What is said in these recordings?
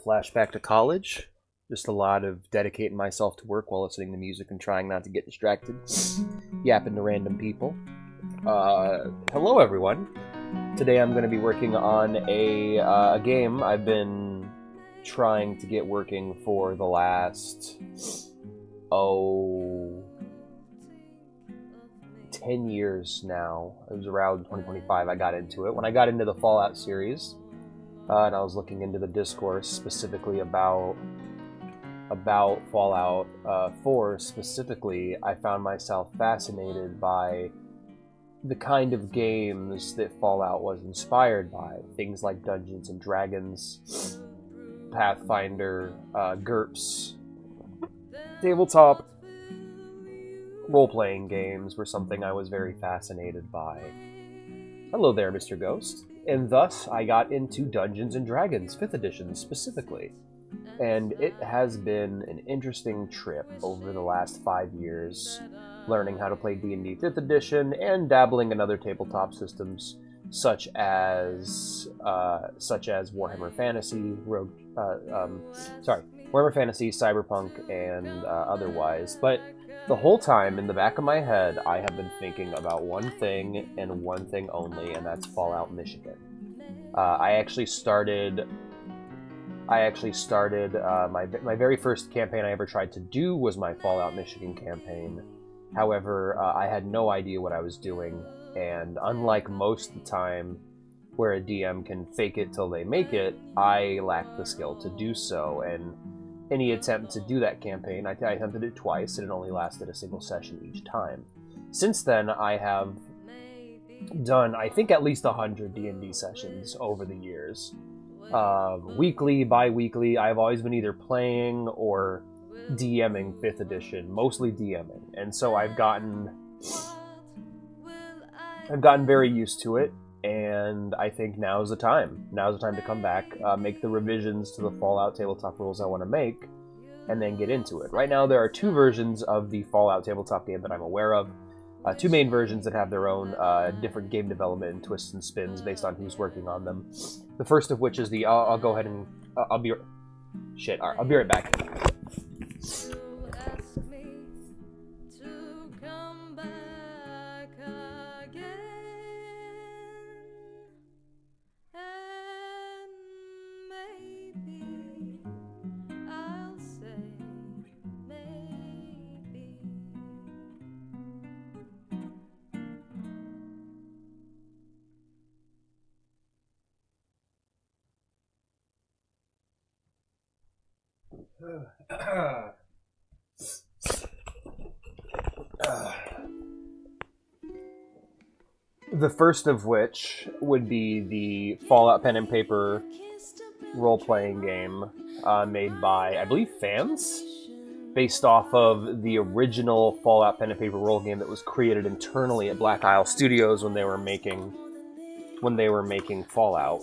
flashback to college. Just a lot of dedicating myself to work while listening to music and trying not to get distracted. Yapping to random people. Hello everyone. Today I'm going to be working on a game I've been trying to get working for the last 10 years now. It was around 2025 I got into it. When I got into the Fallout series, and I was looking into the discourse specifically about Fallout 4 specifically, I found myself fascinated by the kind of games that Fallout was inspired by. Things like Dungeons and Dragons, Pathfinder, GURPS, tabletop role-playing games were something I was very fascinated by. Hello there, Mr. Ghost. And thus, I got into Dungeons and Dragons 5th edition specifically. And it has been an interesting trip over the last 5 years, learning how to play D&D 5th edition and dabbling in other tabletop systems such as Warhammer Fantasy, Warhammer Fantasy, Cyberpunk, and otherwise. But the whole time, in the back of my head, I have been thinking about one thing and one thing only, and that's Fallout Michigan. I actually started my very first campaign I ever tried to do was my Fallout Michigan campaign. However, I had no idea what I was doing, and unlike most of the time where a DM can fake it till they make it, I lacked the skill to do so, and any attempt to do that campaign, I attempted it twice, and it only lasted a single session each time. Since then, I have done, I think, at least 100 D&D sessions over the years. Weekly, bi-weekly, I've always been either playing or DMing 5th edition, mostly DMing, and so I've gotten very used to it, and I think now's the time. Now's the time to come back, make the revisions to the Fallout tabletop rules I want to make, and then get into it. Right now, there are 2 versions of the Fallout tabletop game that I'm aware of. 2 main versions that have their own different game development and twists and spins based on who's working on them. The first of which is the... I'll go ahead and... I'll be right back. The first of which would be the Fallout pen and paper role-playing game made by, I believe, fans, based off of the original Fallout pen and paper role game that was created internally at Black Isle Studios when they were making Fallout.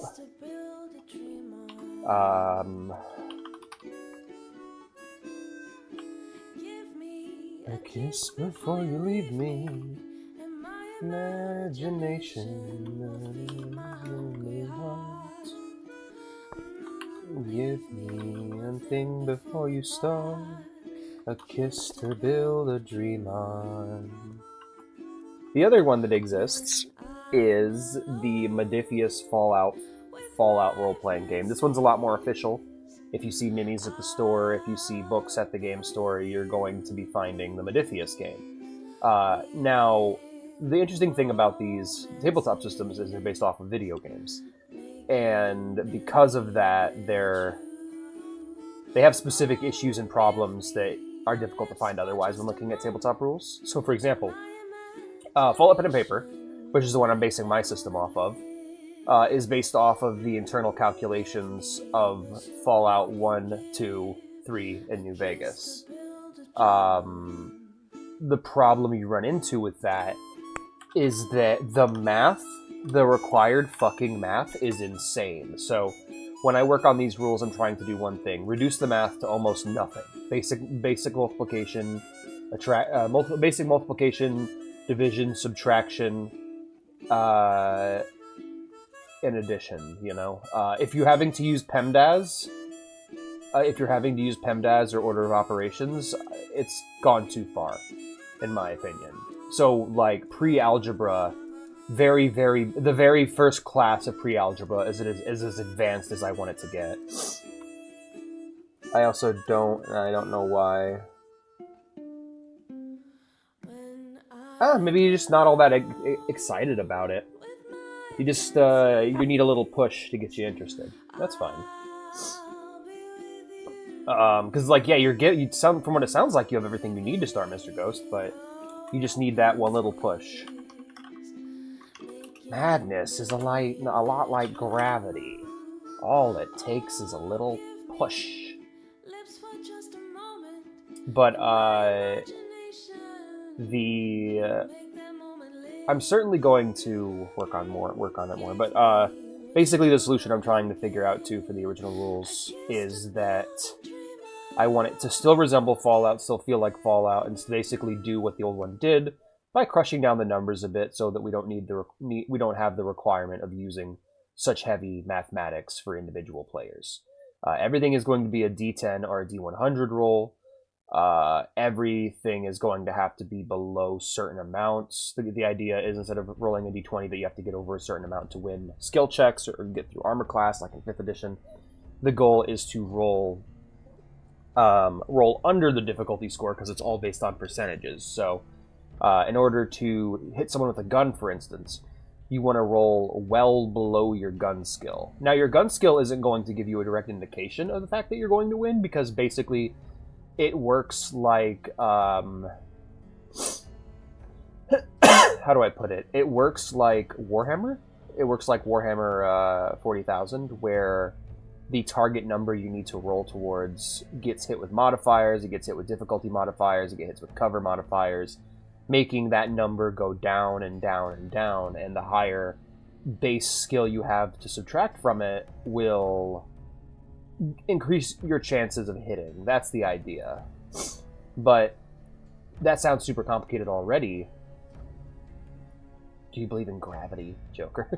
A kiss before you leave me. Imagination in me heart. Give me one thing before you start. A kiss to build a dream on. The other one that exists is the Modifius Fallout role-playing game. This one's a lot more official. If you see minis at the store, if you see books at the game store, you're going to be finding the Modifius game. Now, the interesting thing about these tabletop systems is they're based off of video games. And because of that, they have specific issues and problems that are difficult to find otherwise when looking at tabletop rules. So, for example, Fallout Pen and Paper, which is the one I'm basing my system off of, is based off of the internal calculations of Fallout 1, 2, 3, and New Vegas. The problem you run into with that is that the required fucking math is insane. So when I work on these rules, I'm trying to do one thing: reduce the math to almost nothing. Basic multiplication, basic multiplication, division, subtraction, and addition. You know, if you're having to use PEMDAS, if you're having to use PEMDAS or Order of Operations, it's gone too far, in my opinion. So, like, pre-algebra, the very first class of pre-algebra is as advanced as I want it to get. I also I don't know why. Maybe you're just not all that excited about it. You just, you need a little push to get you interested. That's fine. Because, like, yeah, from what it sounds like, you have everything you need to start Mr. Ghost, but you just need that one little push. Madness is a lot like gravity. All it takes is a little push. But, I'm certainly going to work on it more, but, basically the solution I'm trying to figure out, too, for the original rules is that I want it to still resemble Fallout, still feel like Fallout, and basically do what the old one did by crushing down the numbers a bit so that we don't have the requirement of using such heavy mathematics for individual players. Everything is going to be a D10 or a D100 roll. Everything is going to have to be below certain amounts. The idea is instead of rolling a D20 that you have to get over a certain amount to win skill checks or get through armor class, like in 5th edition, the goal is to roll under the difficulty score because it's all based on percentages. So in order to hit someone with a gun, for instance, you want to roll well below your gun skill. Now, your gun skill isn't going to give you a direct indication of the fact that you're going to win because basically it works like, how do I put it? It works like Warhammer. It works like Warhammer 40,000, where the target number you need to roll towards gets hit with modifiers, it gets hit with difficulty modifiers, it gets hit with cover modifiers, making that number go down and down and down, and the higher base skill you have to subtract from it will increase your chances of hitting. That's the idea. But that sounds super complicated already. Do you believe in gravity, Joker?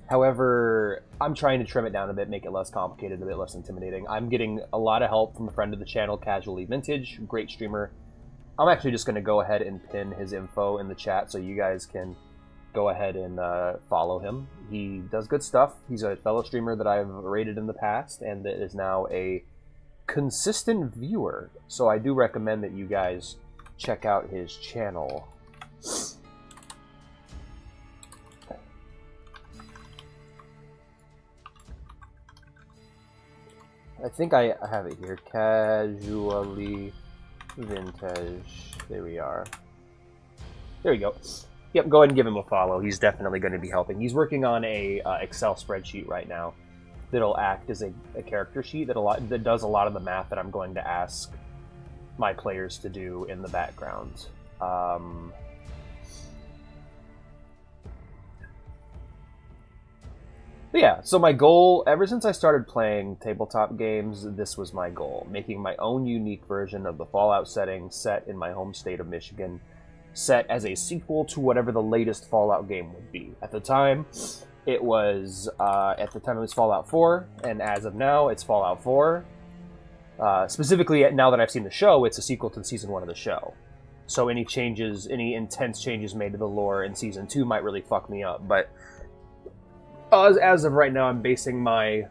However, I'm trying to trim it down a bit, make it less complicated, a bit less intimidating. I'm getting a lot of help from a friend of the channel, Casually Vintage, great streamer. I'm actually just going to go ahead and pin his info in the chat so you guys can go ahead and follow him. He does good stuff. He's a fellow streamer that I've rated in the past and that is now a consistent viewer. So I do recommend that you guys check out his channel. I think I have it here. Casually Vintage. There we are. There we go. Yep, go ahead and give him a follow. He's definitely going to be helping. He's working on a Excel spreadsheet right now that'll act as a character sheet that does a lot of the math that I'm going to ask my players to do in the background. But yeah, so my goal, ever since I started playing tabletop games, this was my goal. Making my own unique version of the Fallout setting set in my home state of Michigan, set as a sequel to whatever the latest Fallout game would be. At the time, it was Fallout 4, and as of now, it's Fallout 4. Specifically, now that I've seen the show, it's a sequel to Season 1 of the show. So any intense changes made to the lore in Season 2 might really fuck me up, but as of right now, I'm basing my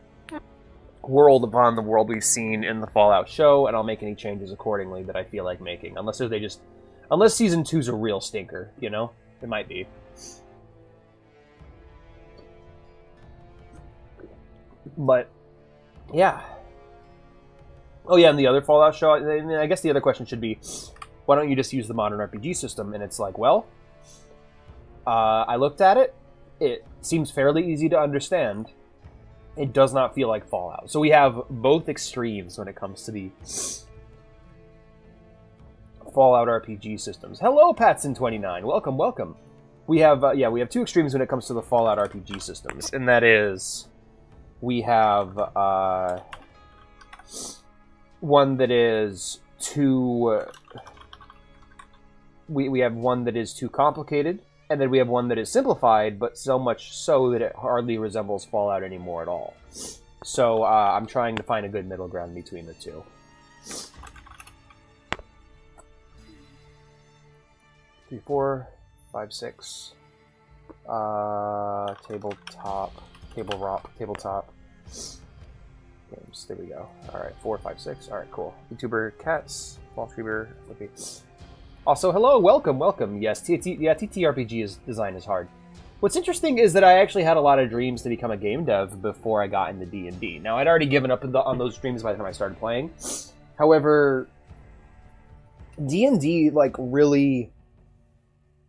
world upon the world we've seen in the Fallout show, and I'll make any changes accordingly that I feel like making. Unless Season 2's a real stinker, you know? It might be. But, yeah. Oh yeah, and the other Fallout show, I guess the other question should be, why don't you just use the modern RPG system? And it's like, well, I looked at it. It seems fairly easy to understand. It does not feel like Fallout. So we have both extremes when it comes to the Fallout RPG systems. Hello, Patson29. Welcome, welcome. We have two extremes when it comes to the Fallout RPG systems, and that is, we have one that is too. We have one that is too complicated, And then we have one that is simplified, but so much so that it hardly resembles Fallout anymore at all. So I'm trying to find a good middle ground between the two. 3, 4, 5, 6. Tabletop. Games. There we go. Alright, 4, 5, 6. Alright, cool. YouTuber Cats. Wall streamer. Okay. Also, hello, welcome. Yes, TTRPG design is hard. What's interesting is that I actually had a lot of dreams to become a game dev before I got into D&D. Now, I'd already given up on those dreams by the time I started playing. However, D&D, like, really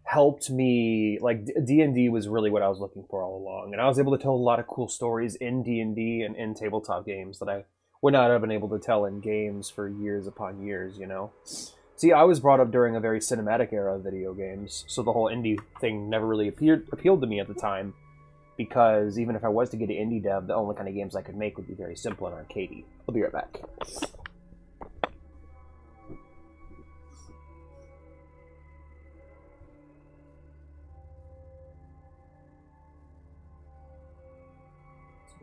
helped me. Like, D&D was really what I was looking for all along. And I was able to tell a lot of cool stories in D&D and in tabletop games that I would not have been able to tell in games for years upon years, you know? See, I was brought up during a very cinematic era of video games, so the whole indie thing never really appealed to me at the time, because even if I was to get an indie dev, the only kind of games I could make would be very simple and arcadey. I'll be right back. Let's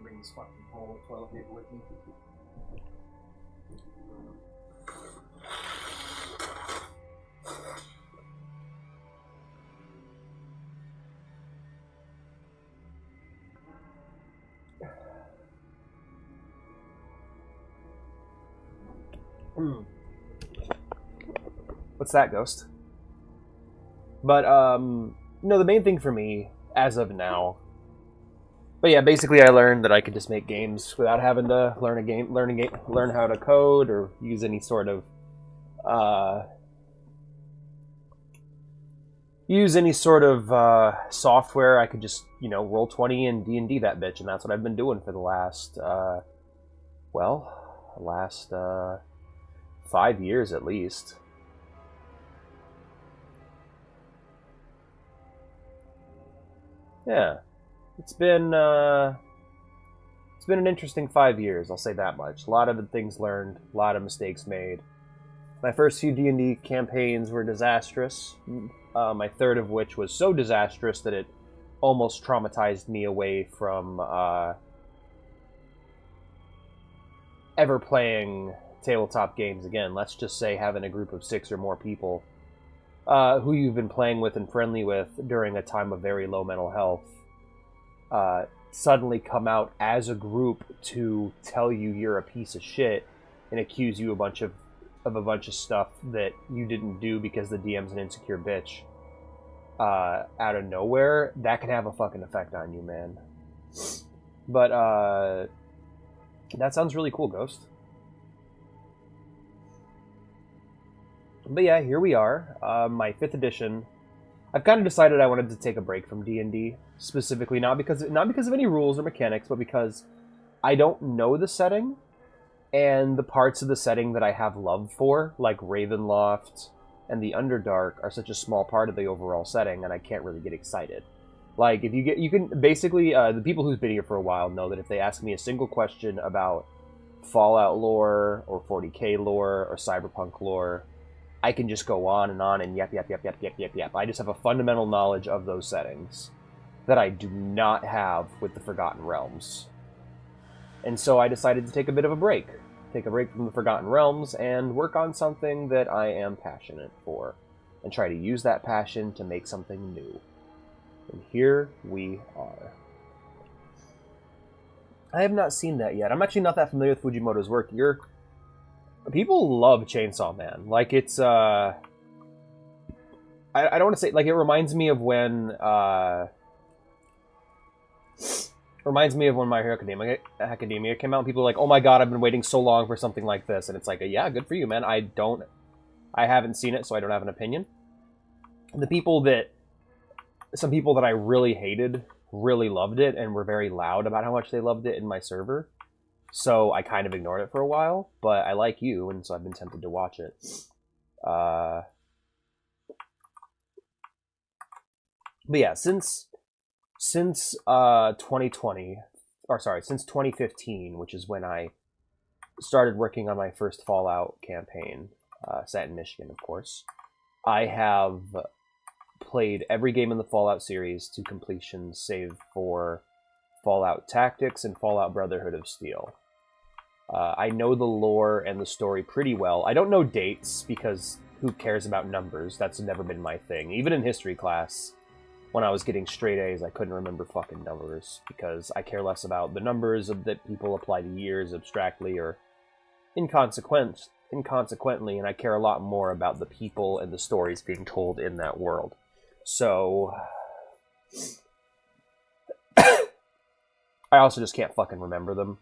bring this fucking bowl of toilet paper with me. What's that, Ghost? But, no, the main thing for me, as of now... But yeah, basically I learned that I could just make games without having to learn how to code or use any sort of, software. I could just, you know, roll 20 and D&D that bitch, and that's what I've been doing for the last, 5 years at least. Yeah, it's been an interesting 5 years. I'll say that much. A lot of the things learned, a lot of mistakes made. My first few D&D campaigns were disastrous. My third of which was so disastrous that it almost traumatized me away from ever playing tabletop games again. Let's just say having a group of 6 or more people who you've been playing with and friendly with during a time of very low mental health suddenly come out as a group to tell you you're a piece of shit and accuse you of a bunch of stuff that you didn't do because the DM's an insecure bitch out of nowhere. That can have a fucking effect on you, man. But that sounds really cool, Ghost. But yeah, here we are. My 5th edition. I've kind of decided I wanted to take a break from D&D, specifically not because of any rules or mechanics, but because I don't know the setting, and the parts of the setting that I have love for, like Ravenloft and the Underdark, are such a small part of the overall setting, and I can't really get excited. Like, if you can basically, the people who've been here for a while know that if they ask me a single question about Fallout lore, or 40k lore, or Cyberpunk lore, I can just go on and yep. I just have a fundamental knowledge of those settings that I do not have with the Forgotten Realms. And so I decided to take a bit of a break. Take a break from the Forgotten Realms and work on something that I am passionate for. And try to use that passion to make something new. And here we are. I have not seen that yet. I'm actually not that familiar with Fujimoto's work. People love Chainsaw Man. Like, it's, I don't want to say, like, it reminds me of when, My Hero Academia came out, and people were like, oh my god, I've been waiting so long for something like this. And it's like, yeah, good for you, man. I haven't seen it, so I don't have an opinion. Some people that I really hated really loved it and were very loud about how much they loved it in my server. So I kind of ignored it for a while, but I like you, and so I've been tempted to watch it. But yeah, since 2020, or sorry, since 2015, which is when I started working on my first Fallout campaign, set in Michigan, of course, I have played every game in the Fallout series to completion, save for Fallout Tactics and Fallout Brotherhood of Steel. I know the lore and the story pretty well. I don't know dates, because who cares about numbers? That's never been my thing. Even in history class, when I was getting straight A's, I couldn't remember fucking numbers, because I care less about the numbers that people apply to years abstractly or inconsequently, and I care a lot more about the people and the stories being told in that world. So I also just can't fucking remember them,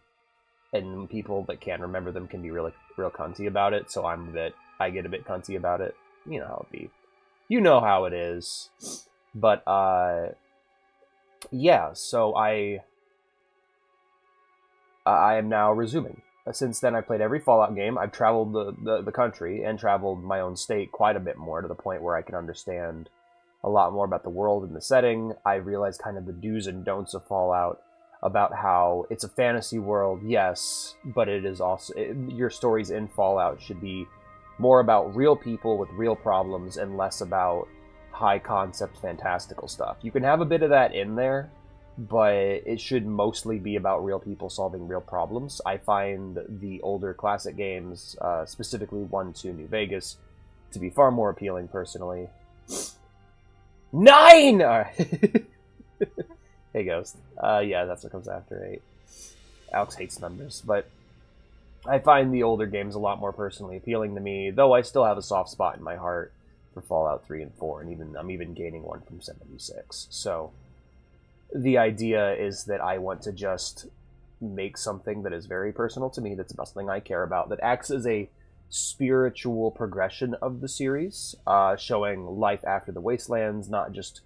and people that can remember them can be real cunty about it, so I get a bit cunty about it. You know how it be. You know how it is. But, yeah, so I am now resuming. Since then, I've played every Fallout game. I've traveled the country and traveled my own state quite a bit more, to the point where I can understand a lot more about the world and the setting. I realized kind of the do's and don'ts of Fallout, about how it's a fantasy world, yes, but it is also... your stories in Fallout should be more about real people with real problems and less about high-concept fantastical stuff. You can have a bit of that in there, but it should mostly be about real people solving real problems. I find the older classic games, specifically 1, 2, New Vegas, to be far more appealing, personally. 9! Hey, Ghost. Yeah, that's what comes after 8. Alex hates numbers, but I find the older games a lot more personally appealing to me, though I still have a soft spot in my heart for Fallout 3 and 4, and I'm even gaining one from 76. So the idea is that I want to just make something that is very personal to me, that's about something I care about, that acts as a spiritual progression of the series, showing life after the Wastelands, not just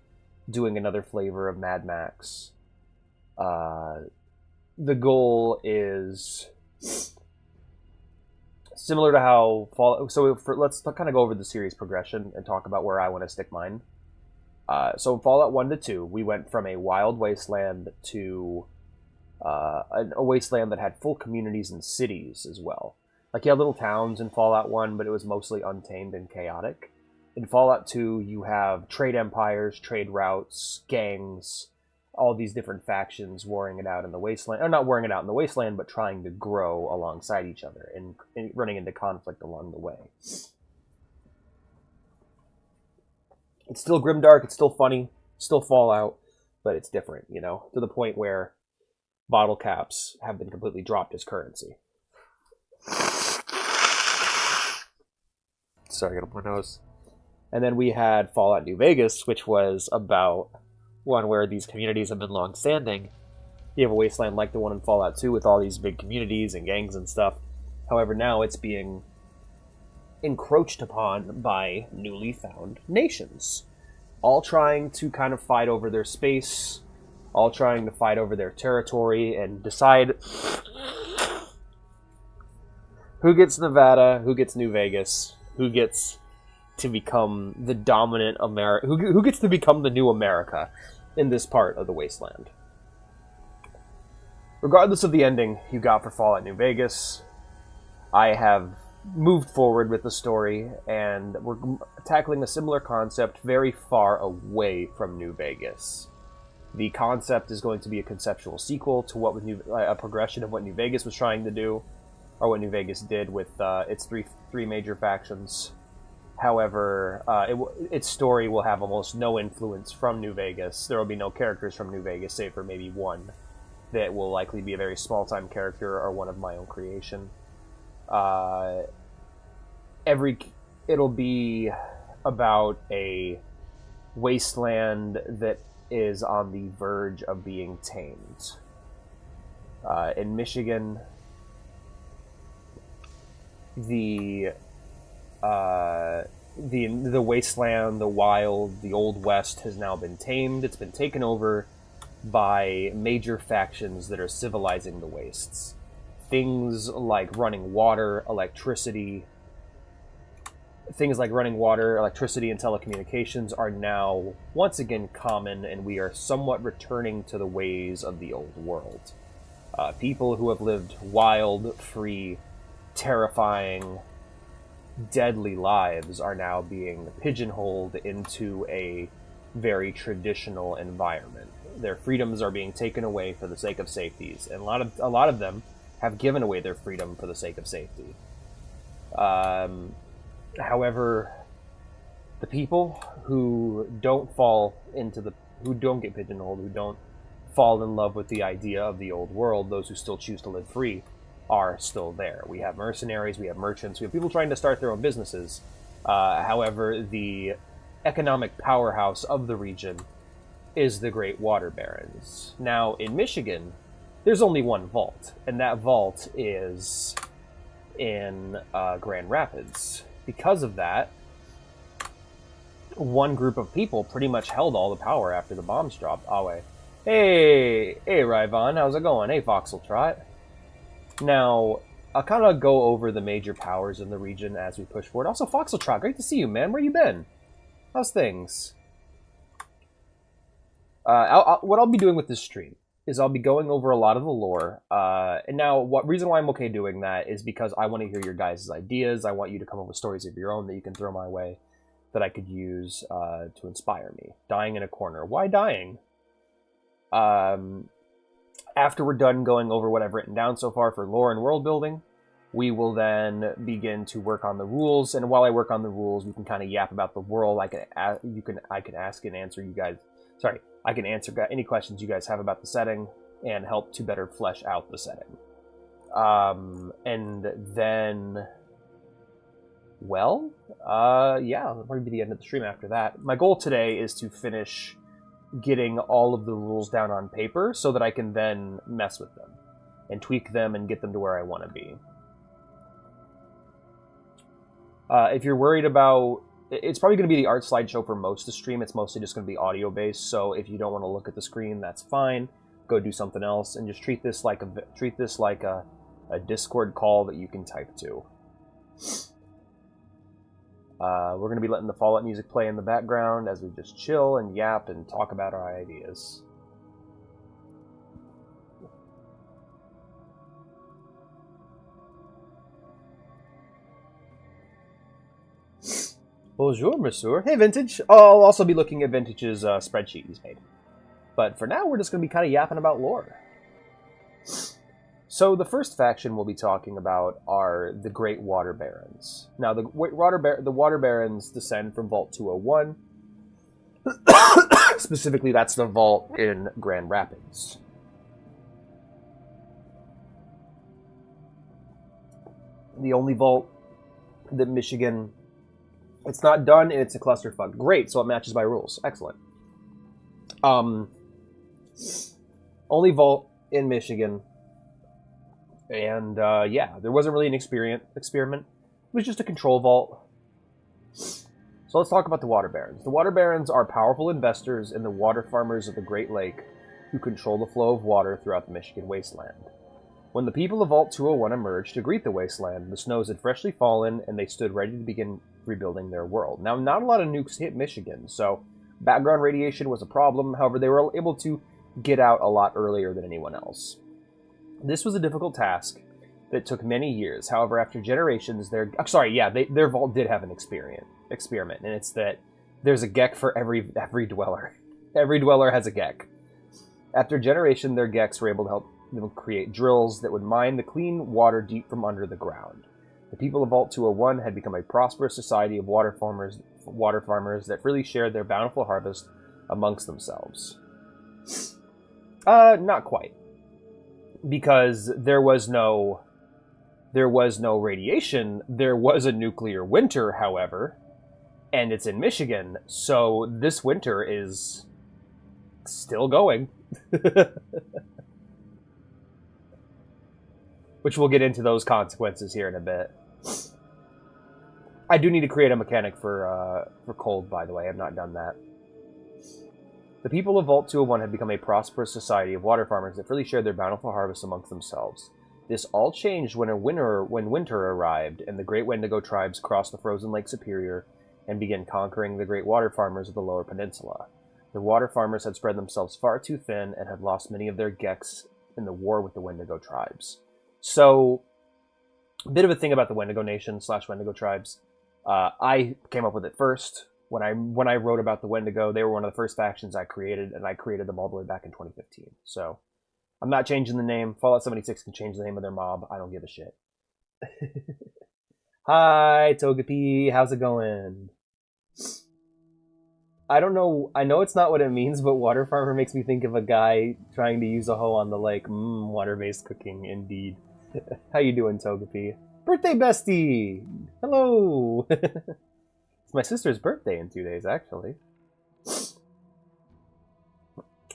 doing another flavor of Mad Max. The goal is similar to how Fallout... So let's kind of go over the series progression and talk about where I want to stick mine. So in Fallout 1 to 2, we went from a wild wasteland to a wasteland that had full communities and cities as well. Like, you had little towns in Fallout 1, but it was mostly untamed and chaotic. In Fallout 2, you have trade empires, trade routes, gangs, all these different factions warring it out in the wasteland. Or not warring it out in the wasteland, but trying to grow alongside each other and running into conflict along the way. It's still grimdark, it's still funny, still Fallout, but it's different, you know, to the point where bottle caps have been completely dropped as currency. Sorry, I got my nose. And then we had Fallout New Vegas, which was about one where these communities have been long-standing. You have a wasteland like the one in Fallout 2 with all these big communities and gangs and stuff. However, now it's being encroached upon by newly found nations, all trying to kind of fight over their space, all trying to fight over their territory and decide who gets Nevada, who gets New Vegas, who gets to become the dominant America, who gets to become the new America in this part of the wasteland. Regardless of the ending you got for Fallout New Vegas, I have moved forward with the story, and we're tackling a similar concept very far away from New Vegas. The concept is going to be a conceptual sequel to what a progression of what New Vegas was trying to do, or what New Vegas did with its three major factions. However, its story will have almost no influence from New Vegas. There will be no characters from New Vegas, save for maybe one that will likely be a very small-time character or one of my own creation. It'll be about a wasteland that is on the verge of being tamed. In Michigan, the wasteland, the wild, the Old West has now been tamed. It's been taken over by major factions that are civilizing the wastes. Things like running water, electricity, and telecommunications are now once again common, and we are somewhat returning to the ways of the old world. People who have lived wild, free, terrifying, deadly lives are now being pigeonholed into a very traditional environment. Their freedoms are being taken away for the sake of safeties, and a lot of them have given away their freedom for the sake of safety. However, the people who don't get pigeonholed, who don't fall in love with the idea of the old world, those who still choose to live free, are still there. We have mercenaries, we have merchants, we have people trying to start their own businesses. However, the economic powerhouse of the region is the Great Water Barons. Now, in Michigan, there's only one vault, and that vault is in Grand Rapids. Because of that, one group of people pretty much held all the power after the bombs dropped. Awe. Hey, Ryvon, how's it going? Hey, Foxeltrot. Now, I'll kind of go over the major powers in the region as we push forward. Also, Foxeltrot, great to see you, man. Where you been? How's things? What I'll be doing with this stream is I'll be going over a lot of the lore. And now, reason why I'm okay doing that is because I want to hear your guys' ideas. I want you to come up with stories of your own that you can throw my way that I could use to inspire me. Dying in a corner. Why dying? After we're done going over what I've written down so far for lore and world building, we will then begin to work on the rules. And while I work on the rules, we can kind of yap about the world. I can ask and answer you guys. Sorry, I can answer any questions you guys have about the setting and help to better flesh out the setting. And then, well, yeah, that'll probably be the end of the stream after that. My goal today is to finish getting all of the rules down on paper so that I can then mess with them and tweak them and get them to where I want to be. If you're worried about... It's probably going to be the art slideshow for most of the stream. It's mostly just going to be audio-based, so if you don't want to look at the screen, that's fine. Go do something else, and just treat this like a Discord call that you can type to. We're going to be letting the Fallout music play in the background as we just chill and yap and talk about our ideas. Bonjour, monsieur. Hey, Vintage. I'll also be looking at Vintage's spreadsheet he's made. But for now, we're just going to be kind of yapping about lore. So the first faction we'll be talking about are the Great Water Barons. Now, the Water Barons descend from Vault 201. Specifically, that's the vault in Grand Rapids. The only vault that Michigan... It's not done, and it's a clusterfuck. Great, so it matches my rules. Excellent. Only vault in Michigan. And, yeah, there wasn't really an experiment. It was just a control vault. So let's talk about the Water Barons. The Water Barons are powerful investors in the water farmers of the Great Lake who control the flow of water throughout the Michigan wasteland. When the people of Vault 201 emerged to greet the wasteland, the snows had freshly fallen, and they stood ready to begin rebuilding their world. Now, not a lot of nukes hit Michigan, so background radiation was a problem. However, they were able to get out a lot earlier than anyone else. This was a difficult task that took many years. However, after generations, their vault did have an experiment, and it's that there's a Gek for every dweller. Every dweller has a Gek. After generation, their Geks were able to help them create drills that would mine the clean water deep from under the ground. The people of Vault 201 had become a prosperous society of water farmers that freely shared their bountiful harvest amongst themselves. Not quite. Because there was no radiation. There was a nuclear winter, however, and it's in Michigan, so this winter is still going. Which we'll get into those consequences here in a bit. I do need to create a mechanic for cold, by the way. I've not done that. The people of Vault 201 had become a prosperous society of water farmers that freely shared their bountiful harvest amongst themselves. This all changed when winter arrived, and the Great Wendigo tribes crossed the frozen Lake Superior and began conquering the great water farmers of the Lower Peninsula. The water farmers had spread themselves far too thin and had lost many of their Geks in the war with the Wendigo tribes. So, a bit of a thing about the Wendigo Nation / Wendigo tribes. I came up with it first. when I wrote about the Wendigo, they were one of the first factions I created, and I created them all the way back in 2015. So I'm not changing the name. Fallout 76 can change the name of their mob. I don't give a shit. Hi, Togepi. How's it going? I don't know. I know it's not what it means, but water farmer makes me think of a guy trying to use a hoe on the lake. Water-based cooking, indeed. How you doing, Togepi? Birthday bestie! Hello! It's my sister's birthday in 2 days, actually.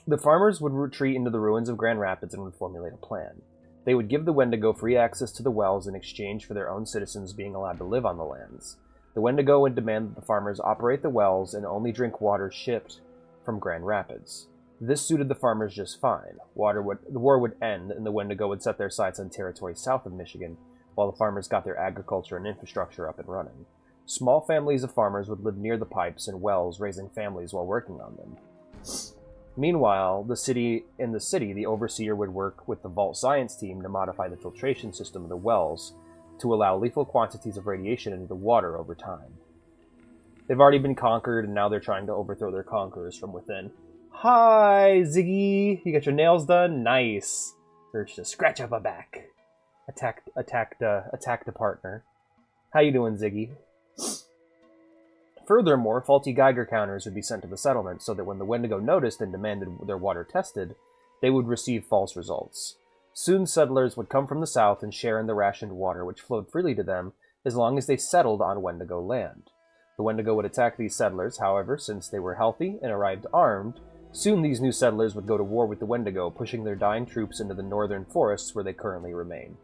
The farmers would retreat into the ruins of Grand Rapids and would formulate a plan. They would give the Wendigo free access to the wells in exchange for their own citizens being allowed to live on the lands. The Wendigo would demand that the farmers operate the wells and only drink water shipped from Grand Rapids. This suited the farmers just fine. The war would end, and the Wendigo would set their sights on territory south of Michigan, while the farmers got their agriculture and infrastructure up and running. Small families of farmers would live near the pipes and wells, raising families while working on them. Meanwhile, the city, the overseer would work with the Vault Science team to modify the filtration system of the wells to allow lethal quantities of radiation into the water over time. They've already been conquered, and now they're trying to overthrow their conquerors from within. Hi, Ziggy! You got your nails done? Nice! Urge to scratch up a back. Attacked a partner. How you doing, Ziggy? Furthermore, faulty Geiger counters would be sent to the settlement so that when the Wendigo noticed and demanded their water tested, they would receive false results. Soon settlers would come from the south and share in the rationed water which flowed freely to them as long as they settled on Wendigo land. The Wendigo would attack these settlers, however, since they were healthy and arrived armed. Soon these new settlers would go to war with the Wendigo, pushing their dying troops into the northern forests where they currently remain.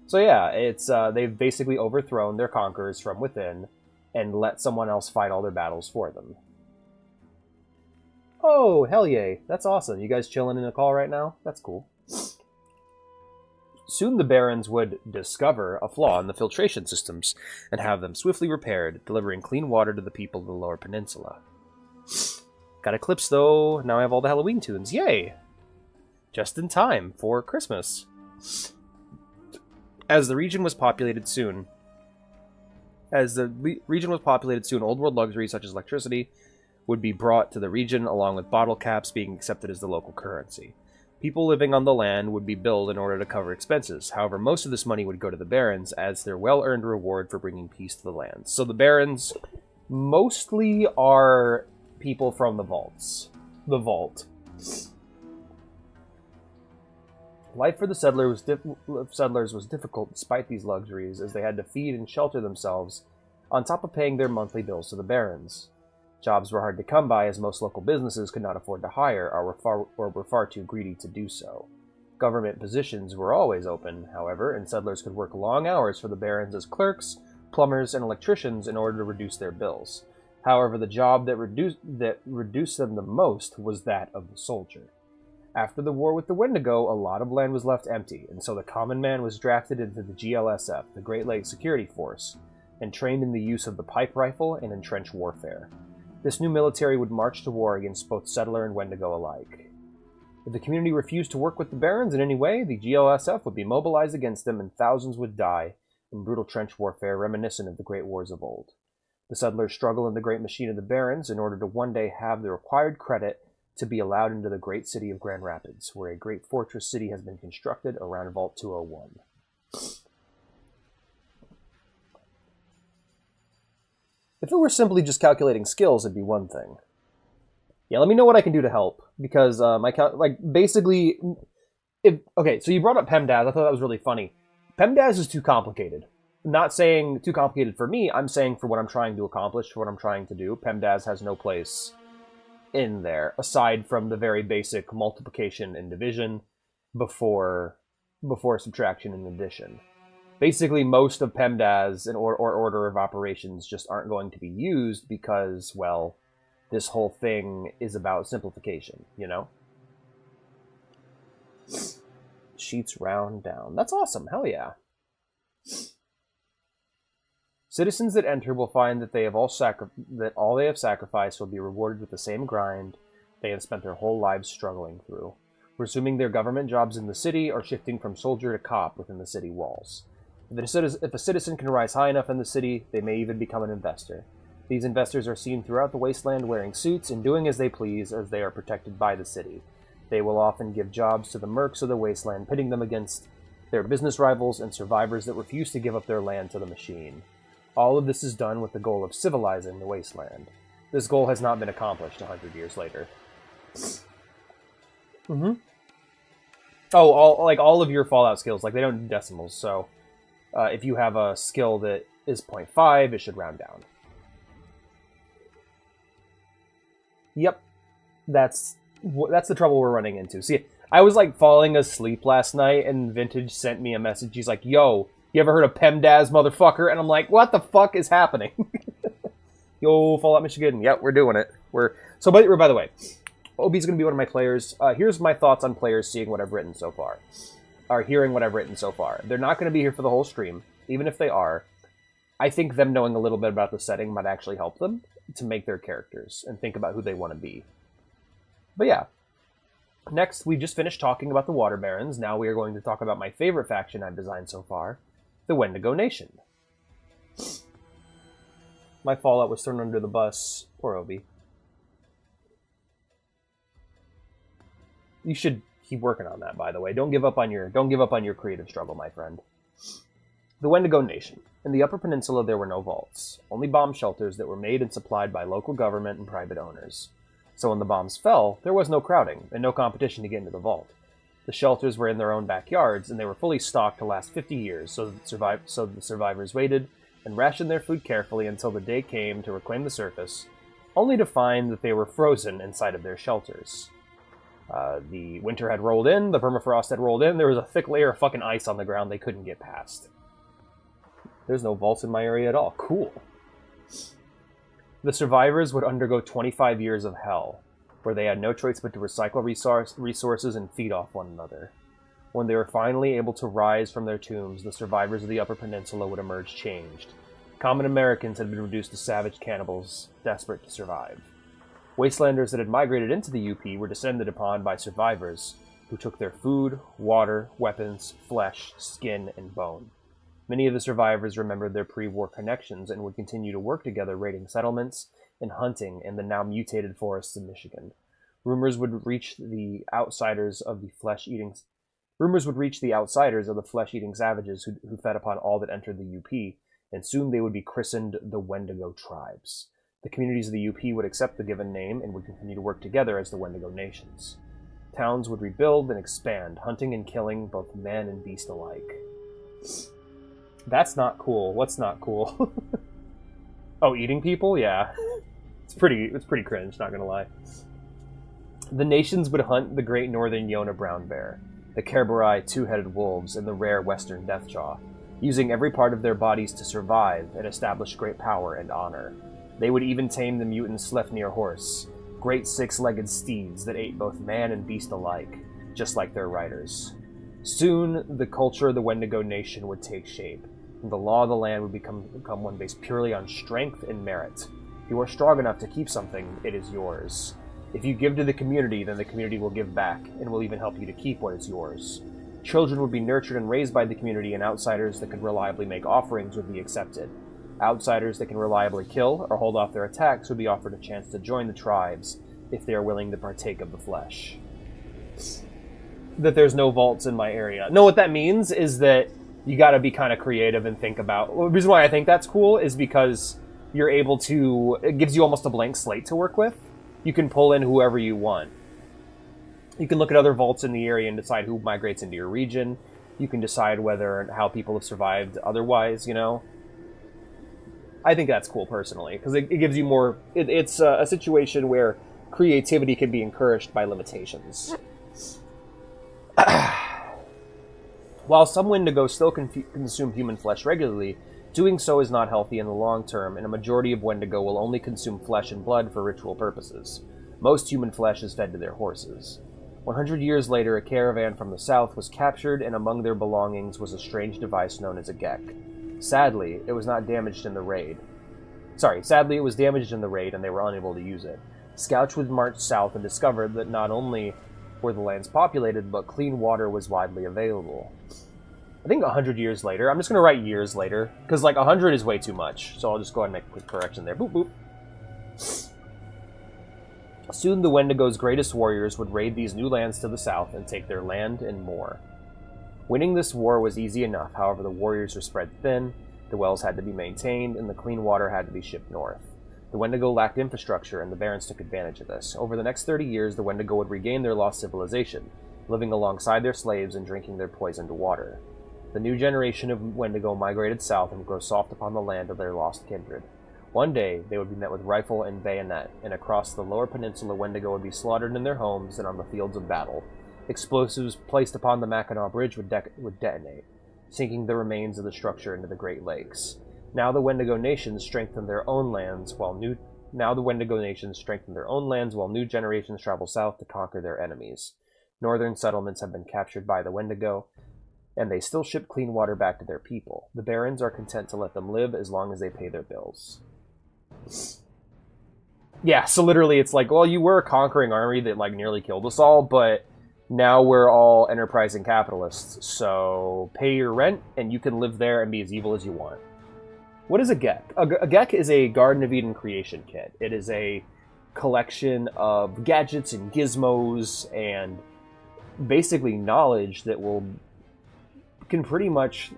So yeah, it's they've basically overthrown their conquerors from within and let someone else fight all their battles for them. Oh, hell yay. That's awesome. You guys chilling in a call right now? That's cool. Soon the Barons would discover a flaw in the filtration systems and have them swiftly repaired, delivering clean water to the people of the Lower Peninsula. Got Eclipse, though. Now I have all the Halloween tunes. Yay! Just in time for Christmas. As the region was populated soon, old world luxuries such as electricity would be brought to the region, along with bottle caps being accepted as the local currency. People living on the land would be billed in order to cover expenses. However, most of this money would go to the Barons as their well-earned reward for bringing peace to the land. So the Barons mostly are people from the vaults. The vault. Life for the settlers was difficult despite these luxuries, as they had to feed and shelter themselves, on top of paying their monthly bills to the Barons. Jobs were hard to come by, as most local businesses could not afford to hire or were far too greedy to do so. Government positions were always open, however, and settlers could work long hours for the Barons as clerks, plumbers, and electricians in order to reduce their bills. However, the job that reduced them the most was that of the soldier. After the war with the Wendigo, a lot of land was left empty, and so the common man was drafted into the GLSF, the Great Lakes Security Force, and trained in the use of the pipe rifle and in trench warfare. This new military would march to war against both settler and Wendigo alike. If the community refused to work with the Barons in any way, the GLSF would be mobilized against them, and thousands would die in brutal trench warfare reminiscent of the Great Wars of old. The settlers struggle in the great machine of the Barons in order to one day have the required credit to be allowed into the great city of Grand Rapids, where a great fortress city has been constructed around Vault 201. If it were simply just calculating skills, it'd be one thing. Yeah, let me know what I can do to help, because so you brought up PEMDAS. I thought that was really funny. PEMDAS is too complicated. Not saying too complicated for me, I'm saying for what I'm trying to accomplish, for what I'm trying to do, PEMDAS has no place in there, aside from the very basic multiplication and division before subtraction and addition. Basically, most of PEMDAS and or order of operations just aren't going to be used because, well, this whole thing is about simplification, you know? Sheets round down. That's awesome. Hell yeah. Citizens that enter will find that that all they have sacrificed will be rewarded with the same grind they have spent their whole lives struggling through, resuming their government jobs in the city or shifting from soldier to cop within the city walls. If a citizen can rise high enough in the city, they may even become an investor. These investors are seen throughout the wasteland wearing suits and doing as they please, as they are protected by the city. They will often give jobs to the mercs of the wasteland, pitting them against their business rivals and survivors that refuse to give up their land to the machine. All of this is done with the goal of civilizing the wasteland. This goal has not been accomplished 100 years later. Mm-hmm. Oh, all of your Fallout skills, like, they don't do decimals, so if you have a skill that is 0.5, it should round down. Yep. That's the trouble we're running into. See, I was, like, falling asleep last night, and Vintage sent me a message. He's like, yo, you ever heard of PEMDAS, motherfucker? And I'm like, what the fuck is happening? Yo, Fallout Michigan. Yep, we're doing it. By the way, Obi's going to be one of my players. Here's my thoughts on players seeing what I've written so far. Or hearing what I've written so far. They're not going to be here for the whole stream. Even if they are, I think them knowing a little bit about the setting might actually help them to make their characters and think about who they want to be. But yeah. Next, we just finished talking about the Water Barons. Now we are going to talk about my favorite faction I've designed so far, the Wendigo Nation. My Fallout was thrown under the bus. Poor Obi. You should keep working on that, by the way. Don't give up on your creative struggle, my friend. The Wendigo Nation. In the Upper Peninsula, there were no vaults, only bomb shelters that were made and supplied by local government and private owners. So when the bombs fell, there was no crowding and no competition to get into the vault. The shelters were in their own backyards, and they were fully stocked to last 50 years, so the survivors waited and rationed their food carefully until the day came to reclaim the surface, only to find that they were frozen inside of their shelters. The winter had rolled in, the permafrost had rolled in, there was a thick layer of fucking ice on the ground they couldn't get past. There's no vaults in my area at all. Cool. The survivors would undergo 25 years of hell, where they had no choice but to recycle resources and feed off one another. When they were finally able to rise from their tombs, the survivors of the Upper Peninsula would emerge changed. Common Americans had been reduced to savage cannibals, desperate to survive. Wastelanders that had migrated into the UP were descended upon by survivors, who took their food, water, weapons, flesh, skin, and bone. Many of the survivors remembered their pre-war connections and would continue to work together raiding settlements and hunting in the now mutated forests of Michigan. Rumors would reach the outsiders of the flesh-eating savages who fed upon all that entered the UP, and soon they would be christened the Wendigo tribes. The communities of the UP would accept the given name and would continue to work together as the Wendigo nations. Towns would rebuild and expand, hunting and killing both man and beast alike. That's not cool. What's not cool? Oh, eating people? Yeah. It's pretty cringe, not gonna lie. The nations would hunt the great northern Yona brown bear, the Kerberai two-headed wolves, and the rare western deathjaw, using every part of their bodies to survive and establish great power and honor. They would even tame the mutant Sleipnir horse, great six-legged steeds that ate both man and beast alike, just like their riders. Soon, the culture of the Wendigo Nation would take shape, and the law of the land would become one based purely on strength and merit. If you are strong enough to keep something, it is yours. If you give to the community, then the community will give back, and will even help you to keep what is yours. Children would be nurtured and raised by the community, and outsiders that could reliably make offerings would be accepted. Outsiders that can reliably kill or hold off their attacks would be offered a chance to join the tribes if they are willing to partake of the flesh. That there's no vaults in my area. No, what that means is that you gotta be kind of creative and think about... The reason why I think that's cool is because you're able to... It gives you almost a blank slate to work with. You can pull in whoever you want. You can look at other vaults in the area and decide who migrates into your region. You can decide whether and how people have survived otherwise, you know? I think that's cool, personally, because it gives you more... It's a situation where creativity can be encouraged by limitations. While some Wendigo still consume human flesh regularly, doing so is not healthy in the long term, and a majority of Wendigo will only consume flesh and blood for ritual purposes. Most human flesh is fed to their horses. 100 years later, a caravan from the south was captured, and among their belongings was a strange device known as a gek. Sadly, it was damaged in the raid, and they were unable to use it. Scouts would march south and discovered that not only were the lands populated, but clean water was widely available. I think 100 years later. I'm just going to write years later, because like 100 is way too much. So I'll just go ahead and make a quick correction there. Boop, boop. Soon the Wendigo's greatest warriors would raid these new lands to the south and take their land and more. Winning this war was easy enough, however the warriors were spread thin, the wells had to be maintained, and the clean water had to be shipped north. The Wendigo lacked infrastructure, and the barons took advantage of this. Over the next 30 years, the Wendigo would regain their lost civilization, living alongside their slaves and drinking their poisoned water. The new generation of Wendigo migrated south and would grow soft upon the land of their lost kindred. One day, they would be met with rifle and bayonet, and across the lower peninsula, Wendigo would be slaughtered in their homes and on the fields of battle. Explosives placed upon the Mackinac Bridge would detonate, sinking the remains of the structure into the Great Lakes. Now the Wendigo nations strengthen their own lands while new generations travel south to conquer their enemies. Northern settlements have been captured by the Wendigo, and they still ship clean water back to their people. The barons are content to let them live as long as they pay their bills. Yeah, so literally it's like, well, you were a conquering army that like nearly killed us all, but now we're all enterprising capitalists, so pay your rent and you can live there and be as evil as you want. What is a Gek? A Gek is a Garden of Eden creation kit. It is a collection of gadgets and gizmos and basically knowledge that can pretty much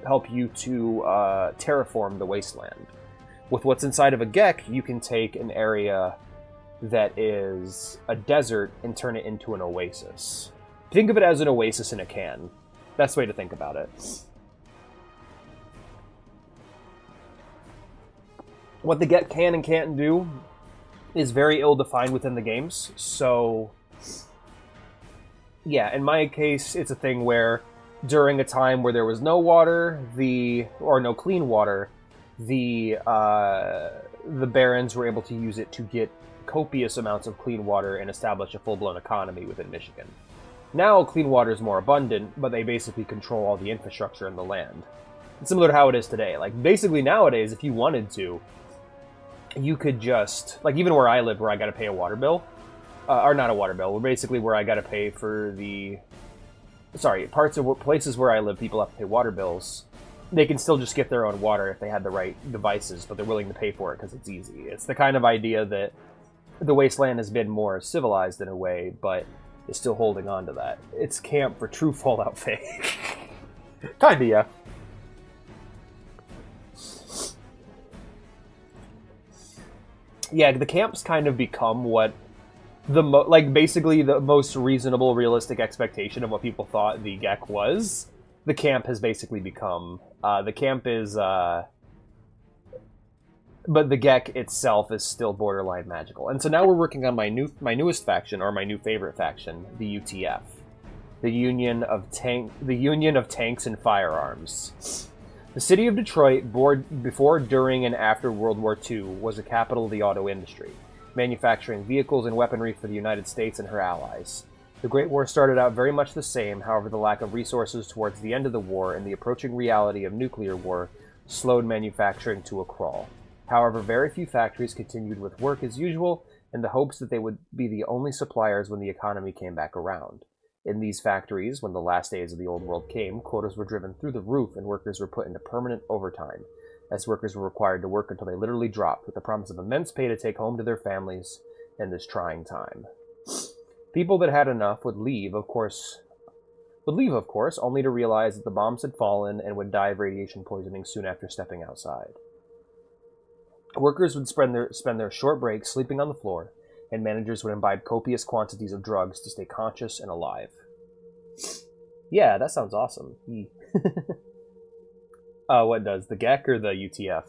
help you to terraform the wasteland. With what's inside of a Gek, you can take an area that is a desert and turn it into an oasis. Think of it as an oasis in a can. Best way to think about it. What the Gek can and can't do is very ill-defined within the games, so yeah, in my case, it's a thing where during a time where there was no water, no clean water, the barons were able to use it to get copious amounts of clean water and establish a full-blown economy within Michigan. Now, clean water is more abundant, but they basically control all the infrastructure in the land. It's similar to how it is today. Like, basically nowadays, if you wanted to, you could just, like, even where I live, where I gotta pay a water bill, or not a water bill, basically where I gotta pay for places where I live, people have to pay water bills. They can still just get their own water if they had the right devices, but they're willing to pay for it because it's easy. It's the kind of idea that the wasteland has been more civilized in a way, but is still holding on to that. It's camp for true Fallout fake. Kinda, yeah. Yeah, the camps kind of become what basically the most reasonable, realistic expectation of what people thought the Gek was. The camp has basically become. The camp is. But the Gek itself is still borderline magical. And so now we're working on my newest faction, or my new favorite faction, the UTF. The Union of Tanks and Firearms. The city of Detroit, before, during, and after World War II, was the capital of the auto industry, manufacturing vehicles and weaponry for the United States and her allies. The Great War started out very much the same, however the lack of resources towards the end of the war and the approaching reality of nuclear war slowed manufacturing to a crawl. However, very few factories continued with work as usual, in the hopes that they would be the only suppliers when the economy came back around. In these factories, when the last days of the old world came, quotas were driven through the roof and workers were put into permanent overtime, as workers were required to work until they literally dropped, with the promise of immense pay to take home to their families in this trying time. People that had enough would leave, of course, only to realize that the bombs had fallen and would die of radiation poisoning soon after stepping outside. Workers would spend their short breaks sleeping on the floor, and managers would imbibe copious quantities of drugs to stay conscious and alive. Yeah, that sounds awesome. What does, the Gek or the UTF?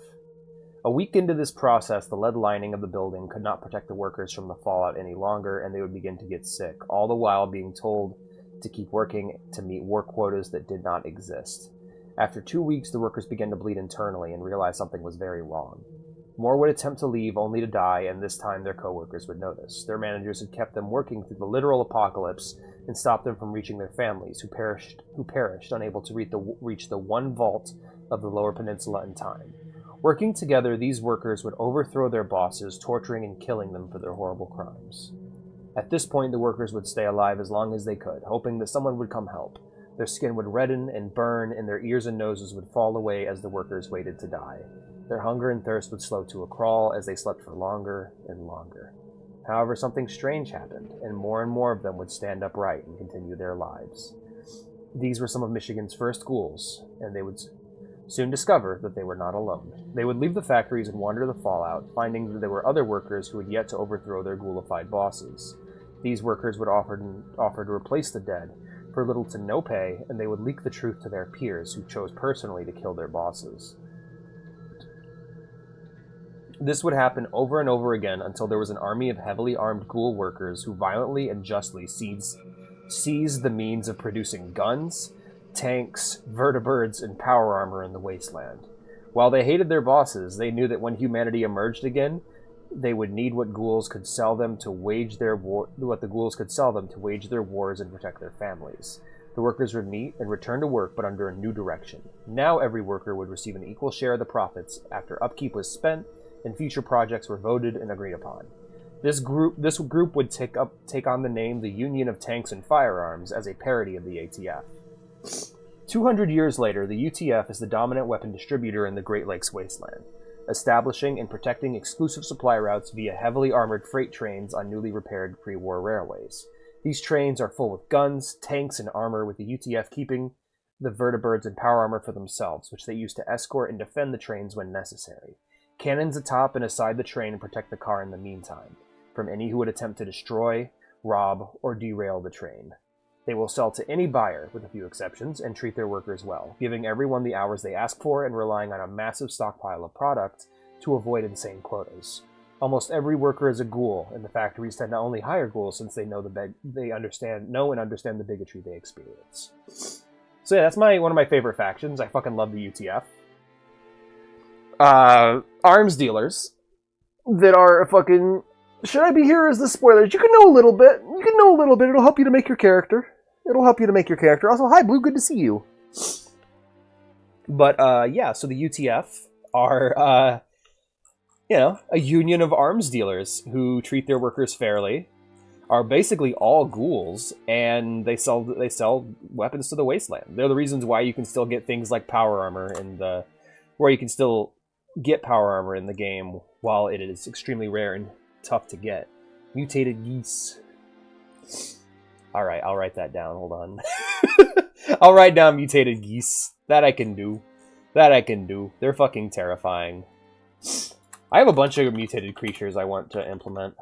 A week into this process, the lead lining of the building could not protect the workers from the fallout any longer, and they would begin to get sick, all the while being told to keep working to meet work quotas that did not exist. After 2 weeks, the workers began to bleed internally and realized something was very wrong. More would attempt to leave only to die, and this time their co-workers would notice. Their managers had kept them working through the literal apocalypse and stopped them from reaching their families, who perished unable to reach the one vault of the lower peninsula in time. Working together, these workers would overthrow their bosses, torturing and killing them for their horrible crimes. At this point, the workers would stay alive as long as they could, hoping that someone would come help. Their skin would redden and burn, and their ears and noses would fall away as the workers waited to die. Their hunger and thirst would slow to a crawl as they slept for longer and longer. However, something strange happened, and more of them would stand upright and continue their lives. These were some of Michigan's first ghouls, and they would soon discover that they were not alone. They would leave the factories and wander the fallout, finding that there were other workers who had yet to overthrow their ghoulified bosses. These workers would offer to replace the dead for little to no pay, and they would leak the truth to their peers who chose personally to kill their bosses. This would happen over and over again until there was an army of heavily armed ghoul workers who violently and justly seized the means of producing guns, tanks, vertibirds, and power armor in the wasteland. While they hated their bosses, they knew that when humanity emerged again, they would need what the ghouls could sell them to wage their wars and protect their families. The workers would meet and return to work, but under a new direction. Now every worker would receive an equal share of the profits after upkeep was spent and future projects were voted and agreed upon. This group would take on the name the Union of Tanks and Firearms as a parody of the ATF. 200 years later, the UTF is the dominant weapon distributor in the Great Lakes wasteland, establishing and protecting exclusive supply routes via heavily armored freight trains on newly repaired pre-war railways. These trains are full with guns, tanks, and armor, with the UTF keeping the vertibirds and power armor for themselves, which they use to escort and defend the trains when necessary. Cannons atop and aside the train and protect the car in the meantime, from any who would attempt to destroy, rob, or derail the train. They will sell to any buyer, with a few exceptions, and treat their workers well, giving everyone the hours they ask for and relying on a massive stockpile of product to avoid insane quotas. Almost every worker is a ghoul, and the factories tend to only hire ghouls since they know and understand the bigotry they experience. So yeah, that's one of my favorite factions. I fucking love the UTF. Arms dealers that are fucking... Should I be here as the spoilers? You can know a little bit. It'll help you to make your character. Also, hi, Blue. Good to see you. But, yeah, so the UTF are, a union of arms dealers who treat their workers fairly, are basically all ghouls, and they sell weapons to the wasteland. They're the reasons why you can still get things like power armor in the game, while it is extremely rare and tough to get. Mutated geese. Alright, I'll write that down. Hold on. I'll write down mutated geese. That I can do. They're fucking terrifying. I have a bunch of mutated creatures I want to implement.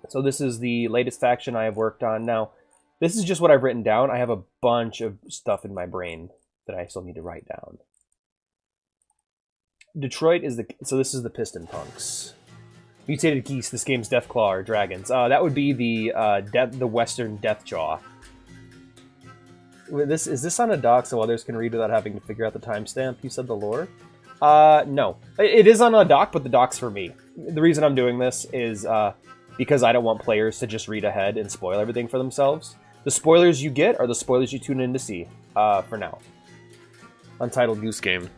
So this is the latest faction I have worked on. Now, this is just what I've written down. I have a bunch of stuff in my brain that I still need to write down. Detroit is so this is the Piston Punks. Mutated geese, this game's Deathclaw or dragons. That would be the Western Deathjaw. Is this on a doc so others can read without having to figure out the timestamp? You said the lore? No. It is on a doc, but the doc's for me. The reason I'm doing this is because I don't want players to just read ahead and spoil everything for themselves. The spoilers you get are the spoilers you tune in to see, for now. Untitled Goose Game.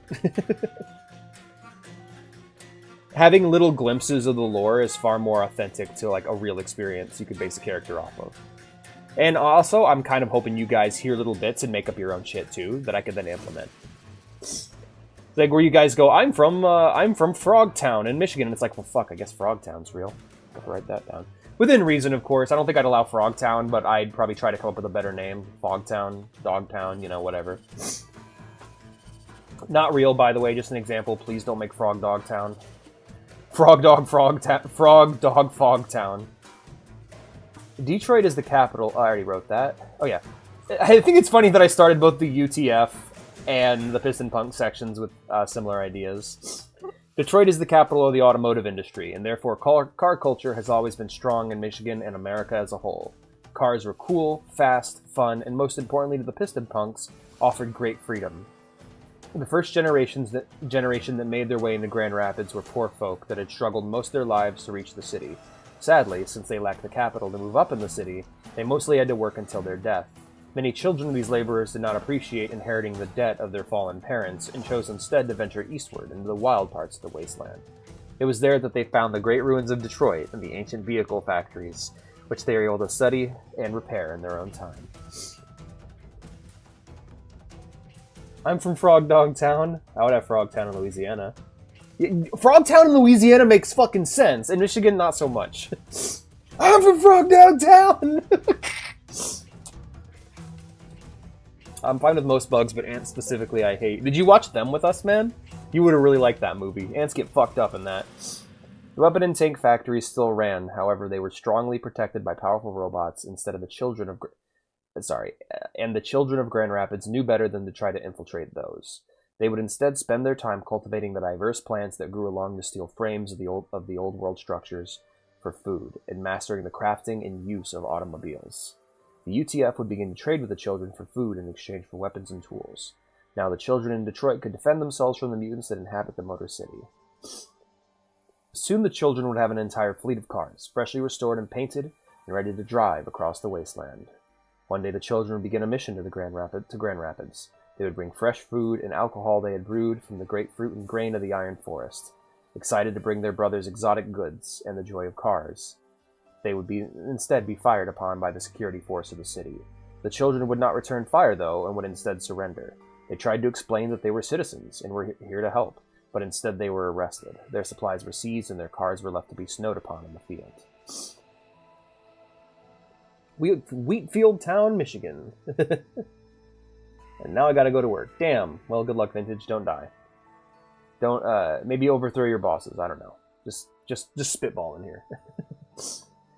Having little glimpses of the lore is far more authentic to like a real experience you could base a character off of. And also, I'm kind of hoping you guys hear little bits and make up your own shit too, that I could then implement. Like where you guys go, I'm from Frogtown in Michigan, and it's like, well, fuck, I guess Frogtown's real. I'll write that down. Within reason, of course. I don't think I'd allow Frogtown, but I'd probably try to come up with a better name. Fogtown, Dogtown, whatever. Not real, by the way, just an example. Please don't make Frog Dogtown. Frog Dog Fogtown. Detroit is the capital. Oh, I already wrote that. Oh, yeah. I think it's funny that I started both the UTF and the Piston Punk sections with similar ideas. Detroit is the capital of the automotive industry, and therefore car culture has always been strong in Michigan and America as a whole. Cars were cool, fast, fun, and most importantly to the Piston Punks, offered great freedom. The first generation that made their way into Grand Rapids were poor folk that had struggled most of their lives to reach the city. Sadly, since they lacked the capital to move up in the city, they mostly had to work until their death. Many children of these laborers did not appreciate inheriting the debt of their fallen parents and chose instead to venture eastward into the wild parts of the wasteland. It was there that they found the great ruins of Detroit and the ancient vehicle factories, which they were able to study and repair in their own time. I'm from Frog Dog Town. I would have Frog Town in Louisiana. Frog Town in Louisiana makes fucking sense. In Michigan, not so much. I'm from Frog Dog Town! I'm fine with most bugs, but ants specifically I hate. Did you watch Them With Us, man? You would have really liked that movie. Ants get fucked up in that. The weapon and tank factories still ran, however, they were strongly protected by powerful robots instead of the children of... and the children of Grand Rapids knew better than to try to infiltrate those. They would instead spend their time cultivating the diverse plants that grew along the steel frames of the old world structures for food, and mastering the crafting and use of automobiles. The UTF would begin to trade with the children for food in exchange for weapons and tools. Now the children in Detroit could defend themselves from the mutants that inhabit the Motor City. Soon the children would have an entire fleet of cars, freshly restored and painted, and ready to drive across the wasteland. One day the children would begin a mission to Grand Rapids. They would bring fresh food and alcohol they had brewed from the great fruit and grain of the Iron Forest. Excited to bring their brothers exotic goods and the joy of cars, they would instead be fired upon by the security force of the city. The children would not return fire, though, and would instead surrender. They tried to explain that they were citizens and were here to help, but instead they were arrested. Their supplies were seized and their cars were left to be snowed upon in the field. Wheatfield Town, Michigan. And now I gotta go to work. Damn. Well, good luck, Vintage. Don't die. Don't, maybe overthrow your bosses. I don't know. Just spitballing here.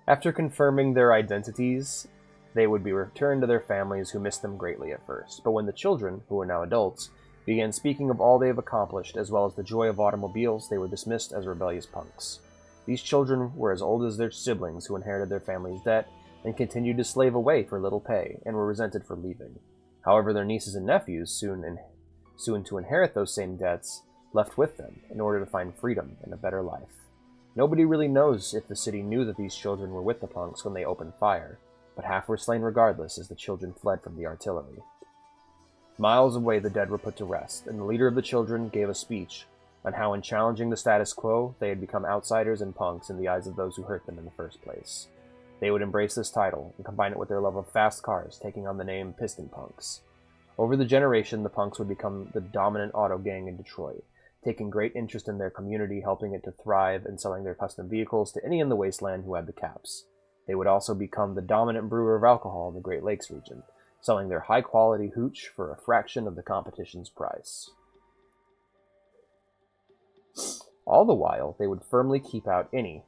After confirming their identities, they would be returned to their families who missed them greatly at first. But when the children, who are now adults, began speaking of all they have accomplished, as well as the joy of automobiles, they were dismissed as rebellious punks. These children were as old as their siblings who inherited their family's debt and continued to slave away for little pay, and were resented for leaving. However, their nieces and nephews, soon to inherit those same debts, left with them in order to find freedom and a better life. Nobody really knows if the city knew that these children were with the punks when they opened fire, but half were slain regardless as the children fled from the artillery. Miles away, the dead were put to rest, and the leader of the children gave a speech on how in challenging the status quo, they had become outsiders and punks in the eyes of those who hurt them in the first place. They would embrace this title and combine it with their love of fast cars, taking on the name Piston Punks. Over the generation, the punks would become the dominant auto gang in Detroit, taking great interest in their community, helping it to thrive, and selling their custom vehicles to any in the wasteland who had the caps. They would also become the dominant brewer of alcohol in the Great Lakes region, selling their high-quality hooch for a fraction of the competition's price. All the while, they would firmly keep out any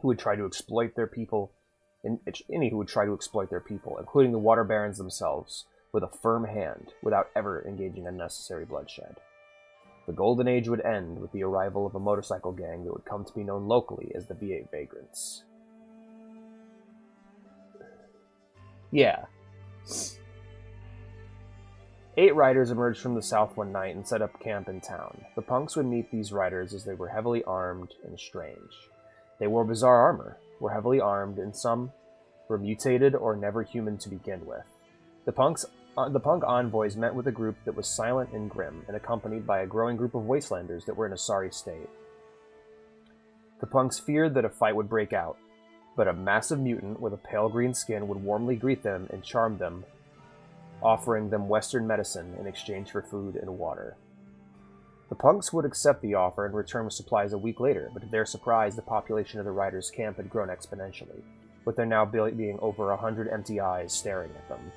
who would try to exploit their people, including the water barons themselves, with a firm hand, without ever engaging in unnecessary bloodshed. The Golden Age would end with the arrival of a motorcycle gang that would come to be known locally as the V8 Vagrants. Yeah. 8 riders emerged from the south one night and set up camp in town. The punks would meet these riders as they were heavily armed and strange. They wore bizarre armor, were heavily armed, and some were mutated or never human to begin with. The punk envoys met with a group that was silent and grim, and accompanied by a growing group of wastelanders that were in a sorry state. The punks feared that a fight would break out, but a massive mutant with a pale green skin would warmly greet them and charm them, offering them Western medicine in exchange for food and water. The punks would accept the offer and return with supplies a week later, but to their surprise, the population of the riders' camp had grown exponentially, with there now being over 100 empty eyes staring at them.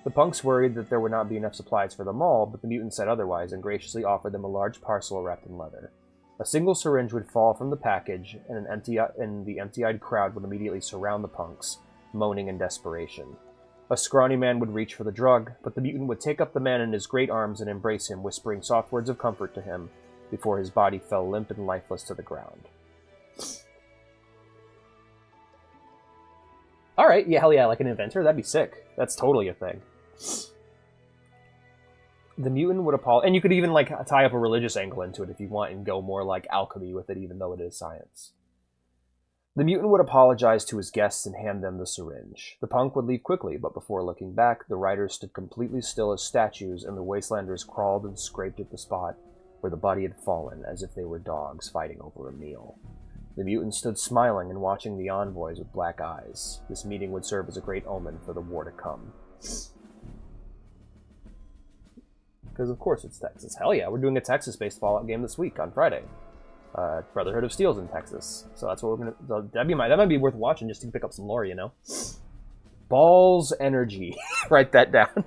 The punks worried that there would not be enough supplies for them all, but the mutant said otherwise and graciously offered them a large parcel wrapped in leather. A single syringe would fall from the package, and the empty-eyed crowd would immediately surround the punks, moaning in desperation. A scrawny man would reach for the drug, but the mutant would take up the man in his great arms and embrace him, whispering soft words of comfort to him, before his body fell limp and lifeless to the ground. Alright, yeah, hell yeah, like an inventor? That'd be sick. That's totally a thing. The mutant would and you could even, like, tie up a religious angle into it if you want and go more like alchemy with it, even though it is science. The mutant would apologize to his guests and hand them the syringe. The punk would leave quickly, but before looking back, the riders stood completely still as statues, and the wastelanders crawled and scraped at the spot where the body had fallen, as if they were dogs fighting over a meal. The mutant stood smiling and watching the envoys with black eyes. This meeting would serve as a great omen for the war to come. Because of course it's Texas. Hell yeah, we're doing a Texas-based Fallout game this week on Friday. Brotherhood of Steel's in Texas, so that's what we're gonna. That might be worth watching just to pick up some lore, you know. Balls energy. Write that down.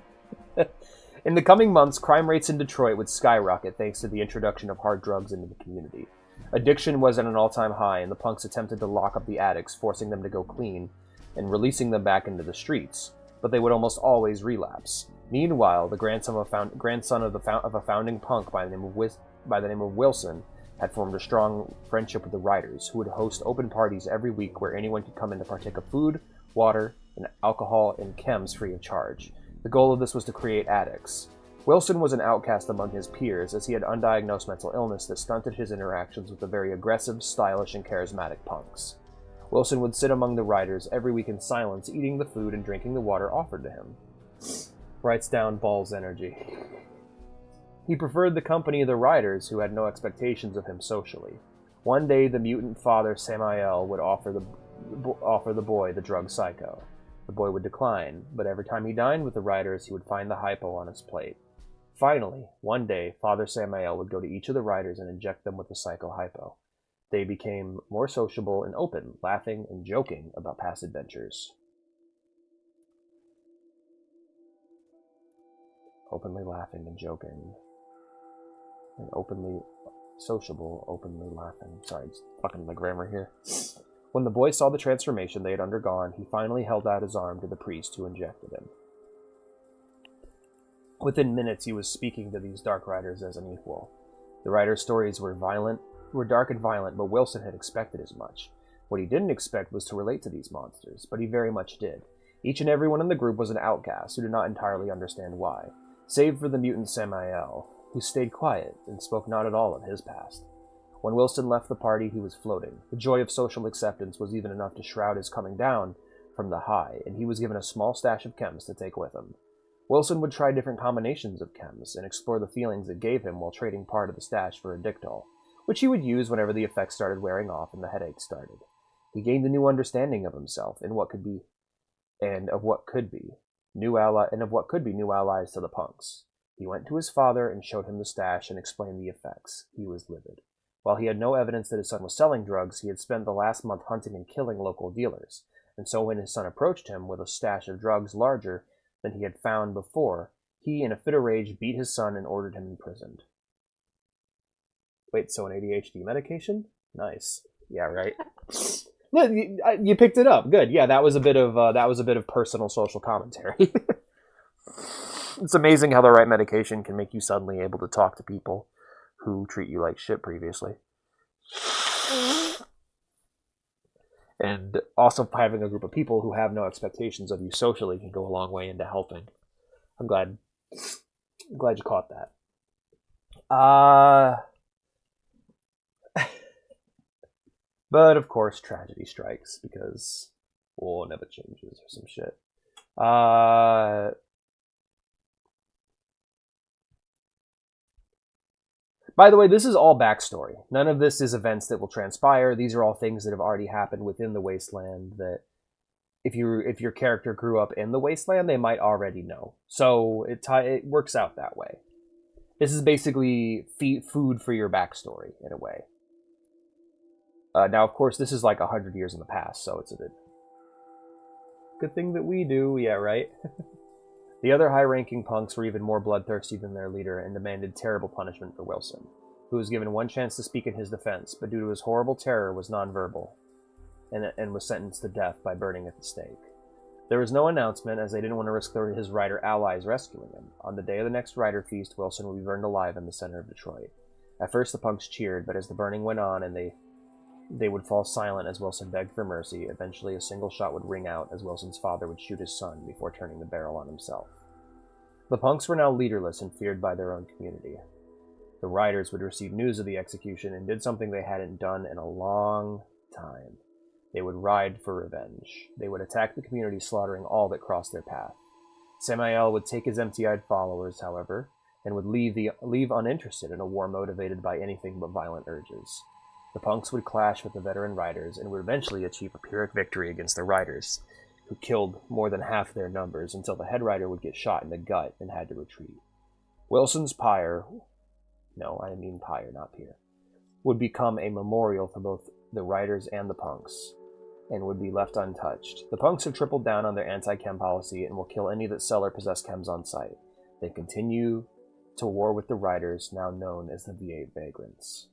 In the coming months, crime rates in Detroit would skyrocket thanks to the introduction of hard drugs into the community. Addiction was at an all-time high, and the punks attempted to lock up the addicts, forcing them to go clean and releasing them back into the streets. But they would almost always relapse. Meanwhile, the grandson of a founding punk by the name of Wilson had formed a strong friendship with the Riders, who would host open parties every week where anyone could come in to partake of food, water, and alcohol and chems free of charge. The goal of this was to create addicts. Wilson was an outcast among his peers, as he had undiagnosed mental illness that stunted his interactions with the very aggressive, stylish, and charismatic punks. Wilson would sit among the Riders every week in silence, eating the food and drinking the water offered to him. Writes down Balls energy. He preferred the company of the Riders, who had no expectations of him socially. One day, the mutant father Samael would offer the boy the drug psycho. The boy would decline, but every time he dined with the Riders, he would find the hypo on his plate. Finally, one day, Father Samael would go to each of the Riders and inject them with the psycho-hypo. They became more sociable and open, laughing and joking about past adventures. Openly laughing and joking. And openly sociable, openly laughing. Sorry, it's fucking my grammar here. When the boy saw the transformation they had undergone, he finally held out his arm to the priest who injected him. Within minutes, he was speaking to these Dark Riders as an equal. The Riders' stories were dark and violent, but Wilson had expected as much. What he didn't expect was to relate to these monsters, but he very much did. Each and every one in the group was an outcast who did not entirely understand why, save for the mutant Samael, who stayed quiet and spoke not at all of his past. When Wilson left the party, he was floating. The joy of social acceptance was even enough to shroud his coming down from the high, and he was given a small stash of chems to take with him. Wilson would try different combinations of chems and explore the feelings it gave him while trading part of the stash for a Dictol, which he would use whenever the effects started wearing off and the headaches started. He gained a new understanding of himself and what could be, and of what could be new allies to the punks. He went to his father and showed him the stash and explained the effects. He was livid. While he had no evidence that his son was selling drugs, he had spent the last month hunting and killing local dealers, and so when his son approached him with a stash of drugs larger than he had found before, he, in a fit of rage, beat his son and ordered him imprisoned. Wait, so an ADHD medication? Nice. Yeah, right. Look, you picked it up. Good. Yeah, that was a bit of personal social commentary. It's amazing how the right medication can make you suddenly able to talk to people who treat you like shit previously. And also having a group of people who have no expectations of you socially can go a long way into helping. I'm glad you caught that. But of course tragedy strikes because war never changes or some shit. By the way, this is all backstory. None of this is events that will transpire. These are all things that have already happened within the Wasteland that if your character grew up in the Wasteland, they might already know. So it works out that way. This is basically food for your backstory, in a way. Now, of course, this is like 100 years in the past, so it's a good thing that we do. Yeah, right? The other high-ranking punks were even more bloodthirsty than their leader and demanded terrible punishment for Wilson, who was given one chance to speak in his defense, but due to his horrible terror was nonverbal and was sentenced to death by burning at the stake. There was no announcement, as they didn't want to risk his Rider allies rescuing him. On the day of the next Rider feast, Wilson would be burned alive in the center of Detroit. At first the punks cheered, but as the burning went on and they would fall silent as Wilson begged for mercy, eventually a single shot would ring out as Wilson's father would shoot his son before turning the barrel on himself. The punks were now leaderless and feared by their own community. The Riders would receive news of the execution and did something they hadn't done in a long time. They would ride for revenge. They would attack the community, slaughtering all that crossed their path. Samael would take his empty-eyed followers, however, and would leave uninterested in a war motivated by anything but violent urges. The punks would clash with the veteran riders and would eventually achieve a Pyrrhic victory against the riders, who killed more than half their numbers until the head rider would get shot in the gut and had to retreat. Wilson's pyre, no, I mean pyre, not pier, would become a memorial for both the riders and the punks, and would be left untouched. The punks have tripled down on their anti-chem policy and will kill any that sell or possess chems on site. They continue to war with the riders, now known as the V8 Vagrants.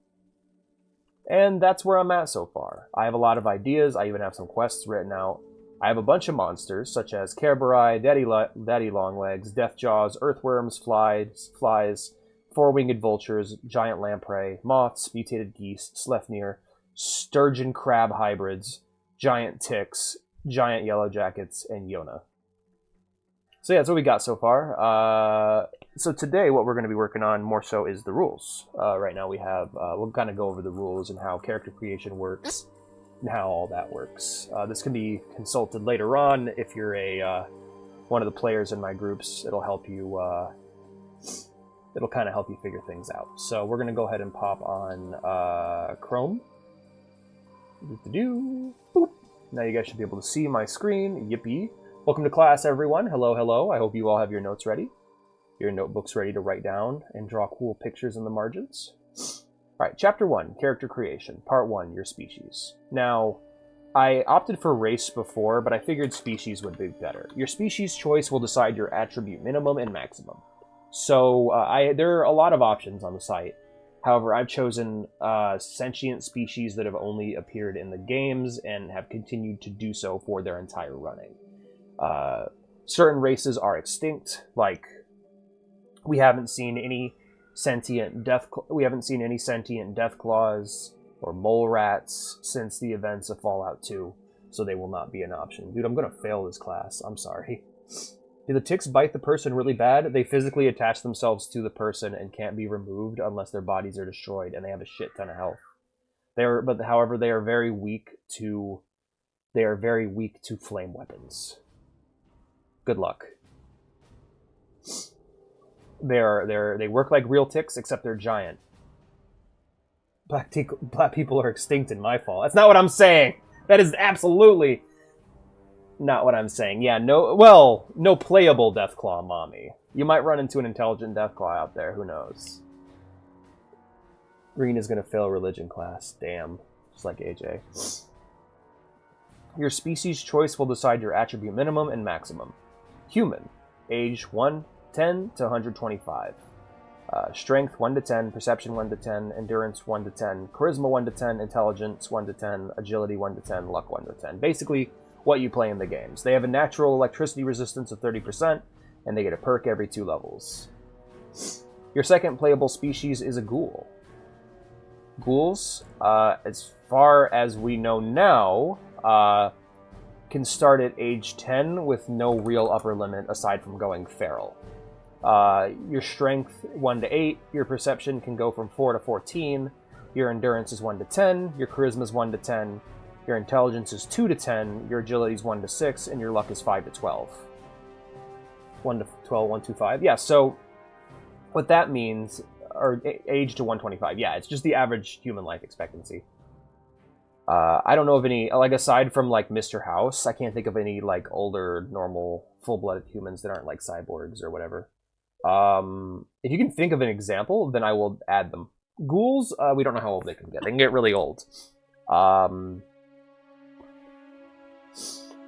And that's where I'm at so far. I have a lot of ideas. I even have some quests written out. I have a bunch of monsters, such as Kerberai, Daddy Longlegs, Deathjaws, Earthworms, flies, four-winged vultures, giant lamprey, moths, mutated geese, Slefnir, sturgeon crab hybrids, giant ticks, giant yellow jackets, and Yona. So yeah, that's what we got so far. So today, what we're going to be working on more so is the rules. Right now we have, we'll kind of go over the rules and how character creation works and how all that works. This can be consulted later on if you're one of the players in my groups. It'll help you, it'll kind of help you figure things out. So we're going to go ahead and pop on Chrome. Boop. Now you guys should be able to see my screen. Yippee. Welcome to class, everyone. Hello, hello. I hope you all have your notes ready. Your notebooks ready to write down and draw cool pictures in the margins. All right, Chapter 1, Character Creation. Part 1, Your Species. Now, I opted for race before, but I figured species would be better. Your species choice will decide your attribute minimum and maximum. So, there are a lot of options on the site. However, I've chosen sentient species that have only appeared in the games and have continued to do so for their entire running. Certain races are extinct, like we haven't seen any sentient deathclaws or mole rats since the events of Fallout 2, so they will not be an option. Dude, I'm gonna fail this class. I'm sorry. Do the ticks bite the person really bad? They physically attach themselves to the person and can't be removed unless their bodies are destroyed, and they have a shit ton of health. However, they are very weak to flame weapons. Good luck. They work like real ticks, except they're giant. Black people are extinct in my fall. That's not what I'm saying. That is absolutely not what I'm saying. Yeah, no playable Deathclaw mommy. You might run into an intelligent Deathclaw out there. Who knows? Green is gonna fail religion class. Damn. Just like AJ. Your species choice will decide your attribute minimum and maximum. Human. Age 110 to 125. Strength 1 to 10, Perception 1 to 10, Endurance 1 to 10, Charisma 1 to 10, Intelligence 1 to 10, Agility 1 to 10, Luck 1 to 10. Basically, what you play in the games. They have a natural electricity resistance of 30%, and they get a perk every 2 levels. Your second playable species is a ghoul. Ghouls, as far as we know now, can start at age 10 with no real upper limit aside from going feral. Your strength 1 to 8, your perception can go from 4 to 14, your endurance is 1 to 10, your charisma is 1 to 10, your intelligence is 2 to 10, your agility is 1 to 6, and your luck is 5 to 12. 1 to 12, 1 to 5. Yeah, so what that means, or age to 125, yeah, it's just the average human life expectancy. I don't know of any, like, aside from, like, Mr. House, I can't think of any, like, older, normal, full-blooded humans that aren't, like, cyborgs or whatever. If you can think of an example, then I will add them. Ghouls, we don't know how old they can get. They can get really old.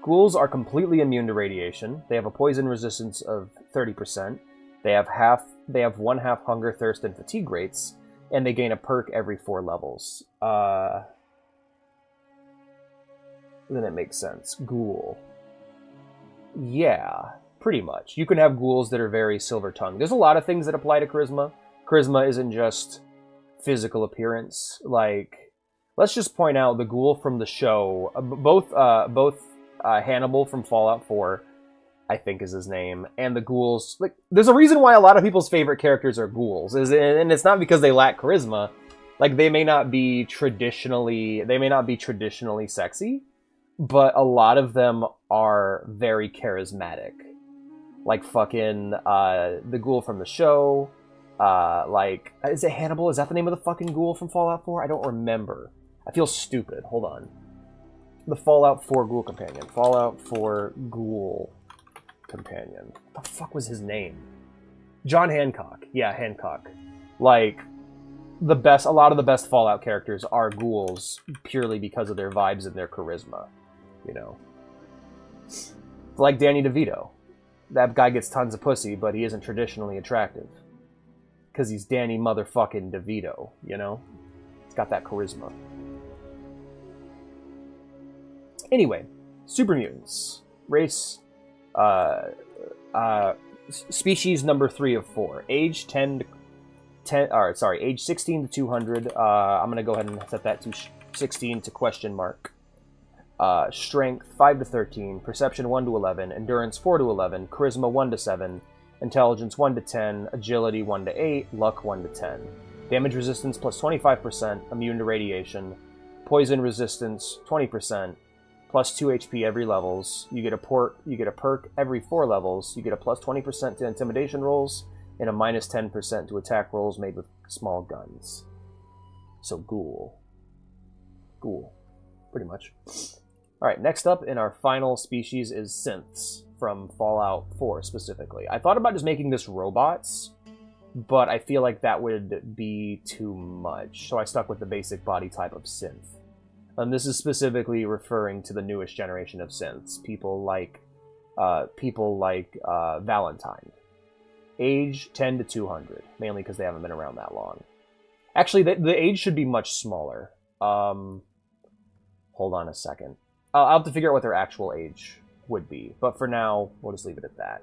Ghouls are completely immune to radiation. They have a poison resistance of 30%. They have 1/2 hunger, thirst, and fatigue rates, and they gain a perk every 4 levels. Then it makes sense. Ghoul. Yeah, pretty much. You can have ghouls that are very silver-tongued. There's a lot of things that apply to charisma. Charisma isn't just physical appearance. Like, let's just point out the ghoul from the show. Both Hannibal from Fallout 4, I think is his name, and the ghouls. Like, there's a reason why a lot of people's favorite characters are ghouls, and it's not because they lack charisma. Like, they may not be traditionally sexy, but a lot of them are very charismatic. Like fucking the ghoul from the show, Like, is it Hannibal? Is that the name of the fucking ghoul from Fallout 4? I don't remember. I feel stupid. Hold on. The Fallout 4 ghoul companion. Fallout 4 ghoul companion. What the fuck was his name? John Hancock. Yeah, Hancock. Like, a lot of the best Fallout characters are ghouls purely because of their vibes and their charisma. You know? Like Danny DeVito. That guy gets tons of pussy, but he isn't traditionally attractive. Because he's Danny motherfucking DeVito, you know? He's got that charisma. Anyway, super mutants. Race, species number 3 of 4. Age age 16 to 200. I'm going to go ahead and set that to 16 to question mark. Strength 5 to 13, perception 1 to 11, endurance 4 to 11, charisma 1 to 7, intelligence 1 to 10, agility 1 to 8, luck 1 to 10. Damage resistance plus 25%, immune to radiation. Poison resistance 20%, plus 2 HP every levels. You get a perk every 4 levels. You get a plus 20% to intimidation rolls and a minus 10% to attack rolls made with small guns. So ghoul. Ghoul. Pretty much. Alright, next up in our final species is synths from Fallout 4 specifically. I thought about just making this robots, but I feel like that would be too much, so I stuck with the basic body type of synth. And this is specifically referring to the newest generation of synths, people like Valentine. Age 10 to 200, mainly because they haven't been around that long. Actually, the age should be much smaller. Hold on a second. I'll have to figure out what their actual age would be, but for now, we'll just leave it at that.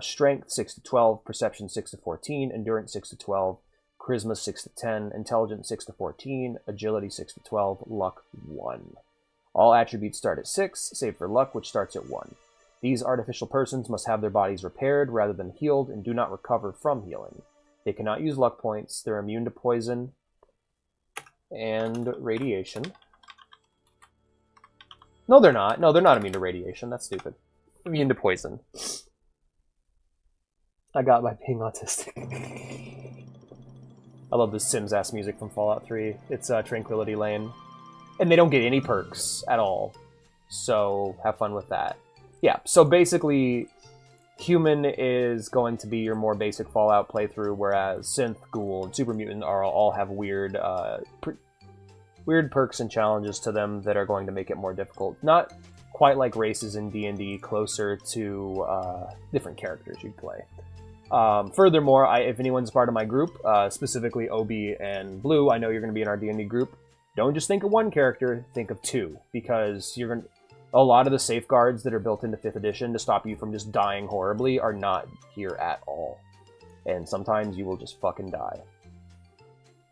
Strength 6 to 12, perception 6 to 14, endurance 6 to 12, charisma 6 to 10, intelligence 6 to 14, agility 6 to 12, luck 1. All attributes start at 6, save for luck, which starts at 1. These artificial persons must have their bodies repaired rather than healed and do not recover from healing. They cannot use luck points. They're immune to poison and radiation. No, they're not. No, they're not immune to radiation. That's stupid. Immune to poison. I got my being autistic. I love the Sims-ass music from Fallout 3. It's Tranquility Lane. And they don't get any perks at all. So have fun with that. Yeah, so basically, human is going to be your more basic Fallout playthrough, whereas Synth, Ghoul, and Super Mutant all have weird perks and challenges to them that are going to make it more difficult. Not quite like races in D&D, closer to different characters you'd play. Furthermore, if anyone's part of my group, specifically Obi and Blue, I know you're going to be in our D&D group. Don't just think of one character, think of 2, because you're going to... A lot of the safeguards that are built into 5th edition to stop you from just dying horribly are not here at all. And sometimes you will just fucking die.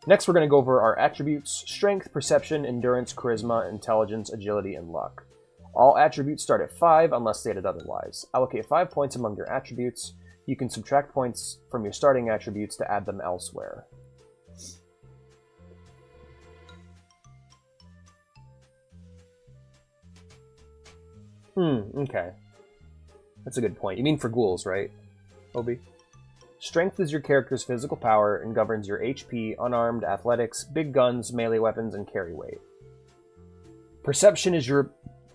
Next, we're going to go over our attributes: strength, perception, endurance, charisma, intelligence, agility, and luck. All attributes start at 5 unless stated otherwise. Allocate 5 points among your attributes. You can subtract points from your starting attributes to add them elsewhere. Okay. That's a good point. You mean for ghouls, right, Obi? Strength is your character's physical power and governs your HP, unarmed, athletics, big guns, melee weapons, and carry weight. Perception is your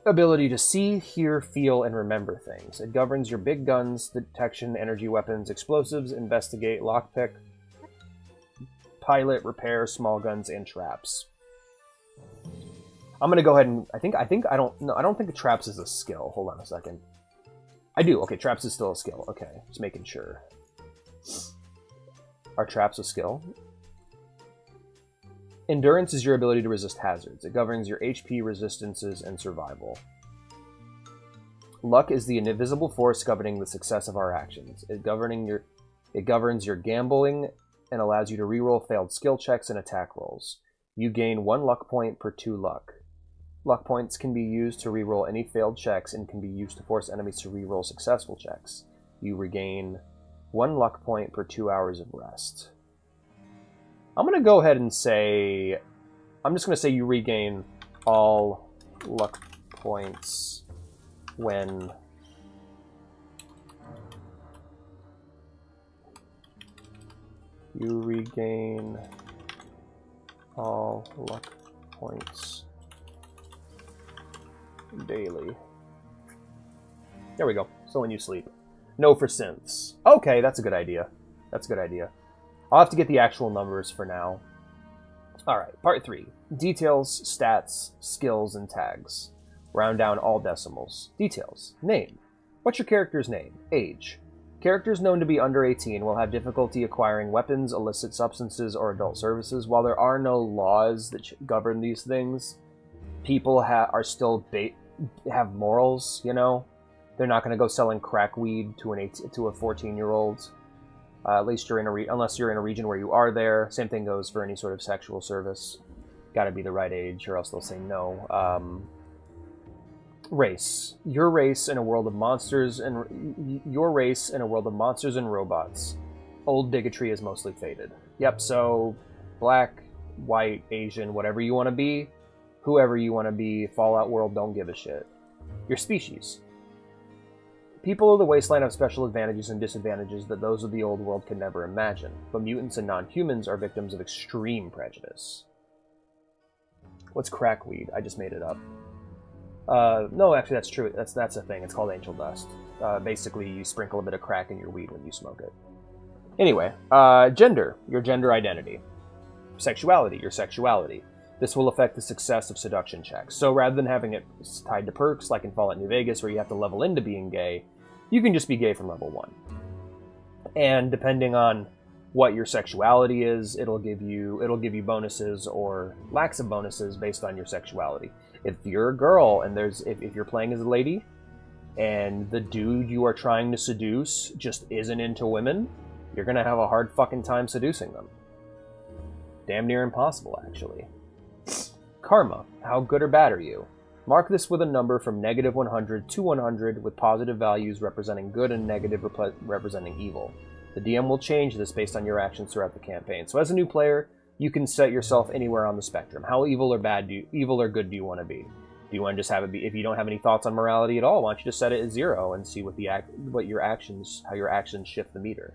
ability to see, hear, feel, and remember things. It governs your big guns, detection, energy weapons, explosives, investigate, lockpick, pilot, repair, small guns, and traps. I'm gonna go ahead and I don't think traps is a skill. Hold on a second. I do. Okay, traps is still a skill. Okay, just making sure. Are traps a skill? Endurance is your ability to resist hazards. It governs your HP, resistances, and survival. Luck is the invisible force governing the success of our actions. It governs your gambling and allows you to reroll failed skill checks and attack rolls. You gain 1 luck point per 2 luck. Luck points can be used to reroll any failed checks and can be used to force enemies to reroll successful checks. You regain 1 luck point per 2 hours of rest. I'm going to go ahead and say... I'm just going to say you regain all luck points when... You regain all luck points daily. There we go. So when you sleep. No for synths. Okay, that's a good idea. That's a good idea. I'll have to get the actual numbers for now. Alright, part 3. Details, stats, skills, and tags. Round down all decimals. Details. Name. What's your character's name? Age. Characters known to be under 18 will have difficulty acquiring weapons, illicit substances, or adult services. While there are no laws that govern these things, people are still have morals, you know? They're not going to go selling crack weed to a 14-year-old. At least you're unless you're in a region where you are there. Same thing goes for any sort of sexual service. Got to be the right age, or else they'll say no. Race. Your race in a world of monsters and robots. Old bigotry is mostly faded. Yep. So, black, white, Asian, whatever you want to be, whoever you want to be. Fallout world, don't give a shit. Your species. People of the Wasteland have special advantages and disadvantages that those of the old world could never imagine, but mutants and non-humans are victims of extreme prejudice. What's crackweed? I just made it up. No, actually that's true. That's a thing. It's called angel dust. Basically, you sprinkle a bit of crack in your weed when you smoke it. Anyway, gender. Your gender identity. Sexuality. Your sexuality. This will affect the success of seduction checks. So rather than having it tied to perks, like in Fallout New Vegas, where you have to level into being gay, you can just be gay from level 1. And depending on what your sexuality is, it'll give you bonuses or lacks of bonuses based on your sexuality. If you're a girl and if you're playing as a lady, and the dude you are trying to seduce just isn't into women, you're gonna have a hard fucking time seducing them. Damn near impossible, actually. Karma. How good or bad are you? Mark this with a number from negative 100 to 100, with positive values representing good and negative representing evil. The DM will change this based on your actions throughout the campaign. So as a new player, you can set yourself anywhere on the spectrum. How evil or good do you want to be? Do you want to just have it be, if you don't have any thoughts on morality at all, why don't you just set it at 0 and see how your actions shift the meter?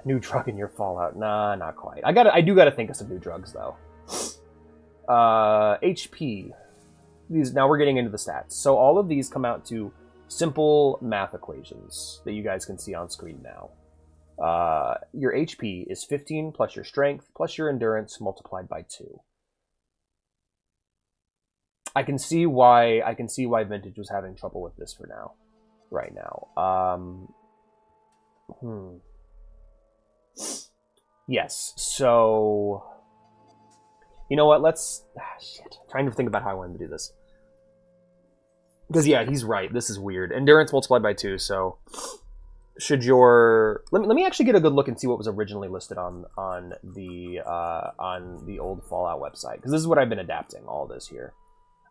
New drug in your Fallout? Nah, not quite. I do gotta think of some new drugs though. HP. Now we're getting into the stats. So all of these come out to simple math equations that you guys can see on screen now. Your HP is 15 plus your strength plus your endurance multiplied by 2. I can see why Vintage was having trouble with this right now. Yes. So you know what? Trying to think about how I wanted to do this. Because yeah, he's right. This is weird. Endurance multiplied by 2. So should your let me actually get a good look and see what was originally listed on the old Fallout website, because this is what I've been adapting. All this here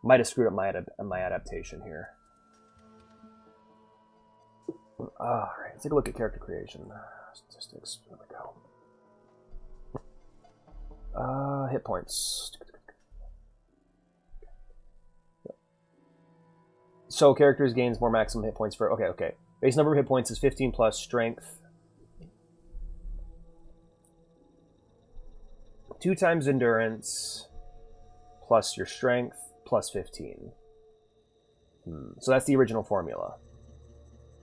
might have screwed up my adaptation here. All right, let's take a look at character creation statistics. There we go. Hit points. So characters gains more maximum hit points for... Okay. Base number of hit points is 15 plus strength. 2 times endurance plus your strength plus 15. So that's the original formula.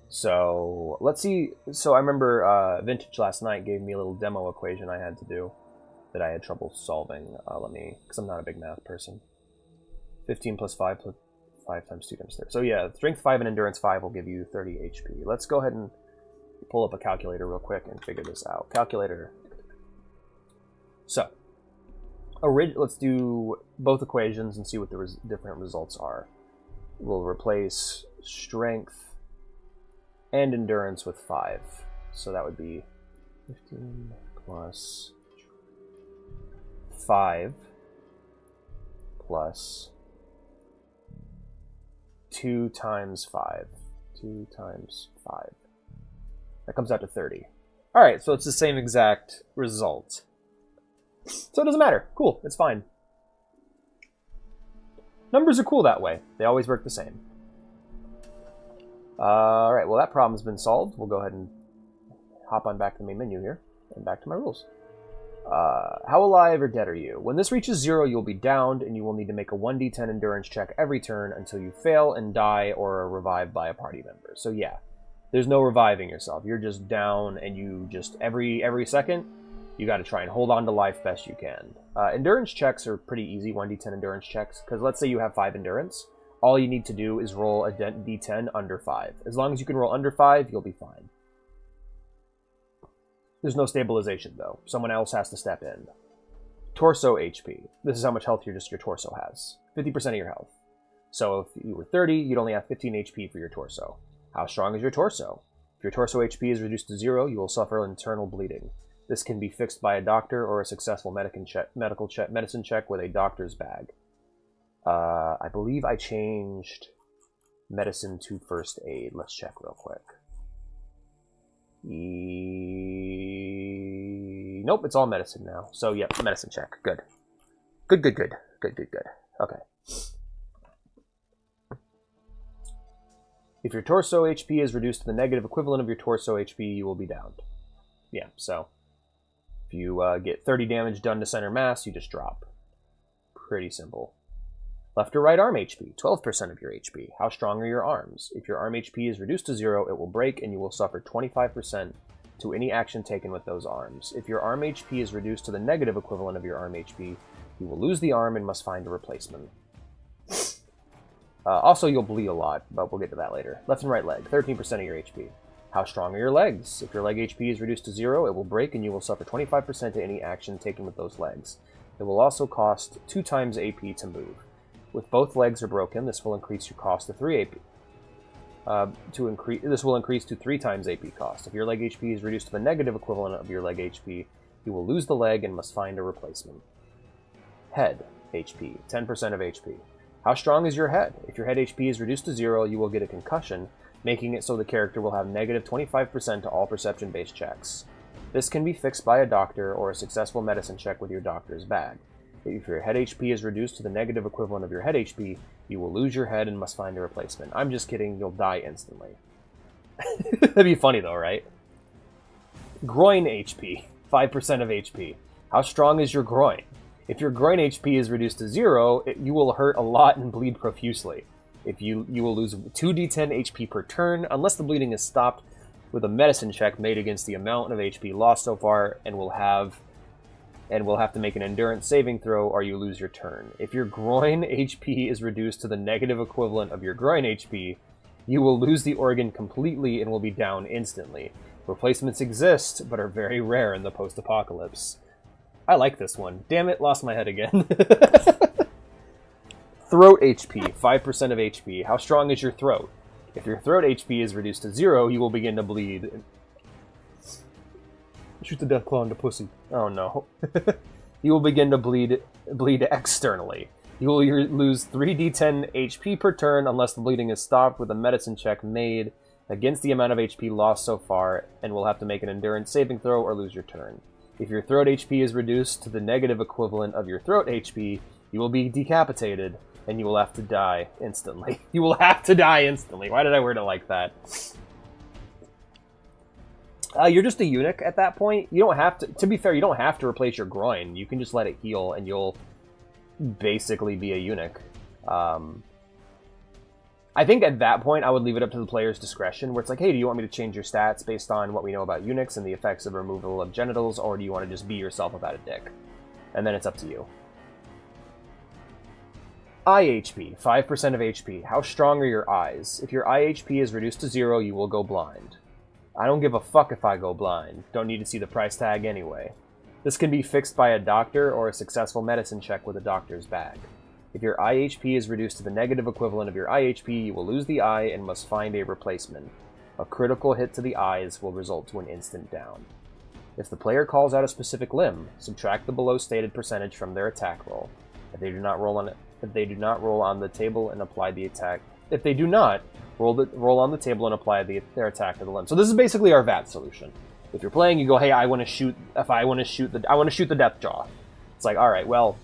So let's see. So I remember Vintage last night gave me a little demo equation I had to do that I had trouble solving. Because I'm not a big math person. 15 plus 5 plus 5 times 2 times 3. So yeah, strength 5 and endurance 5 will give you 30 HP. Let's go ahead and pull up a calculator real quick and figure this out. Calculator. So, let's do both equations and see what the different results are. We'll replace strength and endurance with 5. So that would be 15 plus 5 plus 2 times 5. 2 times 5. That comes out to 30. Alright, so it's the same exact result. So it doesn't matter. Cool, it's fine. Numbers are cool that way. They always work the same. Alright, well that problem's been solved. We'll go ahead and hop on back to the main menu here, and back to my rules. How alive or dead are you? When this reaches 0, you'll be downed, and you will need to make a 1d10 endurance check every turn until you fail and die or are revived by a party member. So yeah, there's no reviving yourself. You're just down, and you just, every second, you got to try and hold on to life best you can. Endurance checks are pretty easy, 1d10 endurance checks, because let's say you have 5 endurance. All you need to do is roll a d10 under 5. As long as you can roll under 5, you'll be fine. There's no stabilization, though. Someone else has to step in. Torso HP. This is how much health your torso has. 50% of your health. So if you were 30, you'd only have 15 HP for your torso. How strong is your torso? If your torso HP is reduced to 0, you will suffer internal bleeding. This can be fixed by a doctor or a successful medicine check with a doctor's bag. I believe I changed medicine to first aid. Let's check real quick. Nope, it's all medicine now. So, yep, medicine check. Good. Good. Okay. If your torso HP is reduced to the negative equivalent of your torso HP, you will be downed. Yeah, so if you get 30 damage done to center mass, you just drop. Pretty simple. Left or right arm HP, 12% of your HP. How strong are your arms? If your arm HP is reduced to 0, it will break and you will suffer 25% to any action taken with those arms. If your arm HP is reduced to the negative equivalent of your arm HP, you will lose the arm and must find a replacement. Also, you'll bleed a lot, but we'll get to that later. Left and right leg, 13% of your HP. How strong are your legs? If your leg HP is reduced to 0, it will break and you will suffer 25% to any action taken with those legs. It will also cost 2 times AP to move. If both legs are broken, this will increase your cost to 3 AP. This will increase to 3 times AP cost. If your leg HP is reduced to the negative equivalent of your leg HP, you will lose the leg and must find a replacement. Head HP, 10% of HP. How strong is your head? If your head HP is reduced to 0, you will get a concussion, making it so the character will have negative 25% to all perception-based checks. This can be fixed by a doctor or a successful medicine check with your doctor's bag. If your head HP is reduced to the negative equivalent of your head HP, you will lose your head and must find a replacement. I'm just kidding, you'll die instantly. That'd be funny though, right? Groin HP, 5% of HP. How strong is your groin? If your groin HP is reduced to 0, you will hurt a lot and bleed profusely. You will lose 2d10 HP per turn, unless the bleeding is stopped with a medicine check made against the amount of HP lost so far, and will have to make an endurance saving throw or you lose your turn. If your groin HP is reduced to the negative equivalent of your groin HP, you will lose the organ completely and will be down instantly. Replacements exist, but are very rare in the post-apocalypse. I like this one. Damn it, lost my head again. Throat HP, 5% of HP. How strong is your throat? If your throat HP is reduced to 0, you will begin to bleed. Shoot the death claw into pussy. Oh no. You will begin to bleed externally. You will lose 3d10 HP per turn unless the bleeding is stopped with a medicine check made against the amount of HP lost so far, and will have to make an endurance saving throw or lose your turn. If your throat HP is reduced to the negative equivalent of your throat HP, you will be decapitated, and you will have to die instantly. You will have to die instantly. Why did I word it like that? You're just a eunuch at that point. You don't have to be fair, you don't have to replace your groin. You can just let it heal, and you'll basically be a eunuch. I think at that point, I would leave it up to the player's discretion, where it's like, hey, do you want me to change your stats based on what we know about eunuchs and the effects of removal of genitals, or do you want to just be yourself without a dick? And then it's up to you. Eye HP, 5% of HP. How strong are your eyes? If your eye HP is reduced to 0, you will go blind. I don't give a fuck if I go blind. Don't need to see the price tag anyway. This can be fixed by a doctor or a successful medicine check with a doctor's bag. If your eye HP is reduced to the negative equivalent of your eye HP, you will lose the eye and must find a replacement. A critical hit to the eyes will result to an instant down. If the player calls out a specific limb, subtract the below stated percentage from their attack roll. If they do not roll on the table and apply the attack, if they do not roll on the table and apply their attack to the limb. So this is basically our VAT solution. If you're playing, you go, hey, I want to shoot the death jaw. It's like, all right, well,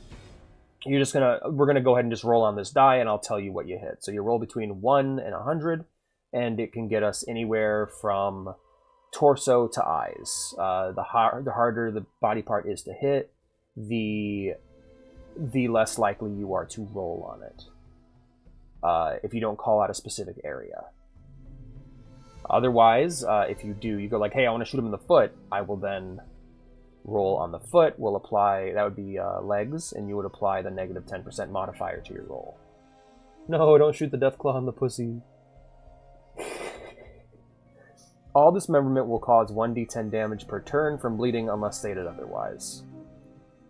we're gonna go ahead and just roll on this die, and I'll tell you what you hit. So you roll between 1 and 100, and it can get us anywhere from torso to eyes. The harder the body part is to hit, the less likely you are to roll on it. If you don't call out a specific area. Otherwise, if you do, you go like, hey, I want to shoot him in the foot, I will then roll on the foot, will apply, that would be legs, and you would apply the negative 10% modifier to your roll. No, don't shoot the Deathclaw in the pussy. All dismemberment will cause 1d10 damage per turn from bleeding unless stated otherwise.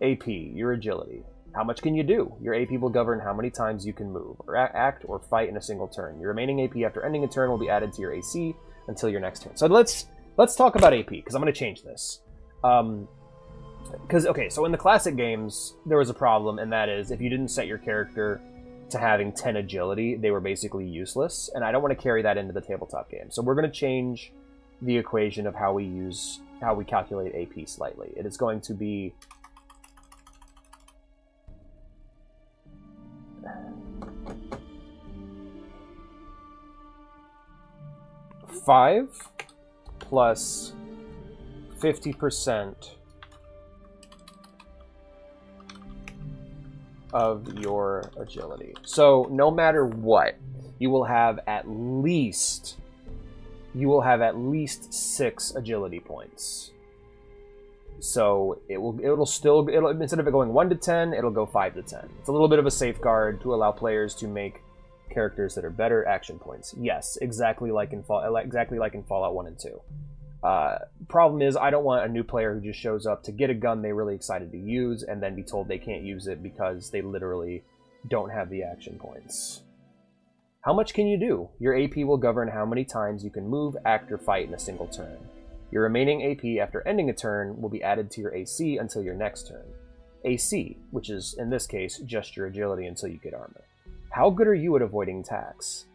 AP, your agility. How much can you do? Your AP will govern how many times you can move, or act, or fight in a single turn. Your remaining AP after ending a turn will be added to your AC until your next turn. So let's talk about AP, because I'm going to change this. Okay, so in the classic games, there was a problem, and that is, if you didn't set your character to having 10 agility, they were basically useless, and I don't want to carry that into the tabletop game. So we're going to change the equation of how we calculate AP slightly. It is going to be 5 plus 50% of your agility. So no matter what, you will have at least 6 agility points. So it'll instead of it going 1 to 10, it'll go 5 to 10. It's a little bit of a safeguard to allow players to make characters that are better action points. Yes, exactly like in Fallout 1 and 2. Problem is, I don't want a new player who just shows up to get a gun they're really excited to use and then be told they can't use it because they literally don't have the action points. How much can you do? Your AP will govern how many times you can move, act, or fight in a single turn. Your remaining AP after ending a turn will be added to your AC until your next turn. AC, which is, in this case, just your agility until you get armor. How good are you at avoiding tax?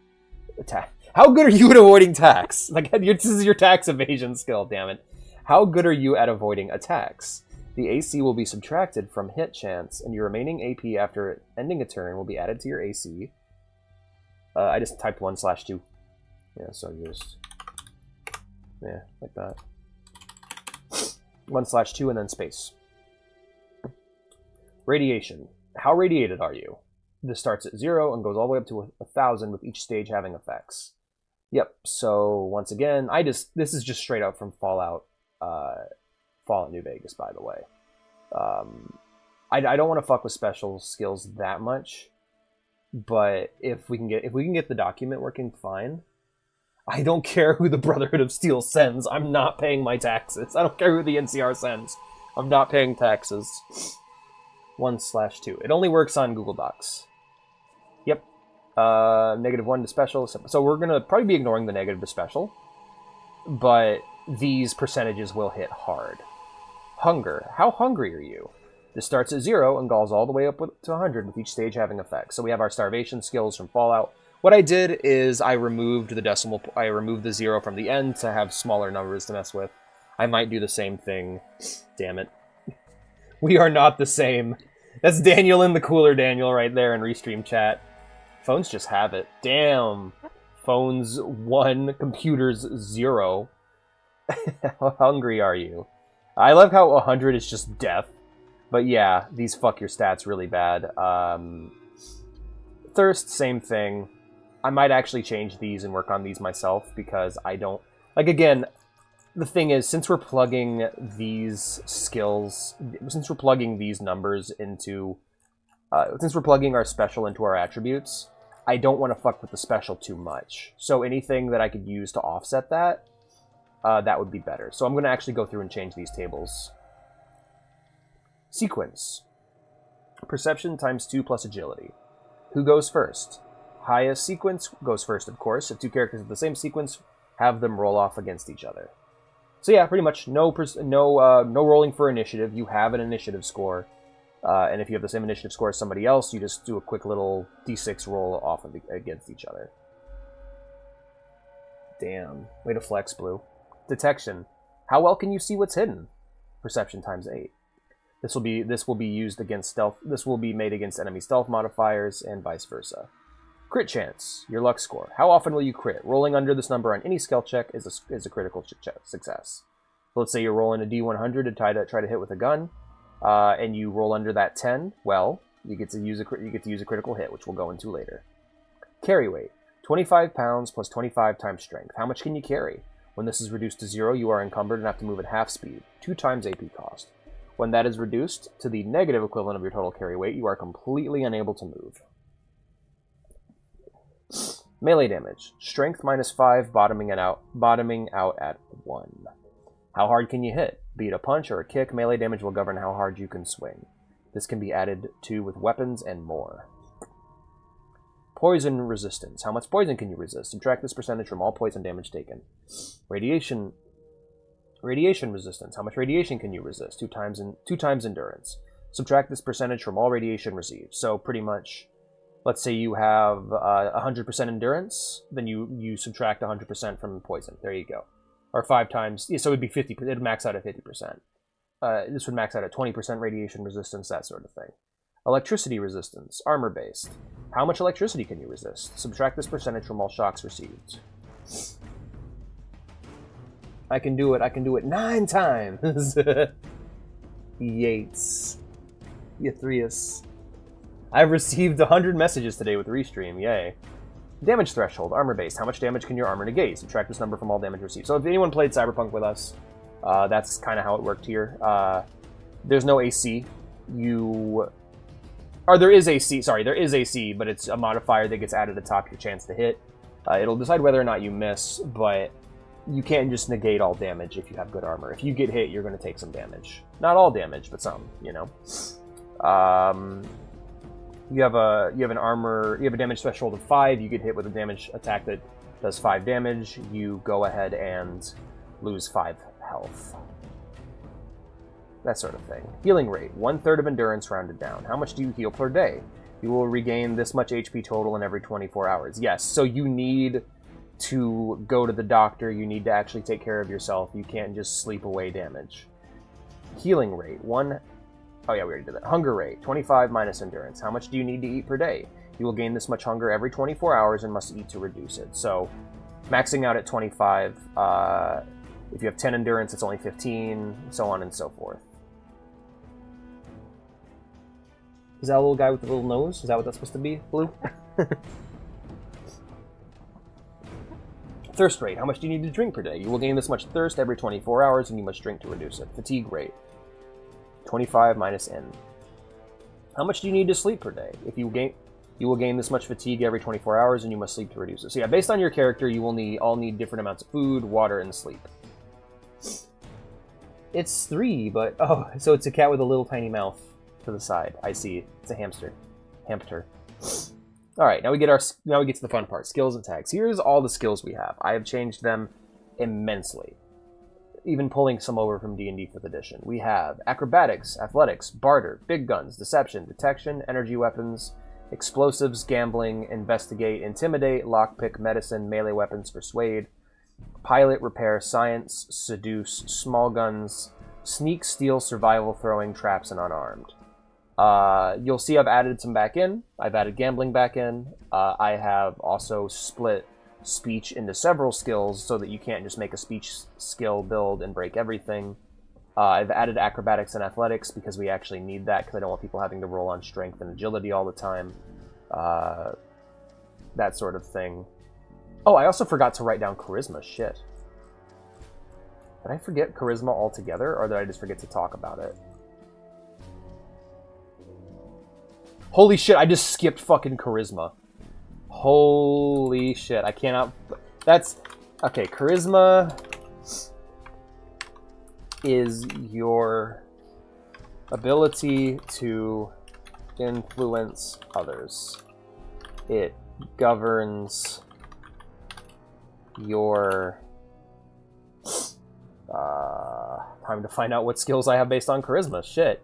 How good are you at avoiding tax? Like, this is your tax evasion skill, damn it. How good are you at avoiding attacks? The AC will be subtracted from hit chance, and your remaining AP after ending a turn will be added to your AC. I just typed 1/2. Yeah, so just... yeah, like that. 1/2 and then space. Radiation. How radiated are you? This starts at 0 and goes all the way up to 1,000 with each stage having effects. Yep, so once again, this is just straight up from Fallout New Vegas, by the way. I don't want to fuck with special skills that much, but if we can get the document working fine, I don't care who the Brotherhood of Steel sends. I'm not paying my taxes. I don't care who the NCR sends. I'm not paying taxes. 1/2. It only works on Google Docs. Yep. -1 to special. So we're going to probably be ignoring the negative to special. But these percentages will hit hard. Hunger. How hungry are you? This starts at 0 and goes all the way up to 100 with each stage having effects. So we have our starvation skills from Fallout. What I did is I removed the 0 from the end to have smaller numbers to mess with. I might do the same thing. Damn it. We are not the same. That's Daniel in the cooler Daniel right there in Restream chat. Phones just have it. Damn. Phones 1, computers 0. How hungry are you? I love how 100 is just death. But yeah, these fuck your stats really bad. Thirst, same thing. I might actually change these and work on these myself because I don't... like, again, the thing is, since we're plugging these skills... since we're plugging these numbers into... since we're plugging our special into our attributes, I don't want to fuck with the special too much. So anything that I could use to offset that, that would be better. So I'm going to actually go through and change these tables. Sequence. Perception times 2 plus agility. Who goes first? Highest sequence goes first, of course. If two characters have the same sequence, have them roll off against each other. So yeah, pretty much no rolling for initiative. You have an initiative score. And if you have the same initiative score as somebody else, you just do a quick little d6 roll off against each other. Damn. Way to flex, Blue. Detection. How well can you see what's hidden? Perception times 8. This will be used against stealth. This will be made against enemy stealth modifiers and vice versa. Crit chance, your luck score. How often will you crit? Rolling under this number on any skill check is a critical success. So let's say you're rolling a D100 to try to hit with a gun, and you roll under that 10. Well, you get to use a critical hit, which we'll go into later. Carry weight, 25 pounds plus 25 times strength. How much can you carry? When this is reduced to 0, you are encumbered and have to move at half speed, 2 times AP cost. When that is reduced to the negative equivalent of your total carry weight, you are completely unable to move. Melee damage. Strength -5, bottoming out at 1. How hard can you hit? Be it a punch or a kick, melee damage will govern how hard you can swing. This can be added to with weapons and more. Poison resistance. How much poison can you resist? Subtract this percentage from all poison damage taken. Radiation resistance. How much radiation can you resist? 2 times endurance. Subtract this percentage from all radiation received. So pretty much, let's say you have 100% endurance, then you subtract 100% from poison. There you go. Or 5 times. Yeah, so it would be 50%. It would max out at 50%. This would max out at 20% radiation resistance, that sort of thing. Electricity resistance. Armor-based. How much electricity can you resist? Subtract this percentage from all shocks received. I can do it 9 times! Yates. Yathrius. I've received 100 messages today with Restream, yay. Damage threshold, armor-based. How much damage can your armor negate? Subtract this number from all damage received. So if anyone played Cyberpunk with us, that's kind of how it worked here. There's no AC. There is AC, but it's a modifier that gets added atop your chance to hit. It'll decide whether or not you miss, but you can't just negate all damage if you have good armor. If you get hit, you're going to take some damage. Not all damage, but some, you know. You have a damage threshold of 5. You get hit with a damage attack that does 5 damage. You go ahead and lose 5 health. That sort of thing. Healing rate, 1/3 of endurance rounded down. How much do you heal per day? You will regain this much HP total in every 24 hours. Yes, so you need to go to the doctor. You need to actually take care of yourself. You can't just sleep away damage. Healing rate, Oh yeah, we already did that. Hunger rate, 25 minus endurance. How much do you need to eat per day? You will gain this much hunger every 24 hours and must eat to reduce it. So, maxing out at 25. If you have 10 endurance, it's only 15, so on and so forth. Is that a little guy with the little nose? Is that what that's supposed to be, Blue? Thirst rate. How much do you need to drink per day? You will gain this much thirst every 24 hours, and you must drink to reduce it. Fatigue rate. 25 minus N. How much do you need to sleep per day? You will gain this much fatigue every 24 hours, and you must sleep to reduce it. So yeah, based on your character, you will all need different amounts of food, water, and sleep. It's 3, but... Oh, so it's a cat with a little tiny mouth to the side. I see. It's a hamster. Alright, now we get to the fun part. Skills and tags. Here's all the skills we have. I have changed them immensely. Even pulling some over from D&D 5th edition. We have acrobatics, athletics, barter, big guns, deception, detection, energy weapons, explosives, gambling, investigate, intimidate, lockpick, medicine, melee weapons, persuade, pilot, repair, science, seduce, small guns, sneak, steal, survival, throwing, traps, and unarmed. You'll see I've added some back in. I've added gambling back in. I have also split speech into several skills so that you can't just make a speech skill build and break everything. I've added acrobatics and athletics because we actually need that, because I don't want people having to roll on strength and agility all the time. That sort of thing. Oh, I also forgot to write down charisma. Shit. Did I forget charisma altogether, or did I just forget to talk about it? Holy shit, I just skipped fucking charisma. Holy shit, I cannot... That's... Okay, charisma is your ability to influence others. It governs your... time to find out what skills I have based on charisma. Shit.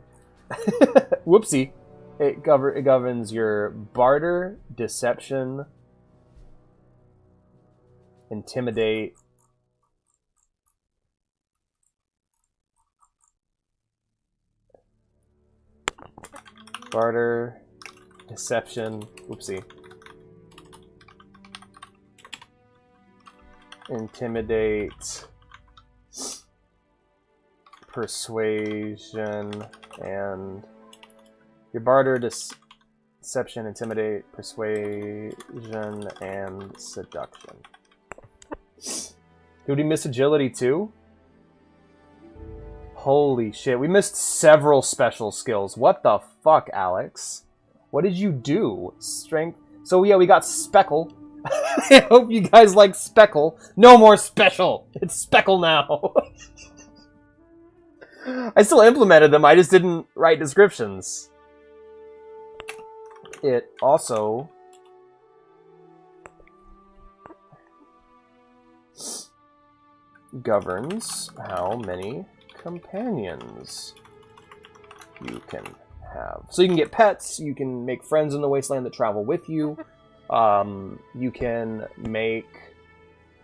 Whoopsie. It governs your barter, deception, intimidate, barter, deception, whoopsie, intimidate, persuasion, and your barter, deception, intimidate, persuasion, and seduction. Did we miss agility too? Holy shit, we missed several special skills. What the fuck, Alex? What did you do? Strength. So yeah, we got Speckle. I hope you guys like Speckle. No more Special. It's Speckle now. I still implemented them, I just didn't write descriptions. It also governs how many companions you can have. So you can get pets, you can make friends in the wasteland that travel with you. You can make,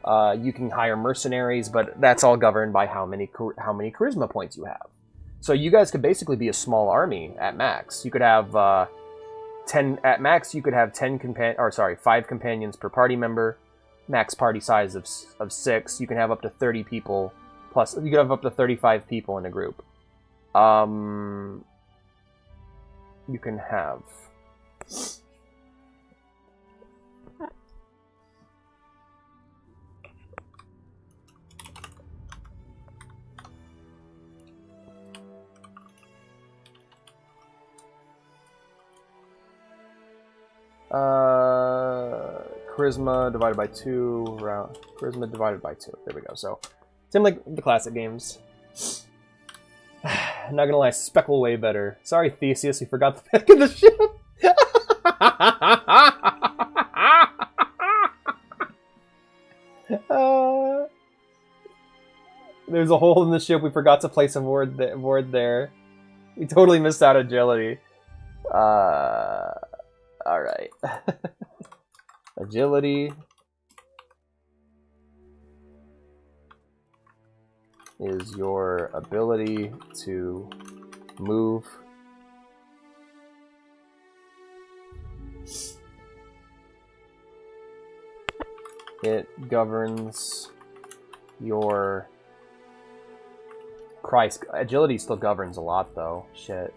you can hire mercenaries, but that's all governed by how many charisma points you have. So you guys could basically be a small army at max. You could have 10 at max. You could have 5 companions per party member. Max party size of 6. You can have up to 30 people. Plus, you could have up to 35 people in a group. You can have charisma divided by 2. Charisma divided by 2. There we go. So, same like the classic games. Not gonna lie, Speckle way better. Sorry, Theseus, we forgot the back of the ship. There's a hole in the ship. We forgot to place a board there. We totally missed out agility. All right. Agility is your ability to move it governs your Christ. Agility still governs a lot though. Shit.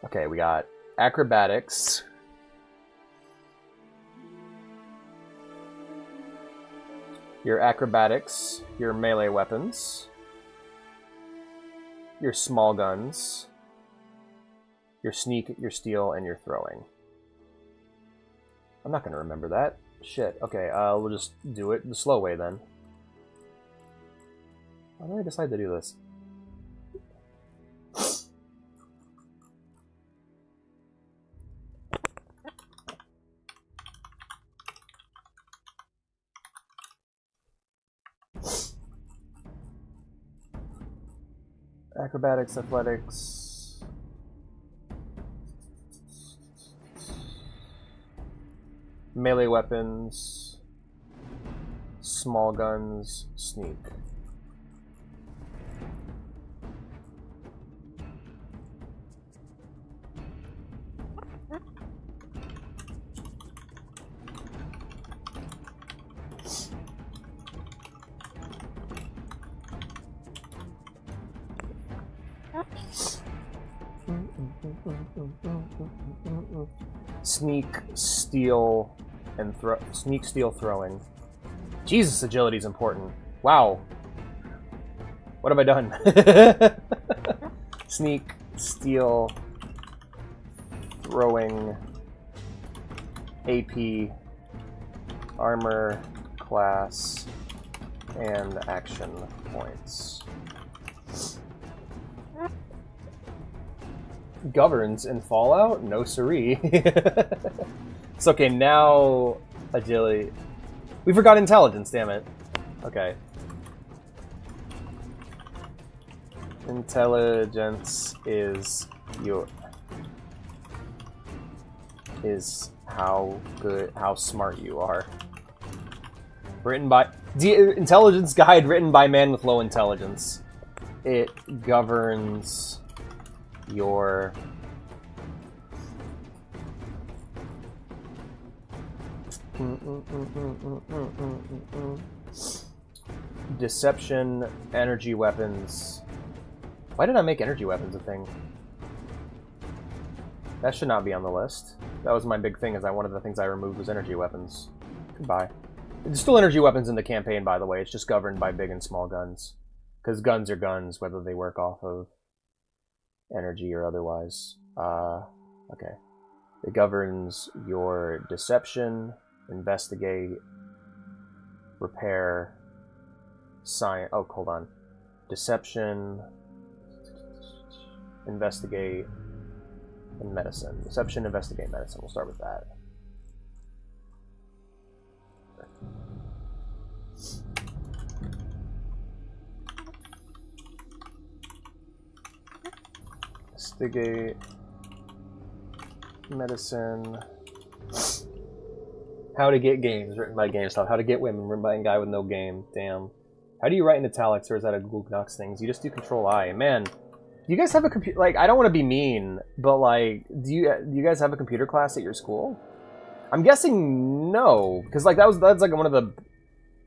Okay, we got acrobatics. Your acrobatics, your melee weapons, your small guns, your sneak, your steal, and your throwing. I'm not going to remember that. Shit. Okay, we'll just do it the slow way then. Why did I decide to do this? Acrobatics, athletics. Melee weapons. Small guns, sneak. Sneak, steal, and sneak, steal, throwing. Jesus, agility is important. Wow. What have I done? Sneak, steal, throwing, AP, armor, class, and action points. Governs in Fallout? No siree. It's okay, now agility. We forgot intelligence, damn it. Okay. Intelligence is how smart you are. Written by intelligence guide written by man with low intelligence. It governs your Deception, energy weapons. Why did I make energy weapons a thing? That should not be on the list. That was my big thing, is one of the things I removed was energy weapons. Goodbye. There's still energy weapons in the campaign, by the way. It's just governed by big and small guns. Because guns are guns, whether they work off of energy or otherwise. Okay. It governs your deception, investigate, repair, science. Oh, hold on. Deception, investigate, and medicine. Deception, investigate, medicine. We'll start with that. Investigate, medicine. How to get games, written by GameStop. How to get women, written by a guy with no game. Damn. How do you write in italics, or is that a Google Docs thing? You just do Control I. Man, do you guys have a computer? Like, I don't want to be mean, but like, do you guys have a computer class at your school? I'm guessing no, because like that's like one of the.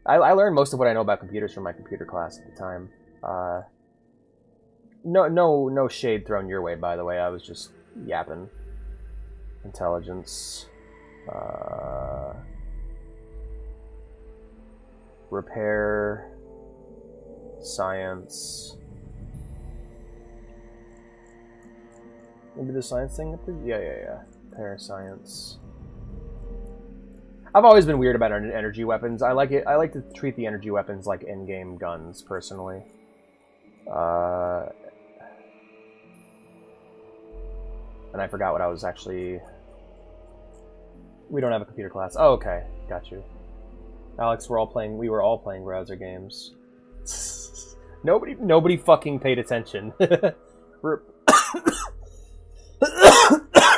I learned most of what I know about computers from my computer class at the time. No shade thrown your way, by the way. I was just yapping. Intelligence. Repair. Science. Maybe the science thing? Yeah. Repair, science. I've always been weird about energy weapons. I like it. I like to treat the energy weapons like in-game guns, personally. And I forgot what I was actually... We don't have a computer class. Oh, okay. Got you. Alex, we were all playing browser games. Nobody fucking paid attention.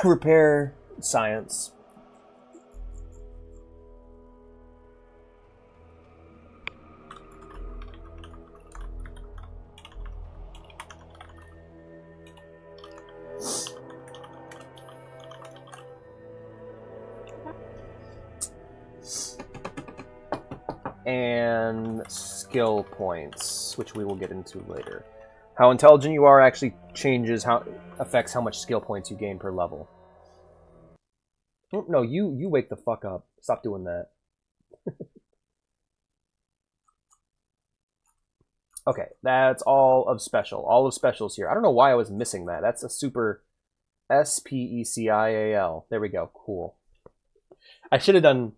Repair, science. And skill points, which we will get into later. How intelligent you are actually affects how much skill points you gain per level. Oh, no, you wake the fuck up. Stop doing that. Okay, that's all of special. All of specials here. I don't know why I was missing that. That's a super S-P-E-C-I-A-L. There we go. Cool. I should have done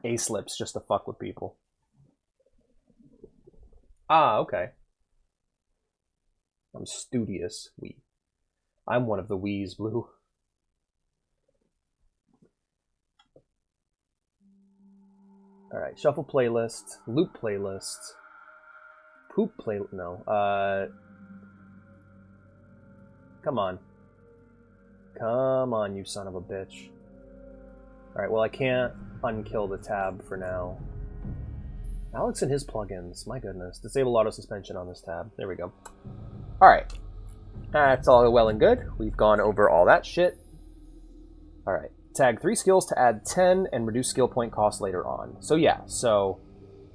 A-slips just to fuck with people. Ah, okay. I'm studious. I'm one of the wees, Blue. Alright, shuffle playlist, loop playlist, poop playlist, no, come on. Come on, you son of a bitch. Alright, well I can't unkill the tab for now. Alex and his plugins, my goodness. Disable auto suspension on this tab. There we go. Alright. That's all well and good. We've gone over all that shit. Alright. Tag 3 skills to add 10 and reduce skill point cost later on. So yeah,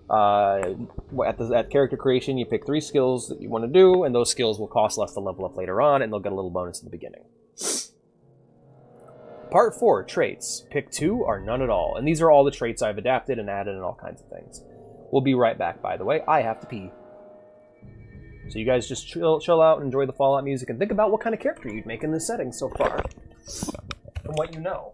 at character creation, you pick 3 skills that you want to do, and those skills will cost less to level up later on, and they'll get a little bonus in the beginning. Part 4, traits. Pick 2 or none at all. And these are all the traits I've adapted and added and all kinds of things. We'll be right back, by the way. I have to pee. So you guys just chill out and enjoy the Fallout music and think about what kind of character you'd make in this setting so far. From what you know.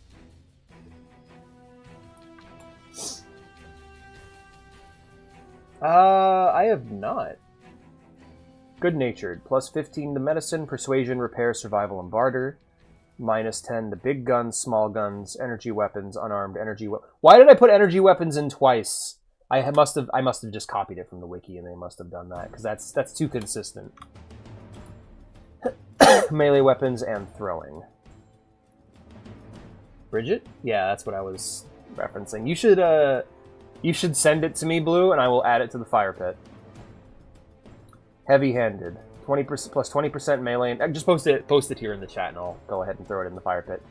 I have not. Good-natured, plus 15 to medicine, persuasion, repair, survival, and barter. Minus 10 to big guns, small guns, energy weapons, unarmed energy Why did I put energy weapons in twice? I must have just copied it from the wiki, and they must have done that, because that's too consistent. Melee weapons and throwing. Bridget? Yeah, that's what I was referencing. You should send it to me, Blue, and I will add it to the fire pit. Heavy-handed. 20% plus 20% melee. And, just post it here in the chat, and I'll go ahead and throw it in the fire pit.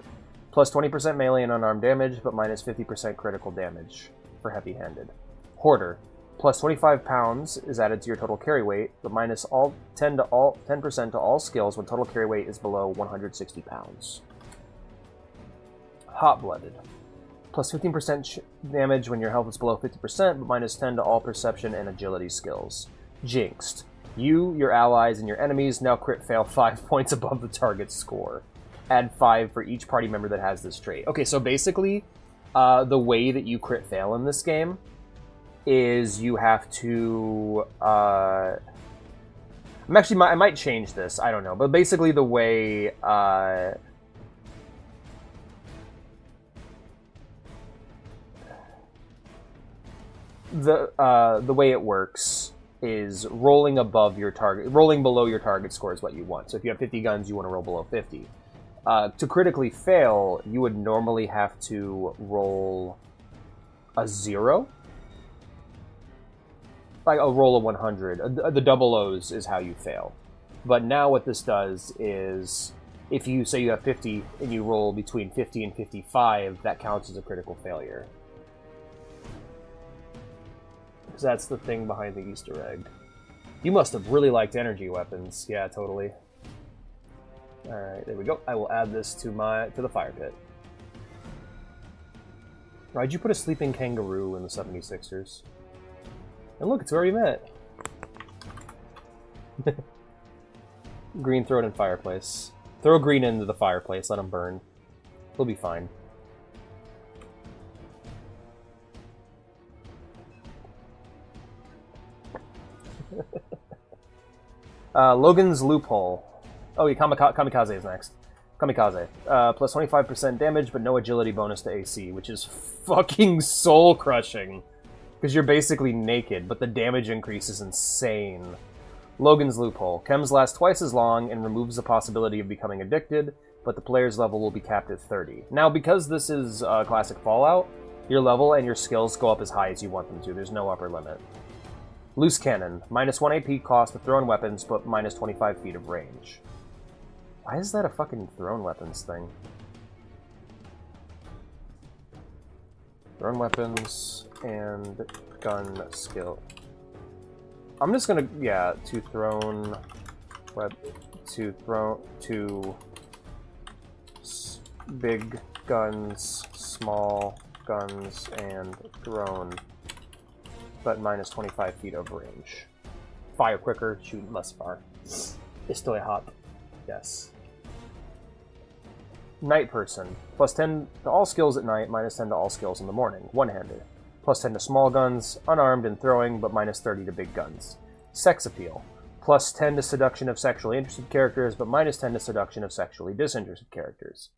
Plus 20% melee and unarmed damage, but minus 50% critical damage for heavy-handed. Hoarder. Plus 25 pounds is added to your total carry weight, but minus 10% to all skills when total carry weight is below 160 pounds. Hot-blooded. Plus 15% damage when your health is below 50%, but minus 10 to all perception and agility skills. Jinxed. You, your allies, and your enemies now crit fail 5 points above the target's score. Add 5 for each party member that has this trait. Okay, so basically, the way that you crit fail in this game is you have to... I might change this, I don't know. But basically the way... the way it works is rolling below your target score is what you want. So if you have 50 guns, you want to roll below 50. To critically fail, you would normally have to roll a 0. Like a roll of 100. The double O's is how you fail. But now what this does is, if you say you have 50 and you roll between 50 and 55, that counts as a critical failure. Because that's the thing behind the Easter egg. You must have really liked energy weapons. Yeah, totally. Alright, there we go. I will add this to the fire pit. Why'd you put a sleeping kangaroo in the 76ers? And look, it's where we met. Green, throw it in fireplace. Throw green into the fireplace, let him burn. He'll be fine. Logan's Loophole. Oh, yeah, Kamikaze is next. Kamikaze. Plus 25% damage, but no agility bonus to AC, which is fucking soul-crushing. Because you're basically naked, but the damage increase is insane. Logan's Loophole. Chems last twice as long and removes the possibility of becoming addicted, but the player's level will be capped at 30. Now, because this is classic Fallout, your level and your skills go up as high as you want them to. There's no upper limit. Loose Cannon. Minus 1 AP cost to thrown weapons, but minus 25 feet of range. Why is that a fucking thrown weapons thing? Thrown weapons and gun skill. I'm just gonna, yeah, big guns, small guns, and thrown, but minus 25 feet of range. Fire quicker, shoot less far. Estoy hot. Yes. Night Person. Plus 10 to all skills at night, minus 10 to all skills in the morning. One-handed. Plus 10 to small guns, unarmed and throwing, but minus 30 to big guns. Sex Appeal. Plus 10 to seduction of sexually interested characters, but minus 10 to seduction of sexually disinterested characters.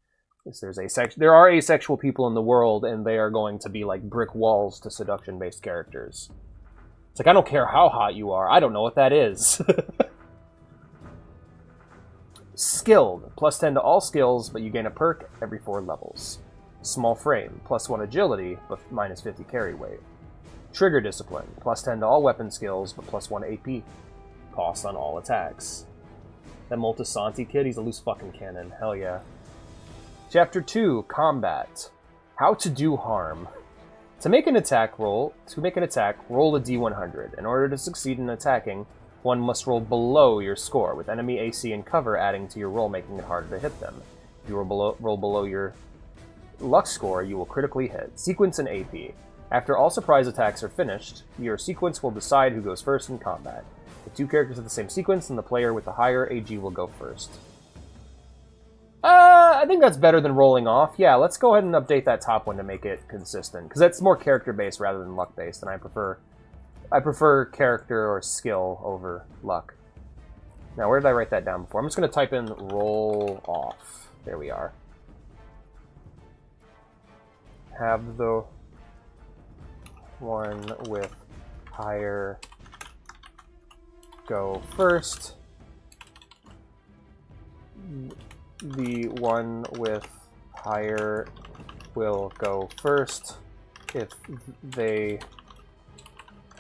There are asexual people in the world, and they are going to be like brick walls to seduction-based characters. It's like, I don't care how hot you are, I don't know what that is. Skilled. Plus 10 to all skills, but you gain a perk every 4 levels. Small Frame. Plus 1 agility, but minus 50 carry weight. Trigger Discipline. Plus 10 to all weapon skills, but plus 1 AP cost on all attacks. That Multisanti kid, he's a loose fucking cannon. Hell yeah. Chapter 2, Combat. How to do harm. To make an attack, roll a D100. In order to succeed in attacking, one must roll below your score, with enemy AC and cover adding to your roll, making it harder to hit them. If you roll below your luck score, you will critically hit. Sequence and AP. After all surprise attacks are finished, your sequence will decide who goes first in combat. If 2 characters have the same sequence, then the player with the higher AG will go first. I think that's better than rolling off. Yeah, let's go ahead and update that top one to make it consistent, because that's more character-based rather than luck-based, and I prefer I prefer character or skill over luck. Now, where did I write that down before? I'm just going to type in roll off. There we are. Have the one with higher go first. The one with higher will go first if they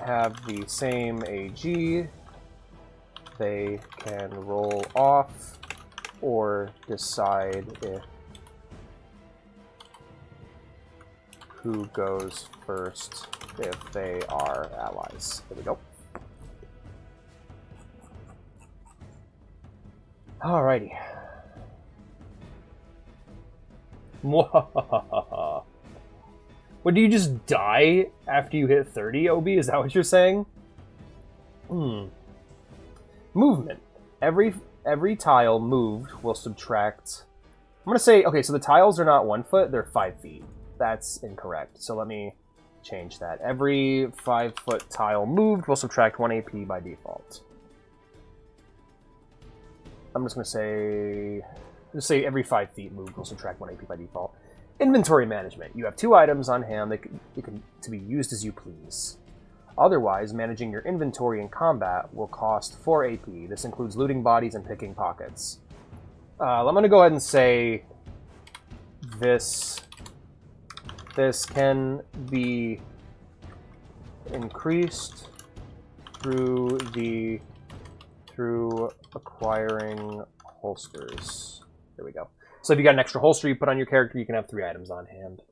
have the same AG. They can roll off or decide who goes first if they are allies. There we go. Alrighty. What, do you just die after you hit 30, OB? Is that what you're saying? Movement. Every tile moved will subtract... I'm going to say, okay, so the tiles are not 1 foot, they're 5 feet. That's incorrect. So let me change that. Every 5-foot tile moved will subtract 1 AP by default. I'm just going to say every 5 feet moved will subtract 1 AP by default. Inventory management. You have 2 items on hand that can to be used as you please. Otherwise, managing your inventory in combat will cost 4 AP. This includes looting bodies and picking pockets. I'm going to go ahead and say this can be increased through acquiring holsters. There we go. So if you got an extra holster you put on your character, you can have 3 items on hand.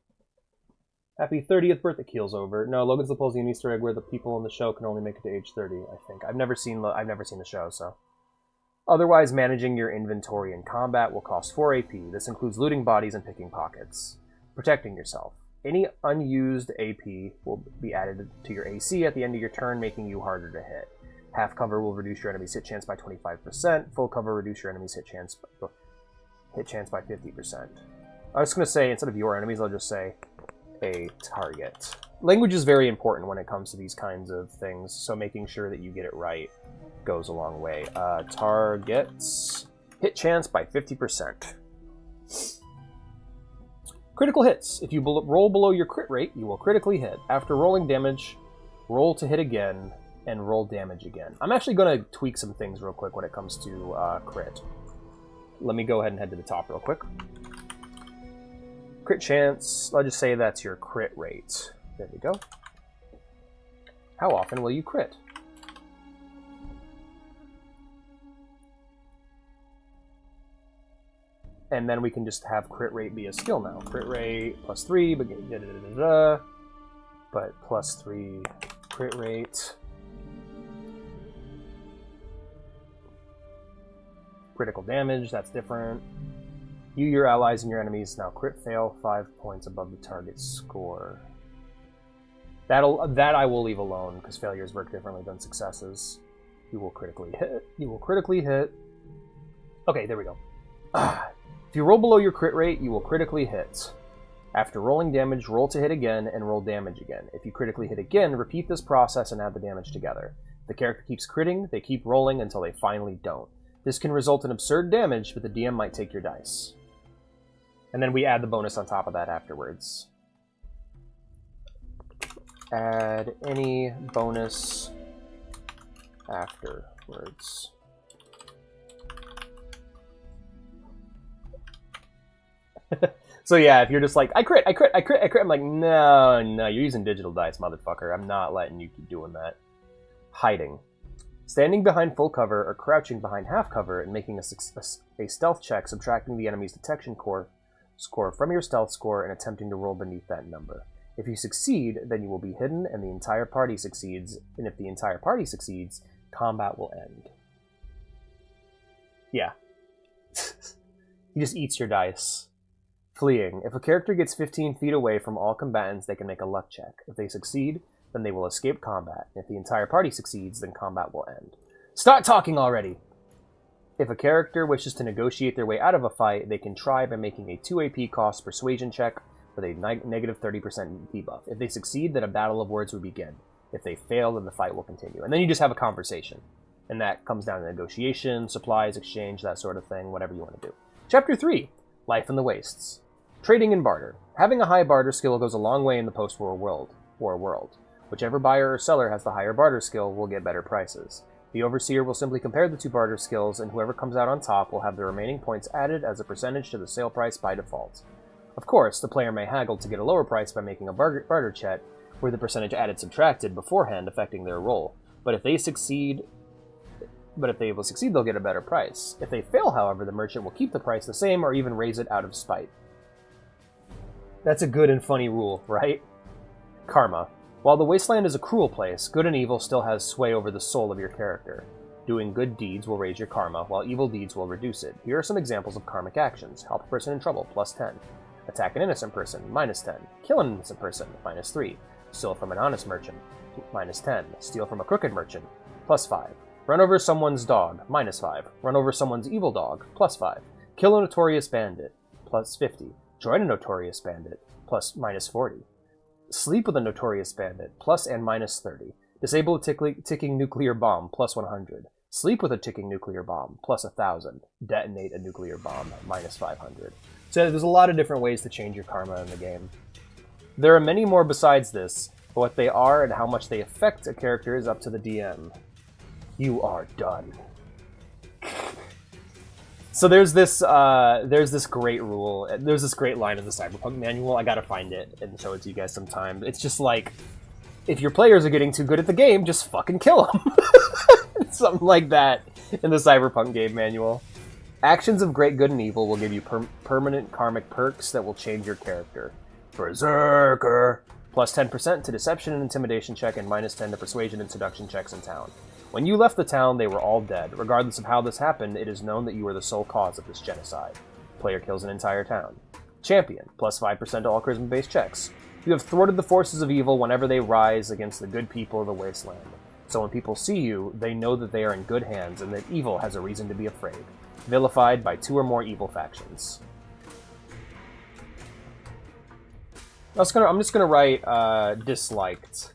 Happy 30th birthday. Keel's over. No, Logan's supposedly an Easter egg where the people in the show can only make it to age 30, I think. I've never seen the show, so. Otherwise, managing your inventory in combat will cost 4 AP. This includes looting bodies and picking pockets. Protecting yourself. Any unused AP will be added to your AC at the end of your turn, making you harder to hit. Half cover will reduce your enemy's hit chance by 25%. Full cover reduce your enemy's hit chance by 50%. I was going to say, instead of your enemies, I'll just say a target. Language is very important when it comes to these kinds of things, so making sure that you get it right goes a long way. Targets hit chance by 50%. Critical hits. If you roll below your crit rate, you will critically hit. After rolling damage, roll to hit again, and roll damage again. I'm actually going to tweak some things real quick when it comes to crit. Let me go ahead and head to the top real quick. Crit chance, I'll just say that's your crit rate. There we go. How often will you crit? And then we can just have crit rate be a skill now. Crit rate plus 3, but plus 3 crit rate. Critical damage, that's different. You, your allies, and your enemies now crit fail 5 points above the target score. That I will leave alone, because failures work differently than successes. You will critically hit. You will critically hit. Okay, there we go. If you roll below your crit rate, you will critically hit. After rolling damage, roll to hit again, and roll damage again. If you critically hit again, repeat this process and add the damage together. If the character keeps critting, they keep rolling until they finally don't. This can result in absurd damage, but the DM might take your dice. And then we add the bonus on top of that afterwards. Add any bonus afterwards. So yeah, if you're just like, I crit, I'm like, no, you're using digital dice, motherfucker. I'm not letting you keep doing that. Hiding. Standing behind full cover or crouching behind half cover and making a stealth check, subtracting the enemy's detection score from your stealth score and attempting to roll beneath that number. If you succeed, then you will be hidden and the entire party succeeds, and if the entire party succeeds, combat will end. Yeah. He just eats your dice. Fleeing. If a character gets 15 feet away from all combatants, they can make a luck check. If they succeed, then they will escape combat. If the entire party succeeds, then combat will end. Start talking already! If a character wishes to negotiate their way out of a fight, they can try by making a 2 AP cost persuasion check with a negative 30% debuff. If they succeed, then a battle of words will begin. If they fail, then the fight will continue. And then you just have a conversation. And that comes down to negotiation, supplies, exchange, that sort of thing, whatever you want to do. Chapter 3, Life in the Wastes. Trading and barter. Having a high barter skill goes a long way in the post-war world. Whichever buyer or seller has the higher barter skill will get better prices. The overseer will simply compare the two barter skills, and whoever comes out on top will have the remaining points added as a percentage to the sale price by default. Of course, the player may haggle to get a lower price by making a barter check, where the percentage added subtracted beforehand affecting their roll. But if they will succeed, they'll get a better price. If they fail, however, the merchant will keep the price the same or even raise it out of spite. That's a good and funny rule, right? Karma. While the wasteland is a cruel place, good and evil still has sway over the soul of your character. Doing good deeds will raise your karma, while evil deeds will reduce it. Here are some examples of karmic actions. Help a person in trouble, plus 10. Attack an innocent person, minus 10. Kill an innocent person, minus 3. Steal from an honest merchant, minus 10. Steal from a crooked merchant, plus 5. Run over someone's dog, minus 5. Run over someone's evil dog, plus 5. Kill a notorious bandit, plus 50. Join a notorious bandit, minus 40. Sleep with a notorious bandit, plus and minus 30. Disable a ticking nuclear bomb, plus 100. Sleep with a ticking nuclear bomb, plus 1,000. Detonate a nuclear bomb, minus 500. So there's a lot of different ways to change your karma in the game. There are many more besides this, but what they are and how much they affect a character is up to the DM. You are done. So there's this great rule. There's this great line in the Cyberpunk manual. I gotta find it and show it to you guys sometime. It's just like, if your players are getting too good at the game, just fucking kill them. Something like that in the Cyberpunk game manual. Actions of great good and evil will give you permanent karmic perks that will change your character. Berserker! Plus 10% to deception and intimidation check, and minus 10 to persuasion and seduction checks in town. When you left the town, they were all dead. Regardless of how this happened, it is known that you were the sole cause of this genocide. Player kills an entire town. Champion, plus 5% to all charisma-based checks. You have thwarted the forces of evil whenever they rise against the good people of the wasteland. So when people see you, they know that they are in good hands and that evil has a reason to be afraid. Vilified by 2 or more evil factions. I'm just gonna write disliked.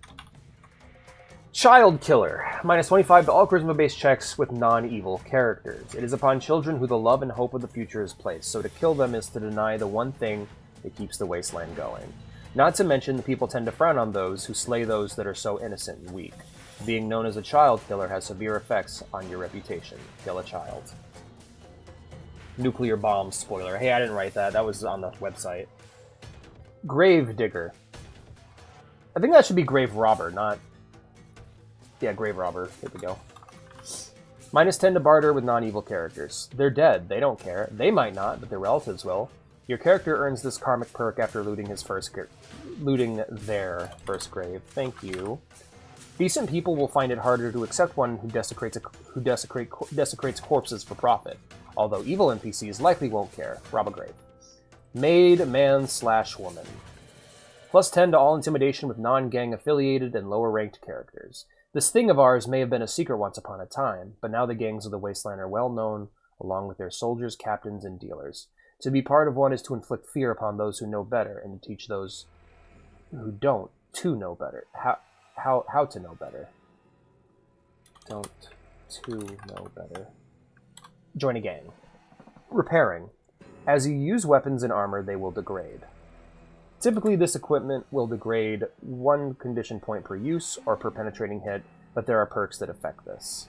Child Killer. Minus 25 to all charisma-based checks with non-evil characters. It is upon children who the love and hope of the future is placed, so to kill them is to deny the one thing that keeps the wasteland going. Not to mention, the people tend to frown on those who slay those that are so innocent and weak. Being known as a child killer has severe effects on your reputation. Kill a child. Nuclear bomb spoiler. Hey, I didn't write that. That was on the website. Grave Digger. I think that should be Grave Robber, not... Yeah, Grave Robber. Here we go. Minus 10 to barter with non-evil characters. They're dead. They don't care. They might not, but their relatives will. Your character earns this karmic perk after looting their first grave. Thank you. Decent people will find it harder to accept one who desecrates corpses for profit, although evil NPCs likely won't care. Rob a grave. Maid, man / woman. Plus 10 to all intimidation with non-gang affiliated and lower-ranked characters. This thing of ours may have been a secret once upon a time, but now the gangs of the Wasteland are well known, along with their soldiers, captains, and dealers. To be part of one is to inflict fear upon those who know better, and to teach those who don't to know better. How to know better. Don't to know better. Join a gang. Repairing. As you use weapons and armor, they will degrade. Typically, this equipment will degrade 1 condition point per use or per penetrating hit, but there are perks that affect this.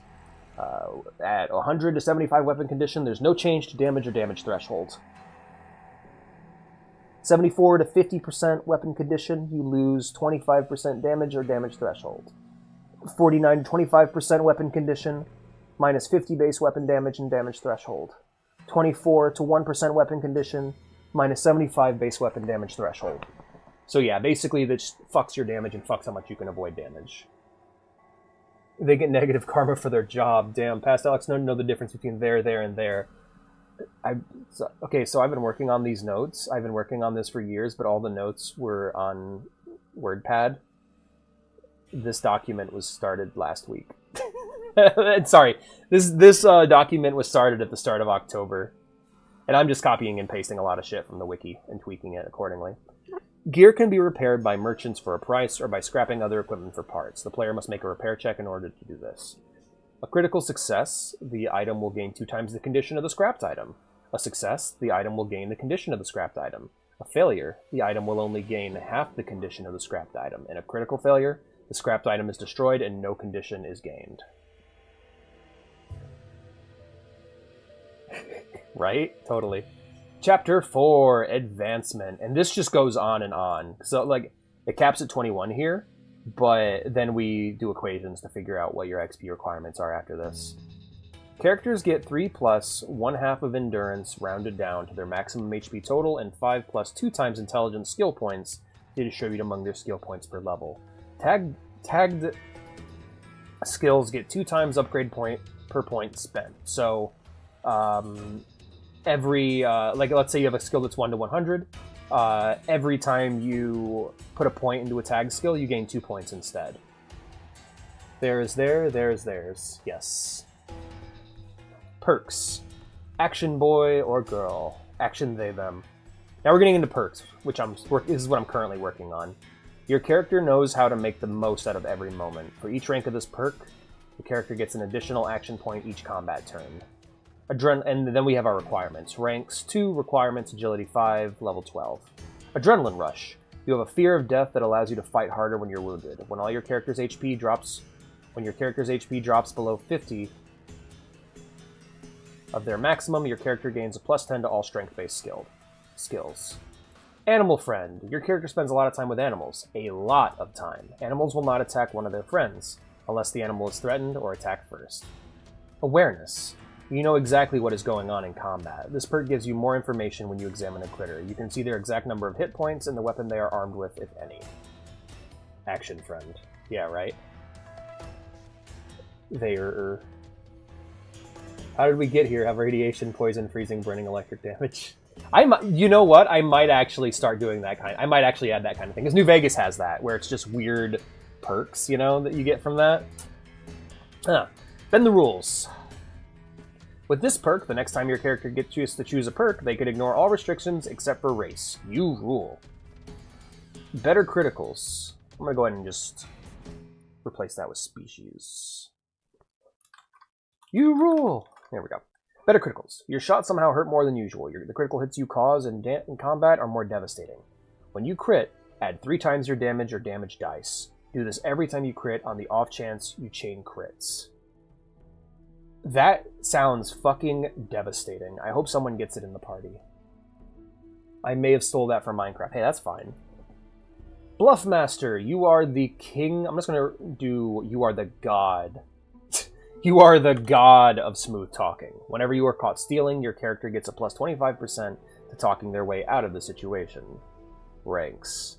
At 100 to 75 weapon condition, there's no change to damage or damage threshold. 74 to 50% weapon condition, you lose 25% damage or damage threshold. 49 to 25% weapon condition, minus 50 base weapon damage and damage threshold. 24 to 1% weapon condition, minus 75 base weapon damage threshold. So yeah, basically that just fucks your damage and fucks how much you can avoid damage. They get negative karma for their job. Damn, past Alex don't know the difference between there, and there. Okay, so I've been working on these notes. I've been working on this for years, but all the notes were on WordPad. This document was started last week. Sorry, this document was started at the start of October. And I'm just copying and pasting a lot of shit from the wiki and tweaking it accordingly. Gear can be repaired by merchants for a price or by scrapping other equipment for parts. The player must make a repair check in order to do this. A critical success, the item will gain 2 times the condition of the scrapped item. A success, the item will gain the condition of the scrapped item. A failure, the item will only gain half the condition of the scrapped item. And a critical failure, the scrapped item is destroyed and no condition is gained. Right? Totally. Chapter 4, Advancement. And this just goes on and on. So, like, it caps at 21 here, but then we do equations to figure out what your XP requirements are after this. Characters get 3 plus 1/2 of endurance rounded down to their maximum HP total and 5 plus 2 times intelligence skill points to distribute among their skill points per level. Tagged skills get 2 times upgrade point per point spent. So, every, like, let's say you have a skill that's 1 to 100, every time you put a point into a tag skill, you gain 2 points instead. There's, yes. Perks. Action boy or girl. Action they, them. Now we're getting into perks, which this is what I'm currently working on. Your character knows how to make the most out of every moment. For each rank of this perk, the character gets an additional action point each combat turn. And then we have our requirements. Ranks 2, requirements, agility 5, level 12. Adrenaline rush. You have a fear of death that allows you to fight harder when you're wounded. When your character's HP drops below 50 of their maximum, your character gains a +10 to all strength-based skills. Animal friend. Your character spends a lot of time with animals. A lot of time. Animals will not attack one of their friends, unless the animal is threatened or attacked first. Awareness. You know exactly what is going on in combat. This perk gives you more information when you examine a critter. You can see their exact number of hit points and the weapon they are armed with, if any. Action friend. Yeah, right? How did we get here? Have radiation, poison, freezing, burning, electric damage. You know what? I might actually start doing that I might actually add that kind of thing. Because New Vegas has that, where it's just weird perks, you know, that you get from that. Then the rules. With this perk, the next time your character gets to choose a perk, they could ignore all restrictions except for race. You rule. Better criticals. I'm going to go ahead and just replace that with species. You rule. There we go. Better criticals. Your shots somehow hurt more than usual. The critical hits you cause in combat are more devastating. When you crit, add 3 times your damage or damage dice. Do this every time you crit on the off chance you chain crits. That sounds fucking devastating. I hope someone gets it in the party. I may have stole that from Minecraft. Hey, that's fine. Bluffmaster, you are the king. I'm just going to do you are the god. You are the god of smooth talking. Whenever you are caught stealing, your character gets a plus 25% to talking their way out of the situation. Ranks.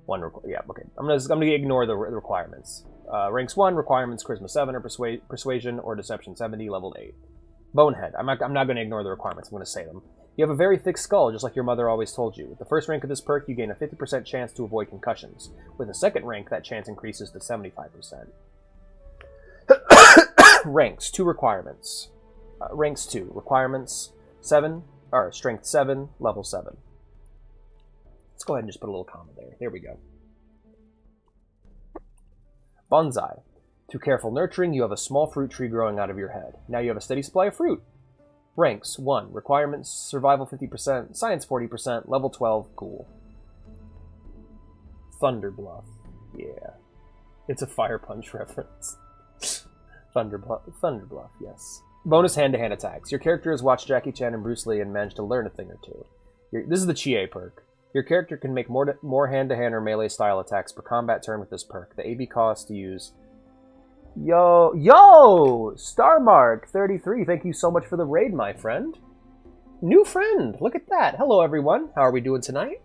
Yeah, okay. I'm gonna ignore the requirements. Ranks 1, requirements, Charisma 7, or Persuasion, or Deception 70, level 8. Bonehead. I'm not going to ignore the requirements. I'm going to say them. You have a very thick skull, just like your mother always told you. With the first rank of this perk, you gain a 50% chance to avoid concussions. With the second rank, that chance increases to 75%. Ranks, 2 requirements. Ranks 2, requirements 7, or strength 7, level 7. Let's go ahead and just put a little comma there. There we go. Bonsai. Through careful nurturing, you have a small fruit tree growing out of your head. Now you have a steady supply of fruit. Ranks 1, requirements, survival 50%, science 40%, level 12, cool. Thunder Bluff. Yeah. It's a Fire Punch reference. Thunder Bluff, yes. Bonus hand-to-hand attacks. Your character has watched Jackie Chan and Bruce Lee and managed to learn a thing or two. This is the Chie perk. Your character can make more hand-to-hand or melee-style attacks per combat turn with this perk. The AB cost to use... Yo! Starmark33, thank you so much for the raid, my friend. New friend! Look at that! Hello, everyone. How are we doing tonight?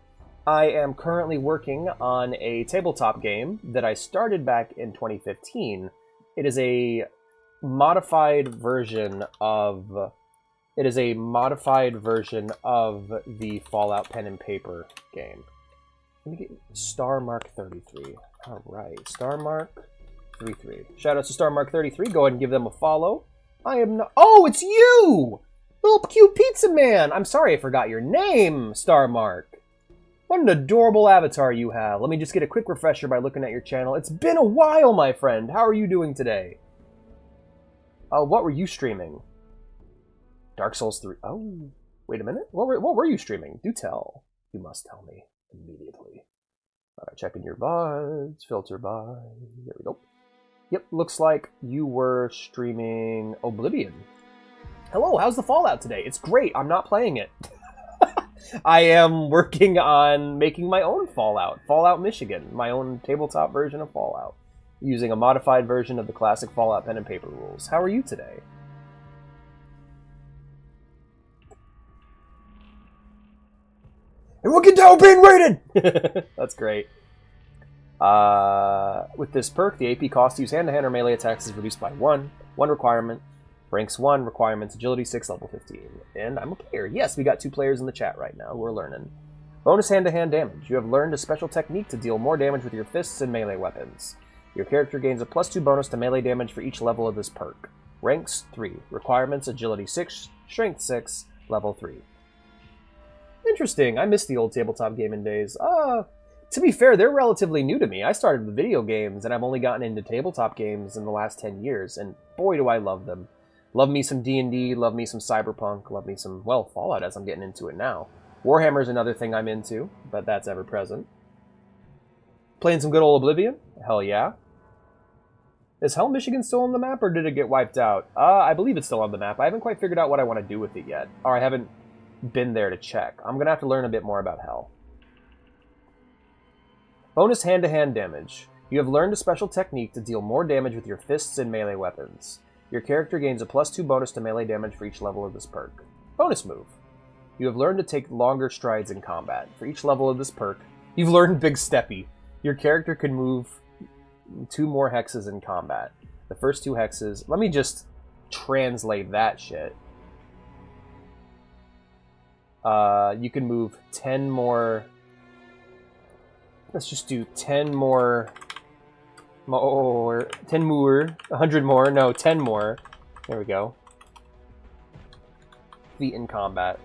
I am currently working on a tabletop game that I started back in 2015. It is a modified version of the Fallout pen and paper game. Let me get Starmark33. All right, Starmark33. Shout out to Starmark33. Go ahead and give them a follow. I am not. Oh, it's you, little cute pizza man. I'm sorry I forgot your name, Starmark. What an adorable avatar you have. Let me just get a quick refresher by looking at your channel. It's been a while, my friend. How are you doing today? What were you streaming? Dark Souls 3. Oh, wait a minute. What were you streaming? Do tell. You must tell me immediately. Checking your VODs. Filter by. There we go. Yep, looks like you were streaming Oblivion. Hello, how's the Fallout today? It's great. I'm not playing it. I am working on making my own Fallout. Fallout Michigan. My own tabletop version of Fallout. Using a modified version of the classic Fallout pen and paper rules. How are you today? Everyone get down, being raided! That's great. With this perk, the AP cost to use hand-to-hand or melee attacks is reduced by 1. 1 requirement. Ranks 1, requirements, agility 6, level 15. And I'm a player. Yes, we got 2 players in the chat right now who are learning. Bonus hand-to-hand damage. You have learned a special technique to deal more damage with your fists and melee weapons. Your character gains a +2 bonus to melee damage for each level of this perk. Ranks 3. Requirements, agility 6, strength 6, level 3. Interesting. I miss the old tabletop gaming days. To be fair, they're relatively new to me. I started with video games, and I've only gotten into tabletop games in the last 10 years, and boy do I love them. Love me some D&D, love me some Cyberpunk, love me some, well, Fallout as I'm getting into it now. Warhammer's another thing I'm into, but that's ever-present. Playing some good old Oblivion? Hell yeah. Is Hell Michigan still on the map, or did it get wiped out? I believe it's still on the map. I haven't quite figured out what I want to do with it yet, or I haven't been there to check. I'm going to have to learn a bit more about Hell. Bonus hand-to-hand damage. You have learned a special technique to deal more damage with your fists and melee weapons. Your character gains a +2 bonus to melee damage for each level of this perk. Bonus move. You have learned to take longer strides in combat. For each level of this perk, you've learned Big Steppy. Your character can move 2 more hexes in combat. The first 2 hexes... Let me just translate that shit. You can move 10 more... Let's just do 10 more... 10 more, 100 more, no, 10 more. There we go. Feet in combat.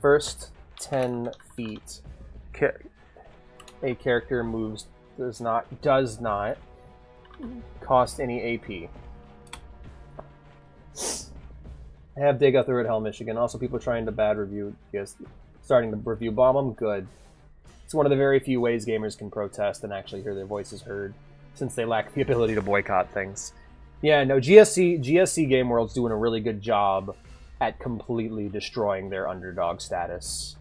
First 10 feet. A character moves does not cost any AP. I have Dig through at Hell, Michigan. Also, people trying to bad review, starting to review bomb them. Good. It's one of the very few ways gamers can protest and actually hear their voices heard, since they lack the ability to boycott things. Yeah, no, GSC Game World's doing a really good job at completely destroying their underdog status.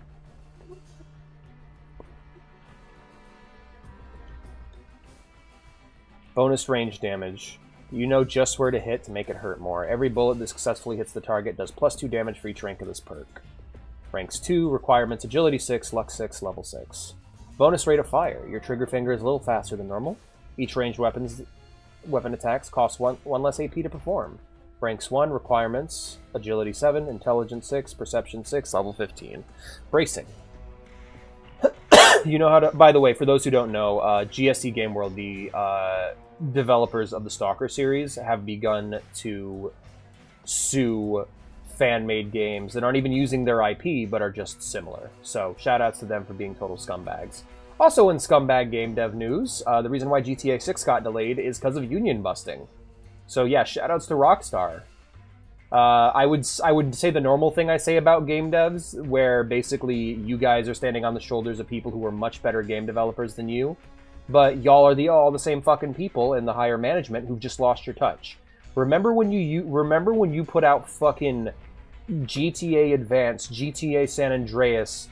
Bonus range damage. You know just where to hit to make it hurt more. Every bullet that successfully hits the target does +2 damage for each rank of this perk. Ranks 2, requirements, agility 6, luck 6, level 6. Bonus rate of fire. Your trigger finger is a little faster than normal. Each ranged weapon attacks cost one less AP to perform. Ranks 1, requirements, agility 7, intelligence 6, perception 6, level 15. Bracing. You know how to... By the way, for those who don't know, GSC Game World, the developers of the Stalker series, have begun to sue fan-made games that aren't even using their IP, but are just similar. So, shout-outs to them for being total scumbags. Also in scumbag game dev news, the reason why GTA 6 got delayed is because of union busting. So yeah, shout-outs to Rockstar. I would say the normal thing I say about game devs, where basically you guys are standing on the shoulders of people who are much better game developers than you, but y'all are all the same fucking people in the higher management who've just lost your touch. Remember when you put out fucking GTA Advance, GTA San Andreas,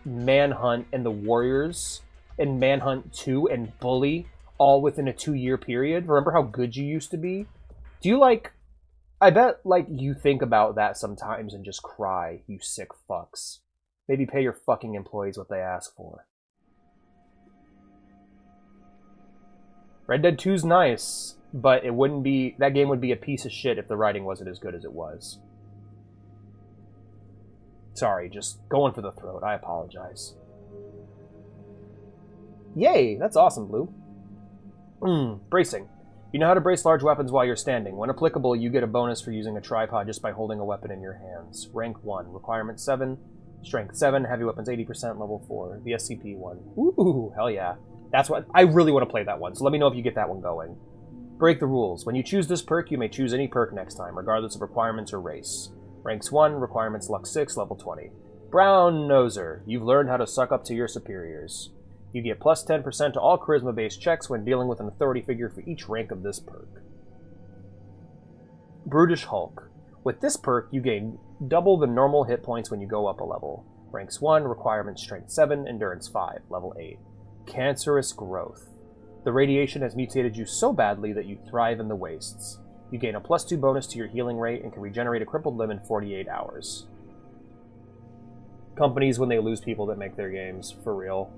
Manhunt, and the Warriors, and Manhunt 2 and Bully, all within a 2-year period? Remember how good you used to be? Do you, I bet, you think about that sometimes and just cry, you sick fucks. Maybe pay your fucking employees what they ask for. Red Dead 2's nice, but it wouldn't be... That game would be a piece of shit if the writing wasn't as good as it was. Sorry, just going for the throat. I apologize. Yay! That's awesome, Blue. Bracing. You know how to brace large weapons while you're standing. When applicable, you get a bonus for using a tripod just by holding a weapon in your hands. Rank 1. Requirement 7. Strength 7. Heavy weapons 80%. Level 4. The SCP one. Ooh, hell yeah. That's what I really want to play that one, so let me know if you get that one going. Break the rules. When you choose this perk, you may choose any perk next time, regardless of requirements or race. Ranks 1. Requirements Luck 6. Level 20. Brown Noser. You've learned how to suck up to your superiors. You get plus 10% to all charisma-based checks when dealing with an authority figure for each rank of this perk. Brutish Hulk. With this perk, you gain double the normal hit points when you go up a level. Ranks 1, requirement Strength 7, Endurance 5, Level 8. Cancerous Growth. The radiation has mutated you so badly that you thrive in the wastes. You gain a plus 2 bonus to your healing rate and can regenerate a crippled limb in 48 hours. Companies, when they lose people that make their games, for real.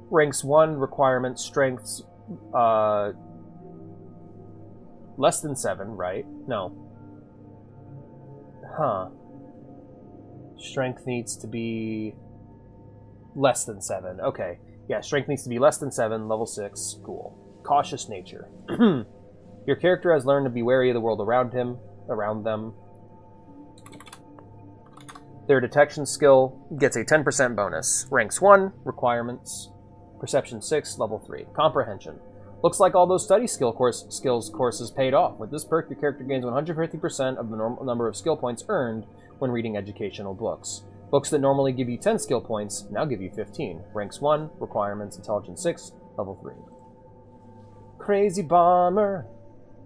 Ranks 1, requirement, strengths, less than 7, right? No. Huh. Strength needs to be less than 7. Okay. Yeah, strength needs to be less than 7, level 6. Cool. Cautious nature. Your character has learned to be wary of the world around them. Their detection skill gets a 10% bonus. Ranks 1, requirements. Perception 6, level 3. Comprehension. Looks like all those study skills courses paid off. With this perk, your character gains 150% of the normal number of skill points earned when reading educational books. Books that normally give you 10 skill points now give you 15. Ranks 1, requirements, intelligence 6, level 3. Crazy bomber,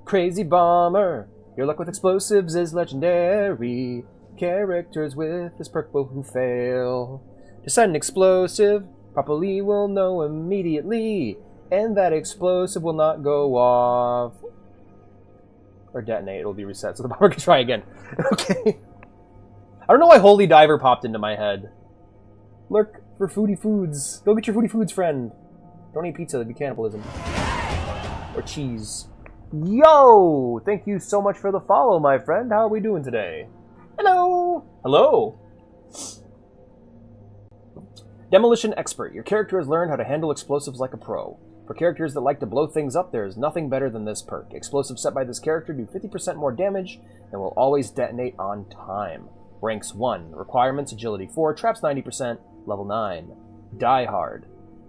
crazy bomber. Your luck with explosives is legendary. Characters with this perk who fail to set an explosive properly will know immediately, and that explosive will not go off or detonate. It'll be reset, so the bomber can try again. Okay. I don't know why Holy Diver popped into my head. Lurk for foodie foods. Go get your foodie foods, friend. Don't eat pizza, that'd be cannibalism. Or cheese. Yo! Thank you so much for the follow, my friend. How are we doing today? Hello! Hello! Demolition Expert. Your character has learned how to handle explosives like a pro. For characters that like to blow things up, there is nothing better than this perk. Explosives set by this character do 50% more damage and will always detonate on time. Ranks 1. Requirements Agility 4, Traps 90%, Level 9. Die Hard.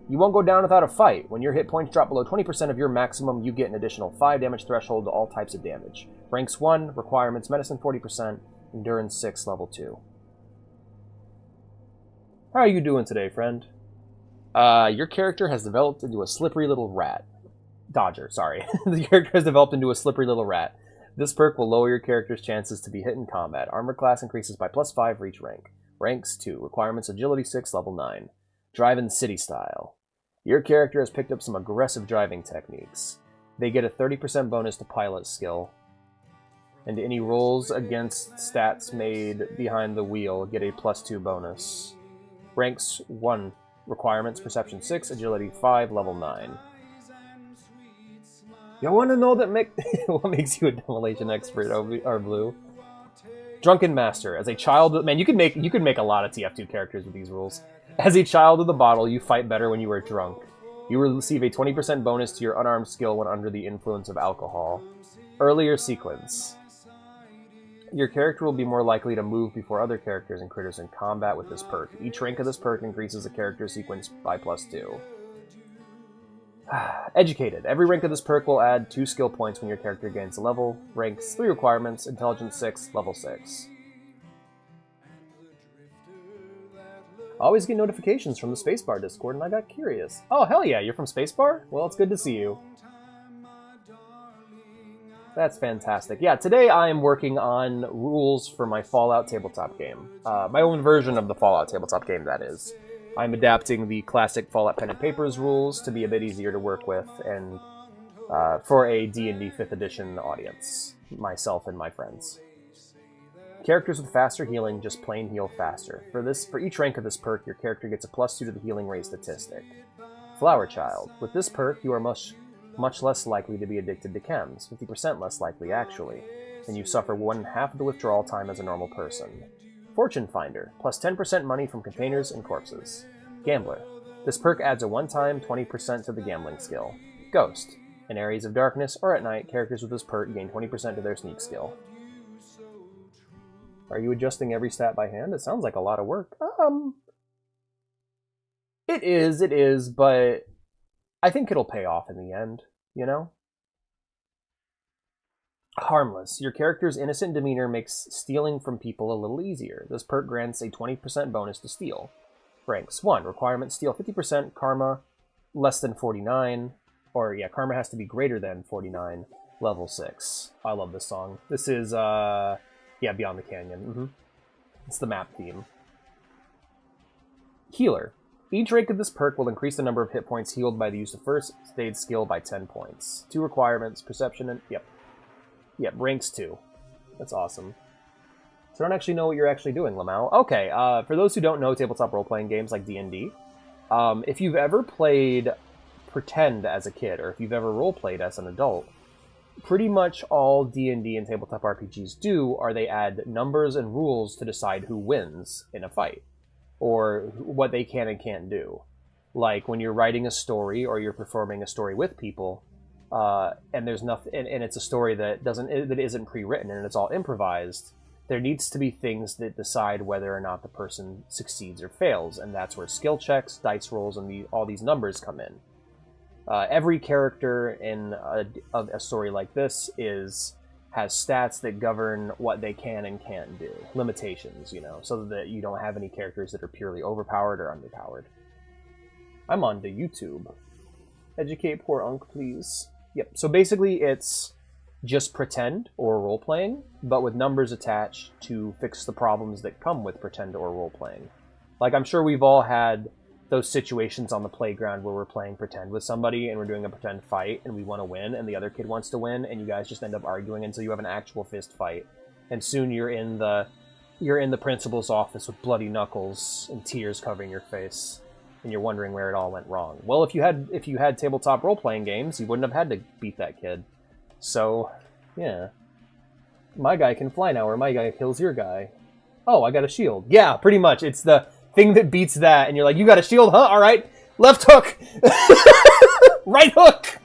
You won't go down without a fight. When your hit points drop below 20% of your maximum, you get an additional 5 damage threshold to all types of damage. Ranks 1. Requirements Medicine 40%, Endurance 6, Level 2. How are you doing today, friend? Your character has developed into a slippery little rat. Dodger, sorry. The character has developed into a slippery little rat. This perk will lower your character's chances to be hit in combat. Armor class increases by plus 5 for each rank. Ranks 2. Requirements Agility 6, Level 9. Driving City Style. Your character has picked up some aggressive driving techniques. They get a 30% bonus to pilot skill. And any rolls against stats made behind the wheel get a plus 2 bonus. Ranks 1. Requirements Perception 6, Agility 5, Level 9. You want to know what makes you a demolition expert, or Blue? Drunken Master. As a child, man, you could make a lot of TF2 characters with these rules. As a child of the bottle, you fight better when you are drunk. You will receive a 20% bonus to your unarmed skill when under the influence of alcohol. Earlier sequence. Your character will be more likely to move before other characters and critters in combat with this perk. Each rank of this perk increases the character sequence by plus 2. Educated. Every rank of this perk will add 2 skill points when your character gains a level. Ranks 3 requirements, Intelligence 6, Level 6. I always get notifications from the Spacebar Discord, and I got curious. Oh, hell yeah, you're from Spacebar? Well, it's good to see you. That's fantastic. Yeah, today I am working on rules for my Fallout tabletop game. My own version of the Fallout tabletop game, that is. I'm adapting the classic Fallout Pen and Papers rules to be a bit easier to work with, and for a D&D 5th edition audience, myself and my friends. Characters with faster healing just plain heal faster. For each rank of this perk, your character gets a plus 2 to the healing rate statistic. Flower Child. With this perk, you are much less likely to be addicted to chems, 50% less likely actually, and you suffer 1/2 of the withdrawal time as a normal person. Fortune Finder, plus 10% money from containers and corpses. Gambler, This perk adds a one-time 20% to the gambling skill. Ghost. In areas of darkness or at night, characters with this perk gain 20% to their sneak skill. Are you adjusting every stat by hand? It sounds like a lot of work. It is, but I think it'll pay off in the end, you know? Harmless. Your character's innocent demeanor makes stealing from people a little easier. This perk grants a 20% bonus to steal. Ranks 1. Requirement steal 50%, karma less than 49. Or, yeah, karma has to be greater than 49. Level 6. I love this song. This is, yeah, Beyond the Canyon. It's the map theme. Healer. Each rank of this perk will increase the number of hit points healed by the use of first aid skill by 10 points. 2 requirements, perception, and... Yep, ranks 2. That's awesome. So I don't actually know what you're actually doing, Lamau. Okay, for those who don't know tabletop role-playing games like D&D, if you've ever played Pretend as a kid, or if you've ever role-played as an adult, pretty much all D&D and tabletop RPGs do are they add numbers and rules to decide who wins in a fight, or what they can and can't do. Like when you're writing a story or you're performing a story with people, and there's nothing, and it's a story that isn't pre-written and it's all improvised. There needs to be things that decide whether or not the person succeeds or fails, and that's where skill checks, dice rolls, and all these numbers come in. Every character in a story like this has stats that govern what they can and can't do, limitations, so that you don't have any characters that are purely overpowered or underpowered. I'm on to YouTube. Educate poor Unc, please. Yep, so basically it's just pretend or role-playing, but with numbers attached to fix the problems that come with pretend or role-playing. Like, I'm sure we've all had those situations on the playground where we're playing pretend with somebody and we're doing a pretend fight and we want to win and the other kid wants to win and you guys just end up arguing until you have an actual fist fight. And soon you're in the principal's office with bloody knuckles and tears covering your face. And you're wondering where it all went wrong. Well, if you had tabletop role-playing games, you wouldn't have had to beat that kid. So, yeah. My guy can fly now, or my guy kills your guy. Oh, I got a shield. Yeah, pretty much. It's the thing that beats that, and you're like, you got a shield, huh? All right. Left hook! Right hook!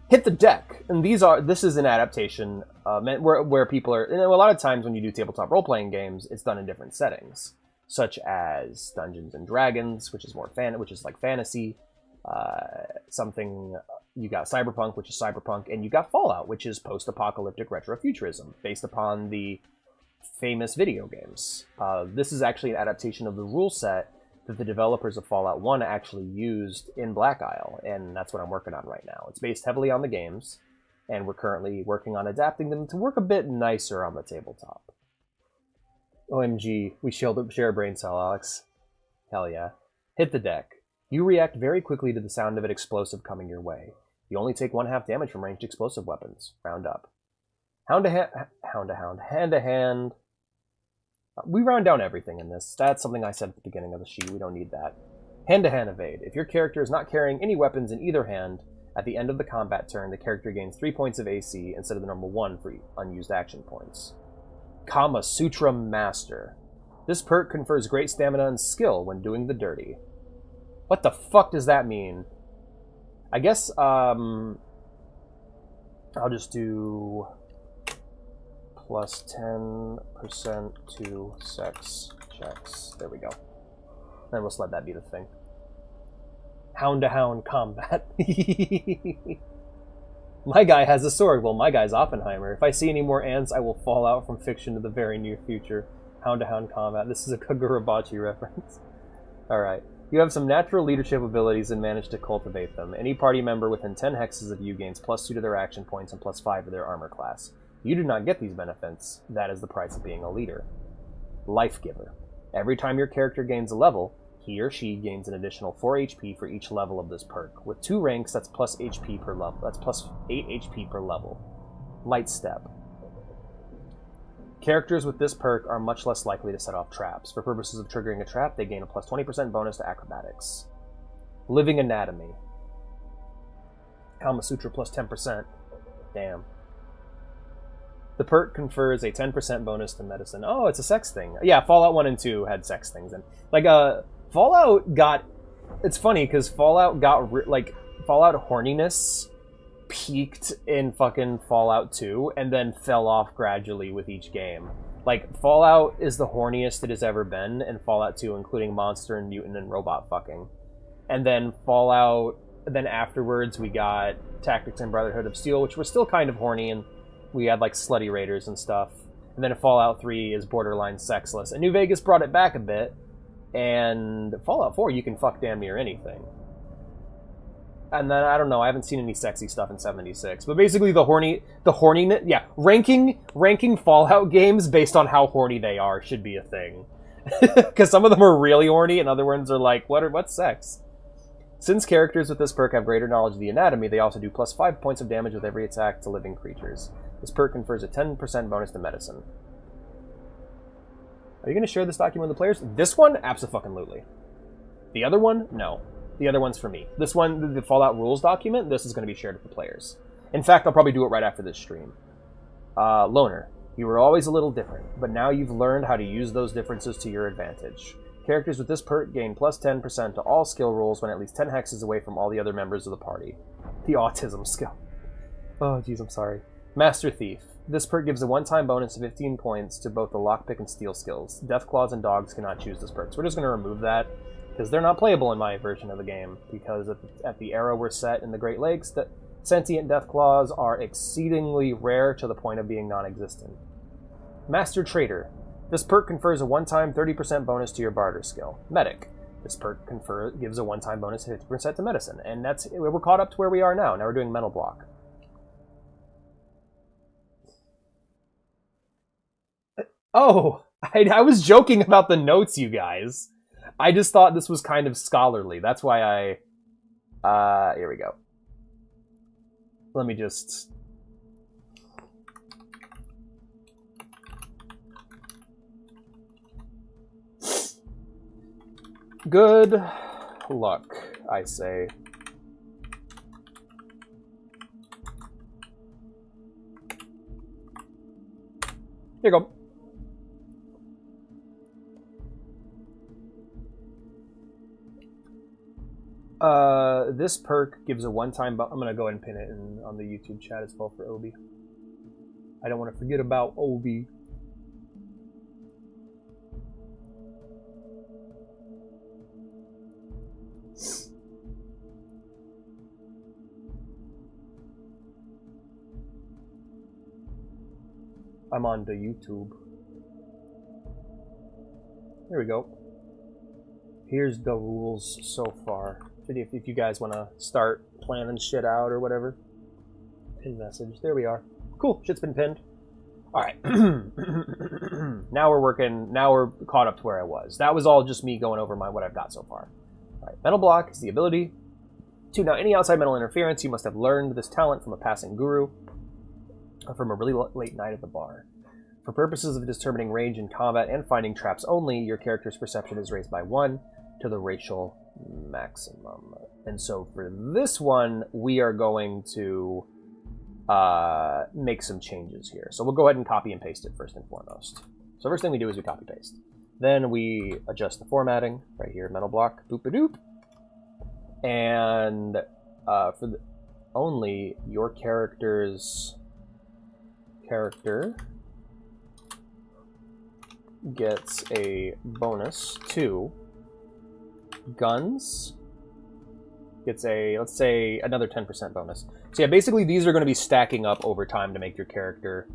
Hit the deck. And this is an adaptation where people are... And a lot of times when you do tabletop role-playing games, it's done in different settings, such as Dungeons and Dragons, which is like fantasy. You got Cyberpunk, which is cyberpunk, and you got Fallout, which is post-apocalyptic retrofuturism, based upon the famous video games. This is actually an adaptation of the rule set that the developers of Fallout 1 actually used in Black Isle, and that's what I'm working on right now. It's based heavily on the games, and we're currently working on adapting them to work a bit nicer on the tabletop. OMG, we share a brain cell, Alex. Hell yeah. Hit the deck. You react very quickly to the sound of an explosive coming your way. You only take 1/2 damage from ranged explosive weapons. Round up. Hand to hand. We round down everything in this. That's something I said at the beginning of the sheet. We don't need that. Hand-to-hand evade. If your character is not carrying any weapons in either hand, at the end of the combat turn, the character gains 3 points of AC instead of the normal 1 for unused action points. Kama Sutra Master. This perk confers great stamina and skill when doing the dirty. What the fuck does that mean? I guess, I'll just do... plus 10% to sex checks. There we go. Then we'll just let that be the thing. Hound-to-hound combat. My guy has a sword. Well, my guy's Oppenheimer. If I see any more ants, I will fall out from fiction to the very near future. Hound-to-hound combat. This is a Kagurabachi reference. Alright. You have some natural leadership abilities and manage to cultivate them. Any party member within 10 hexes of you gains +2 to their action points and +5 to their armor class. You do not get these benefits. That is the price of being a leader. Life Giver. Every time your character gains a level, he or she gains an additional 4 HP for each level of this perk. With 2 ranks, that's plus HP per level. That's plus 8 HP per level. Light Step. Characters with this perk are much less likely to set off traps. For purposes of triggering a trap, they gain a plus 20% bonus to acrobatics. Living Anatomy. Kama Sutra plus 10%. Damn. The perk confers a 10% bonus to medicine. Oh, it's a sex thing. Yeah, Fallout 1 and 2 had sex things. And like, Fallout got... It's funny, because Fallout got... Fallout horniness peaked in fucking Fallout 2 and then fell off gradually with each game. Like, Fallout is the horniest it has ever been, and Fallout 2, including monster and mutant and robot fucking. And then Fallout... Then afterwards, we got Tactics and Brotherhood of Steel, which were still kind of horny, and we had, like, slutty raiders and stuff. And then Fallout 3 is borderline sexless. And New Vegas brought it back a bit, and Fallout 4, you can fuck damn near anything. And then, I don't know, I haven't seen any sexy stuff in 76. But basically, the horniness... Yeah, ranking Fallout games based on how horny they are should be a thing. Because some of them are really horny, and other ones are like, what's sex? Since characters with this perk have greater knowledge of the anatomy, they also do plus 5 points of damage with every attack to living creatures. This perk confers a 10% bonus to medicine. Are you going to share this document with the players? This one? Abso-fucking-lutely. The other one? No. The other one's for me. This one, the Fallout rules document, this is going to be shared with the players. In fact, I'll probably do it right after this stream. Loner. You were always a little different, but now you've learned how to use those differences to your advantage. Characters with this perk gain plus 10% to all skill rolls when at least 10 hexes away from all the other members of the party. The autism skill. Oh, jeez, I'm sorry. Master Thief. This perk gives a one-time bonus of 15 points to both the lockpick and steel skills. Deathclaws and dogs cannot choose this perk, so we're just going to remove that, because they're not playable in my version of the game, because at the era we're set in the Great Lakes, that sentient Deathclaws are exceedingly rare to the point of being non-existent. Master Trader. This perk confers a one-time 30% bonus to your barter skill. Medic. This perk gives a one-time bonus of 50% to medicine. And we're caught up to where we are now. Now we're doing mental block. Oh, I was joking about the notes, you guys. I just thought this was kind of scholarly. That's why here we go. Let me just... Good luck, I say. Here you go. This perk gives a one-time... I'm going to go ahead and pin it on the YouTube chat as well for Obi. I don't want to forget about Obi. I'm on the YouTube. There we go. Here's the rules so far. If you guys want to start planning shit out or whatever. Pin message. There we are. Cool. Shit's been pinned. Alright. Now we're caught up to where I was. That was all just me going over what I've got so far. Alright. Mental block is the ability to... Now, any outside mental interference, you must have learned this talent from a passing guru. Or from a really late night at the bar. For purposes of determining range in combat and finding traps only, your character's perception is raised by 1 to the racial maximum. And so for this one, we are going to make some changes here. So we'll go ahead and copy and paste it first and foremost. So first thing we do is we copy paste. Then we adjust the formatting right here, mental block, boop-a-doop. And for only your character's character gets a bonus to guns, gets a, let's say, another 10% bonus. So yeah, basically these are going to be stacking up over time to make your character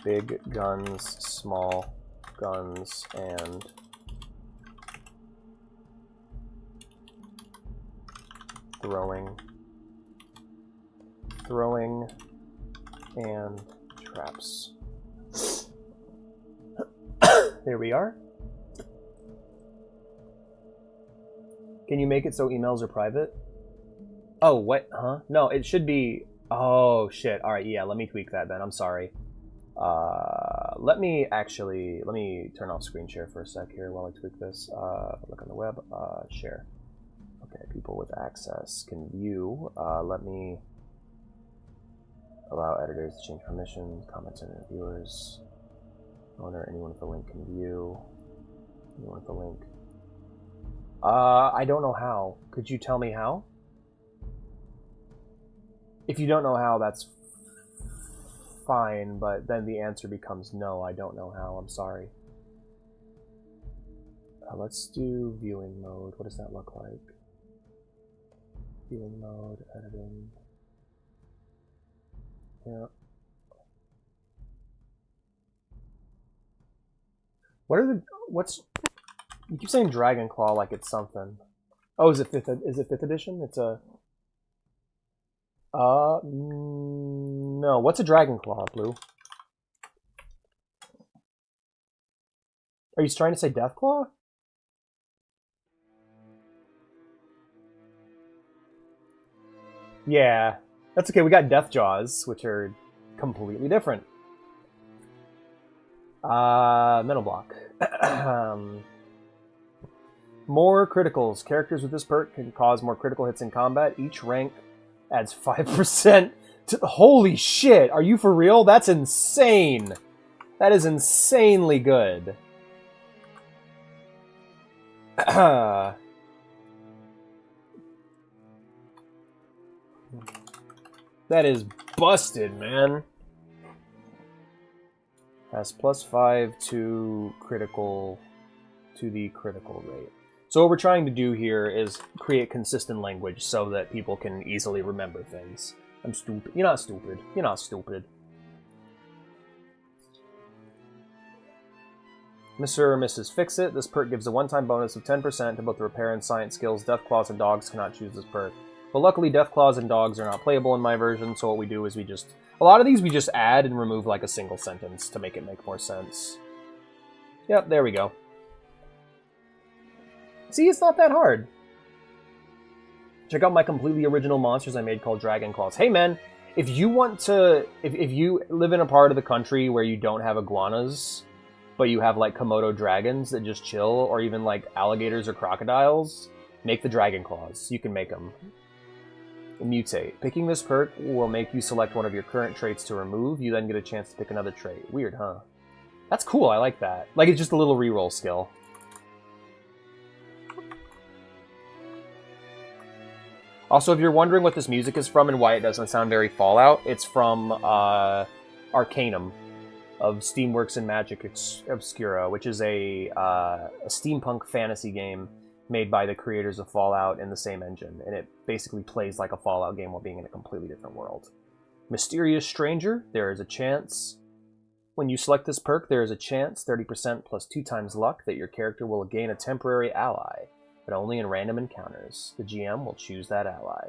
big guns, small guns, and throwing and traps. There we are. Can you make it so emails are private? Oh, what? Huh? No, it should be... Oh, shit. All right, yeah, let me tweak that then. I'm sorry. Let me turn off screen share for a sec here while I tweak this. Look on the web. Share. Okay, people with access can view. Let me Allow editors to change permissions, comments, and reviewers. Owner, anyone with a link can view. Anyone with a link. I don't know how. Could you tell me how? If you don't know how, that's fine, but then the answer becomes no, I don't know how, I'm sorry. Let's do viewing mode. What does that look like? Viewing mode, editing. Yeah. What's... You keep saying Dragon Claw like it's something. Oh, is it 5th edition? It's a... no. What's a Dragon Claw, Blue? Are you trying to say Deathclaw? Yeah. That's okay, we got Deathjaws, which are completely different. Metal Block. More criticals. Characters with this perk can cause more critical hits in combat. Each rank adds 5% to... Holy shit! Are you for real? That's insane! That is insanely good. That is busted, man. Has +5 to critical... to the critical rate. So what we're trying to do here is create consistent language so that people can easily remember things. I'm stupid. You're not stupid. You're not stupid. Mr. or Mrs. Fix-It. This perk gives a one-time bonus of 10% to both the repair and science skills. Deathclaws and dogs cannot choose this perk. But luckily, Deathclaws and dogs are not playable in my version, so what we do is we just... A lot of these we just add and remove like a single sentence to make it make more sense. Yep, there we go. See, it's not that hard. Check out my completely original monsters I made called Dragon Claws. Hey man, if you want to... If you live in a part of the country where you don't have iguanas, but you have like Komodo dragons that just chill, or even like alligators or crocodiles, make the Dragon Claws. You can make them. Mutate. Picking this perk will make you select one of your current traits to remove. You then get a chance to pick another trait. Weird, huh? That's cool, I like that. Like, it's just a little reroll skill. Also, if you're wondering what this music is from and why it doesn't sound very Fallout, it's from Arcanum of Steamworks and Magic Obscura, which is a steampunk fantasy game made by the creators of Fallout in the same engine, and it basically plays like a Fallout game while being in a completely different world. Mysterious Stranger, there is a chance... When you select this perk, there is a chance, 30% plus 2 times luck, that your character will gain a temporary ally, but only in random encounters. The GM will choose that ally.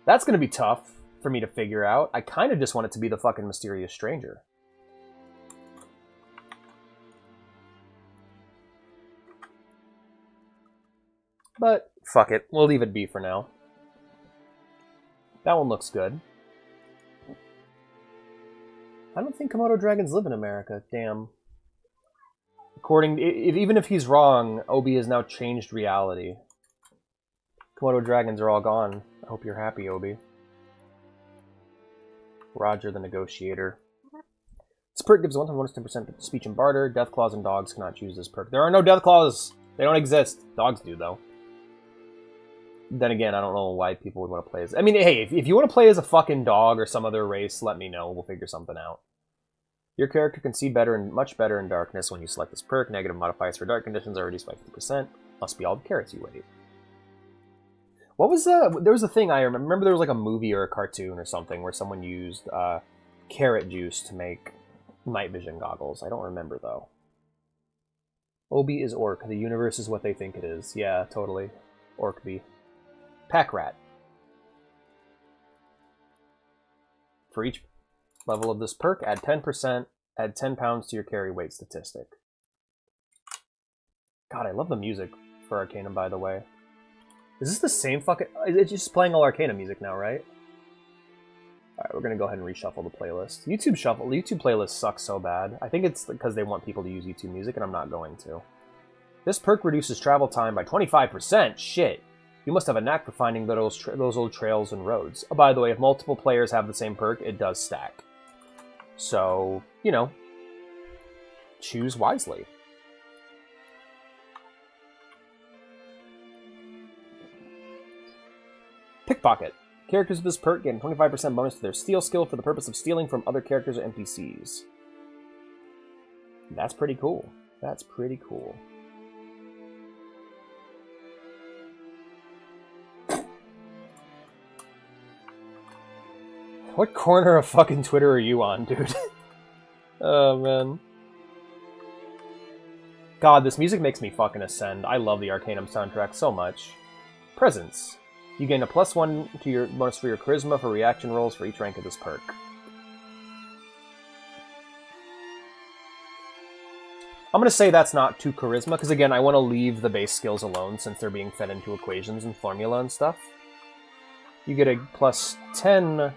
That's gonna be tough for me to figure out. I kind of just want it to be the fucking Mysterious Stranger. But, fuck it. We'll leave it be for now. That one looks good. I don't think Komodo dragons live in America. Damn. According... even if he's wrong, Obi has now changed reality. Komodo dragons are all gone. I hope you're happy, Obi. Roger the Negotiator. This perk gives a one-time bonus 10% to speech and barter. Deathclaws and dogs cannot choose this perk. There are no Deathclaws! They don't exist. Dogs do, though. Then again, I don't know why people would want to play as... I mean, hey, if you want to play as a fucking dog or some other race, let me know. We'll figure something out. Your character can see better and much better in darkness when you select this perk. Negative modifiers for dark conditions are reduced by 50%. Must be all the carrots you ate. What was the... There was a thing I remember there was like a movie or a cartoon or something where someone used carrot juice to make night vision goggles. I don't remember, though. Obi is Orc. The universe is what they think it is. Yeah, totally. Orc-B. Pack Rat. For each level of this perk, add 10%, add 10 pounds to your carry weight statistic. God, I love the music for Arcanum, by the way. Is this the same fucking... It's just playing all Arcanum music now, right? Alright, we're gonna go ahead and reshuffle the playlist. YouTube playlist sucks so bad. I think it's because they want people to use YouTube music, and I'm not going to. This perk reduces travel time by 25%. Shit. You must have a knack for finding those old trails and roads. Oh, by the way, if multiple players have the same perk, it does stack. So, you know, choose wisely. Pickpocket. Characters with this perk gain 25% bonus to their steal skill for the purpose of stealing from other characters or NPCs. That's pretty cool. That's pretty cool. What corner of fucking Twitter are you on, dude? Oh, man. God, this music makes me fucking ascend. I love the Arcanum soundtrack so much. Presence. You gain a +1 to your bonus for your charisma for reaction rolls for each rank of this perk. I'm going to say that's not to charisma, because again, I want to leave the base skills alone since they're being fed into equations and formula and stuff. You get a +10%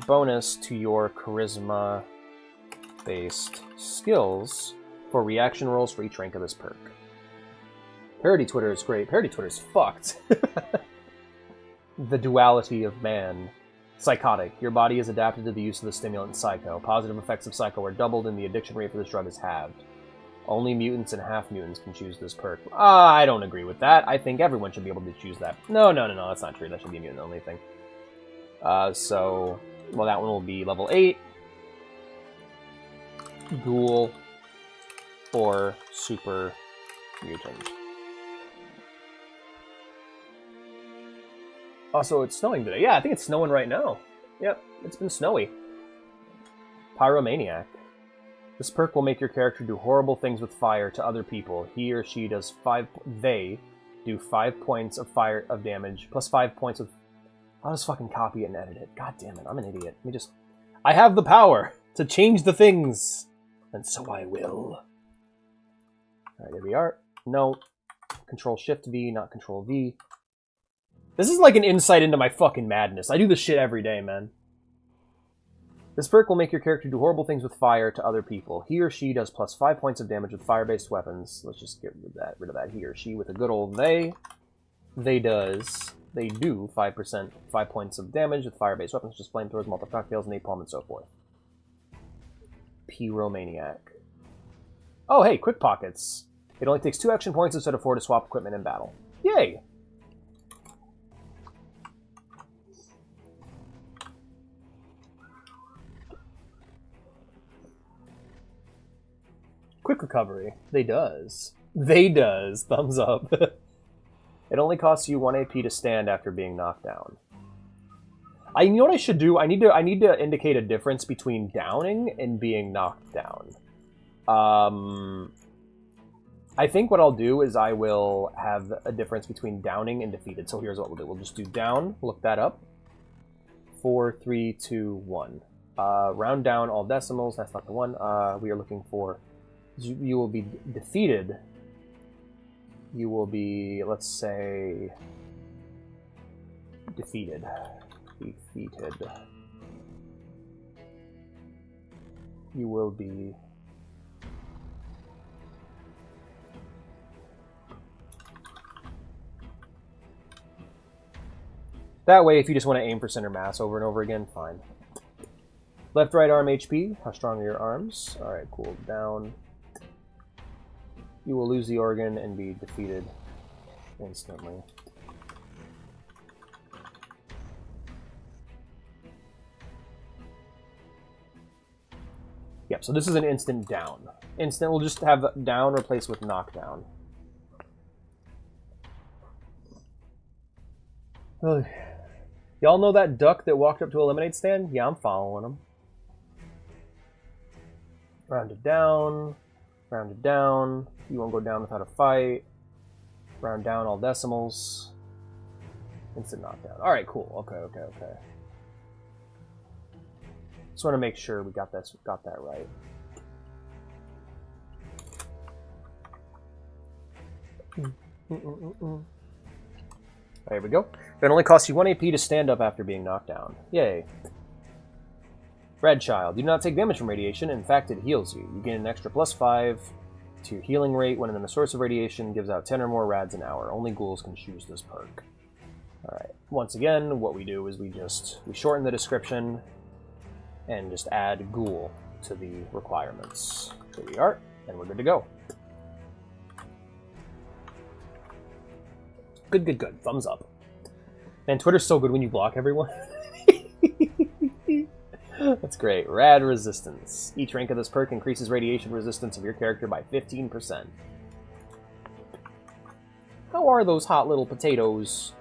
bonus to your charisma-based skills for reaction rolls for each rank of this perk. Parody Twitter is great. Parody Twitter is fucked. The duality of man. Psychotic. Your body is adapted to the use of the stimulant Psycho. Positive effects of Psycho are doubled and the addiction rate for this drug is halved. Only mutants and half-mutants can choose this perk. I don't agree with that. I think everyone should be able to choose that. No, that's not true. That should be a mutant-only thing. Well, that one will be level 8. Ghoul. Or Super Mutant. Also, it's snowing today. Yeah, I think it's snowing right now. Yep, it's been snowy. Pyromaniac. This perk will make your character do horrible things with fire to other people. He or she does they do 5 points of fire of damage, plus 5 points of... I'll just fucking copy it and edit it. God damn it, I'm an idiot. Let me just... I have the power to change the things, and so I will. Alright, here we are. No. Control-Shift-V, not Control-V. This is like an insight into my fucking madness. I do this shit every day, man. This perk will make your character do horrible things with fire to other people. He or she does plus 5 points of damage with fire-based weapons. Let's just get rid of that. He or she with a good old they. They do 5 points of damage with fire-based weapons, just flamethrowers, Molotov cocktails, napalm, and so forth. Pyromaniac. Oh, hey, quick pockets. It only takes 2 action points instead of 4 to swap equipment in battle. Yay! Quick recovery. They does. Thumbs up. It only costs you 1 AP to stand after being knocked down. You know what I should do? I need to indicate a difference between downing and being knocked down. I think what I'll do is I will have a difference between downing and defeated. So here's what we'll do. We'll just do down. Look that up. 4, 3, 2, 1. Round down all decimals. That's not the one. We are looking for... You will be defeated. You will be, let's say... Defeated. You will be... That way, if you just want to aim for center mass over and over again, fine. Left, right arm HP. How strong are your arms? Alright, cool. Down. You will lose the organ and be defeated instantly. Yep, so this is an instant down. We'll just have down replaced with knockdown. Y'all know that duck that walked up to a lemonade stand? Yeah, I'm following him. Rounded down. Rounded down. You won't go down without a fight. Round down all decimals. Instant knockdown. Alright, cool. Okay. Just want to make sure we got that right. There we go. It only costs you 1 AP to stand up after being knocked down. Yay. Red Child. You do not take damage from radiation. In fact, it heals you. You gain an extra +5 to healing rate when in a source of radiation, gives out 10 or more rads an hour. Only ghouls can choose this perk. Alright, once again, what we do is we shorten the description and just add ghoul to the requirements. Here we are, and we're good to go. Good, good, good. Thumbs up. Man, Twitter's so good when you block everyone. That's great. Rad resistance. Each rank of this perk increases radiation resistance of your character by 15%. How are those hot little potatoes?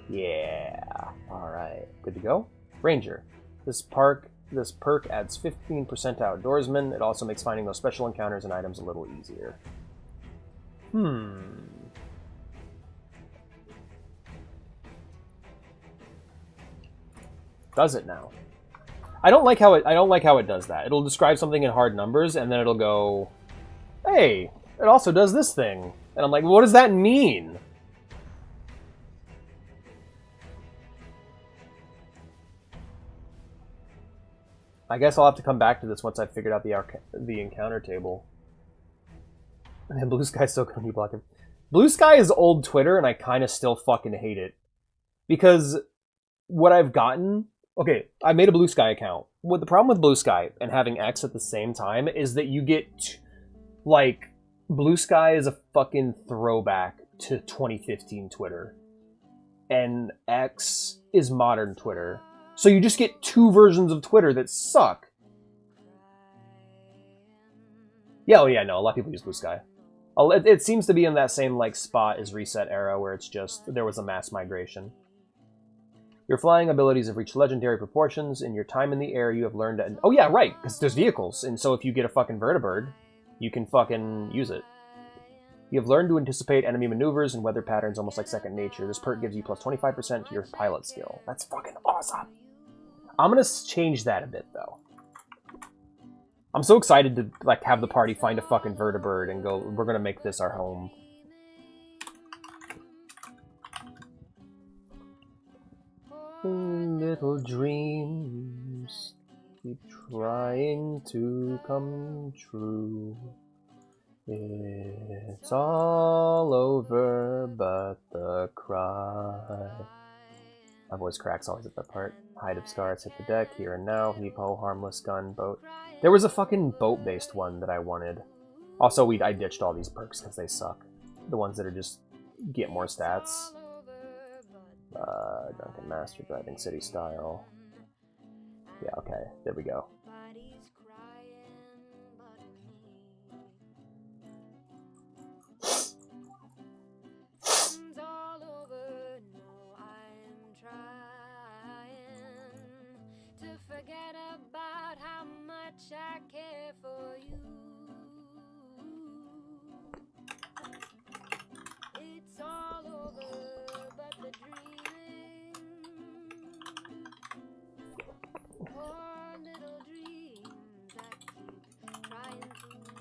Yeah. Alright. Good to go. Ranger. This perk adds 15% to Outdoorsman. It also makes finding those special encounters and items a little easier. Does it now? I don't like how it does that. It'll describe something in hard numbers and then it'll go, "Hey, it also does this thing." And I'm like, "What does that mean?" I guess I'll have to come back to this once I've figured out the encounter table. And Blue Sky's so good when you block him. Blue Sky is old Twitter, and I kind of still fucking hate it. Because what I've gotten... Okay, I made a Blue Sky account. What the problem with Blue Sky and having X at the same time is that you get... Like, Blue Sky is a fucking throwback to 2015 Twitter. And X is modern Twitter. So you just get two versions of Twitter that suck. Yeah, oh yeah, no, a lot of people use Blue Sky. It seems to be in that same like spot as Reset Era, where it's just, there was a mass migration. Your flying abilities have reached legendary proportions. In your time in the air, you have learned to... Oh yeah, right, because there's vehicles, and so if you get a fucking vertibird, you can fucking use it. You have learned to anticipate enemy maneuvers and weather patterns almost like second nature. This perk gives you plus 25% to your pilot skill. That's fucking awesome! I'm gonna change that a bit, though. I'm so excited to like have the party find a fucking vertibird and go, we're gonna make this our home. Little dreams keep trying to come true. It's all over but the cry. My voice cracks always at that part. Hide of Scars, hit the deck, here and now, heap ho, harmless gun, boat. There was a fucking boat-based one that I wanted. Also, I ditched all these perks because they suck. The ones that are just get more stats. Drunken Master, Driving City Style. Yeah, okay, there we go. Forget about how much I care for you. It's all over, but the dreaming. Poor little dreams I keep trying to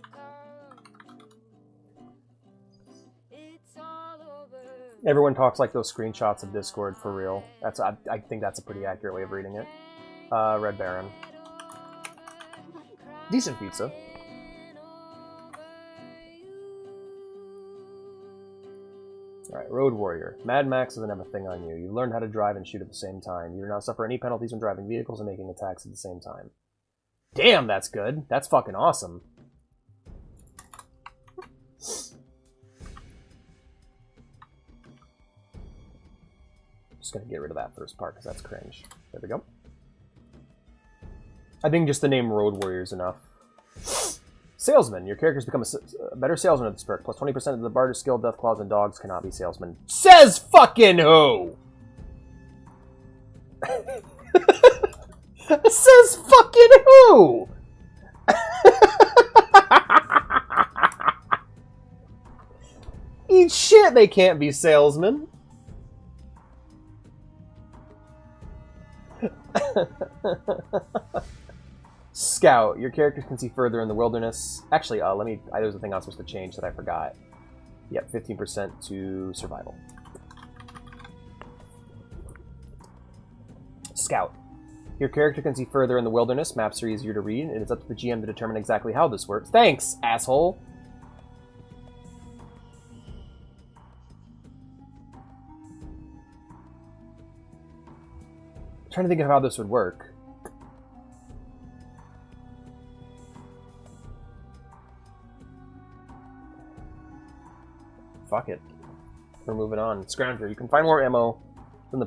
come true. It's all over. Everyone talks like those screenshots of Discord for real. I think that's a pretty accurate way of reading it. Red Baron. Decent pizza. Alright, Road Warrior. Mad Max doesn't have a thing on you. You learned how to drive and shoot at the same time. You do not suffer any penalties when driving vehicles and making attacks at the same time. Damn, that's good. That's fucking awesome. Just gonna get rid of that first part because that's cringe. There we go. I think just the name Road Warrior is enough. Salesman. Your characters become a better salesman of this perk. Plus 20% of the barter skill, Death Claws, and Dogs cannot be salesmen. Says fucking who? Says fucking who? Eat shit, they can't be salesmen. Scout. Your characters can see further in the wilderness. Actually, there's a thing I was supposed to change that I forgot. Yep, 15% to survival. Scout. Your character can see further in the wilderness. Maps are easier to read, and it's up to the GM to determine exactly how this works. Thanks, asshole! I'm trying to think of how this would work. Fuck it. We're moving on. Scrounger. You can find more ammo than the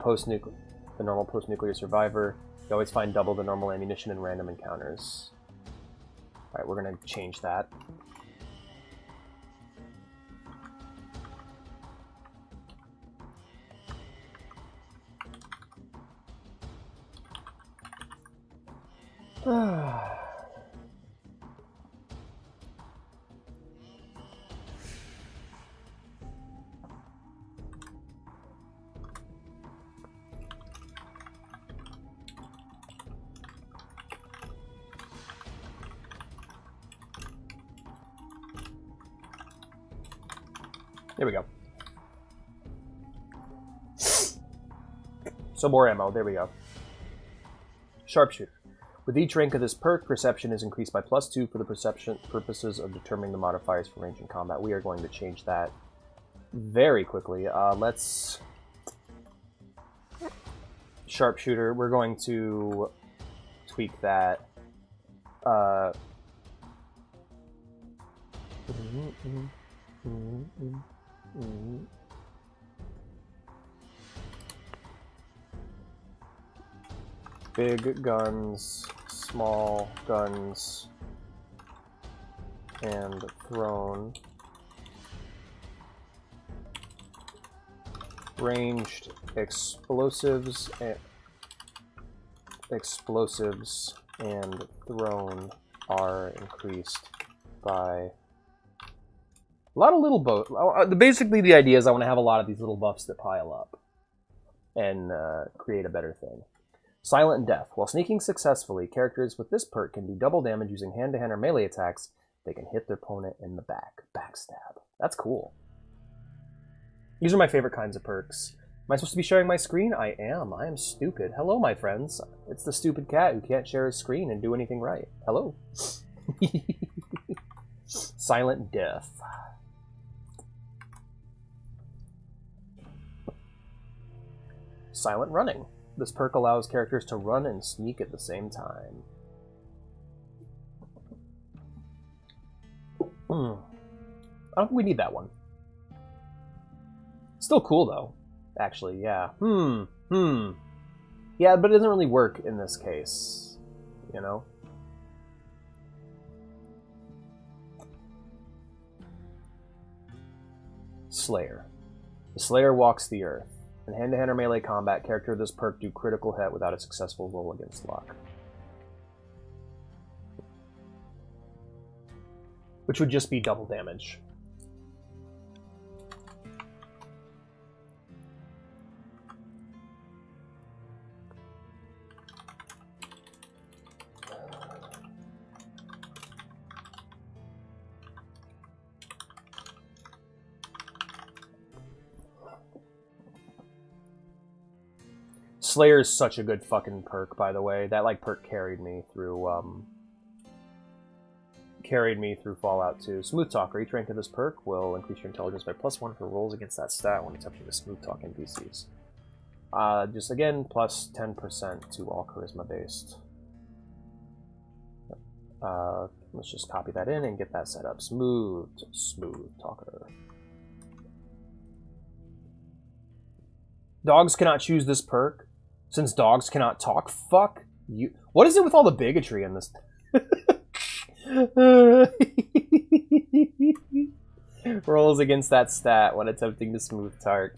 normal post-nuclear survivor. You always find double the normal ammunition in random encounters. Alright, we're gonna change that. There we go. Some more ammo. There we go. Sharpshooter. With each rank of this perk, perception is increased by +2 for the perception purposes of determining the modifiers for range and combat. We are going to change that very quickly. Let's... Sharpshooter. We're going to tweak that. Big guns, small guns, and thrown. Ranged explosives and thrown are increased by a lot of little buffs. Basically, the idea is I want to have a lot of these little buffs that pile up and create a better thing. Silent Death. While sneaking successfully, characters with this perk can do double damage using hand-to-hand or melee attacks. They can hit their opponent in the back. Backstab. That's cool. These are my favorite kinds of perks. Am I supposed to be sharing my screen? I am. I am stupid. Hello, my friends. It's the stupid cat who can't share his screen and do anything right. Hello. Silent Death. Silent Running. This perk allows characters to run and sneak at the same time. I don't think we need that one. Still cool, though. Actually, yeah. Yeah, but it doesn't really work in this case. You know? Slayer. The Slayer walks the earth. In hand-to-hand or melee combat, character of this perk do critical hit without a successful roll against luck. Which would just be double damage. Slayer is such a good fucking perk, by the way. That like perk carried me through Fallout 2. Smooth Talker. Each rank of this perk will increase your intelligence by +1 for rolls against that stat when attempting to smooth talk NPCs. Just again, plus 10% to all charisma based. Let's just copy that in and get that set up. Smooth Talker. Dogs cannot choose this perk. Since dogs cannot talk, fuck you. What is it with all the bigotry in this? Rolls against that stat when attempting to smooth talk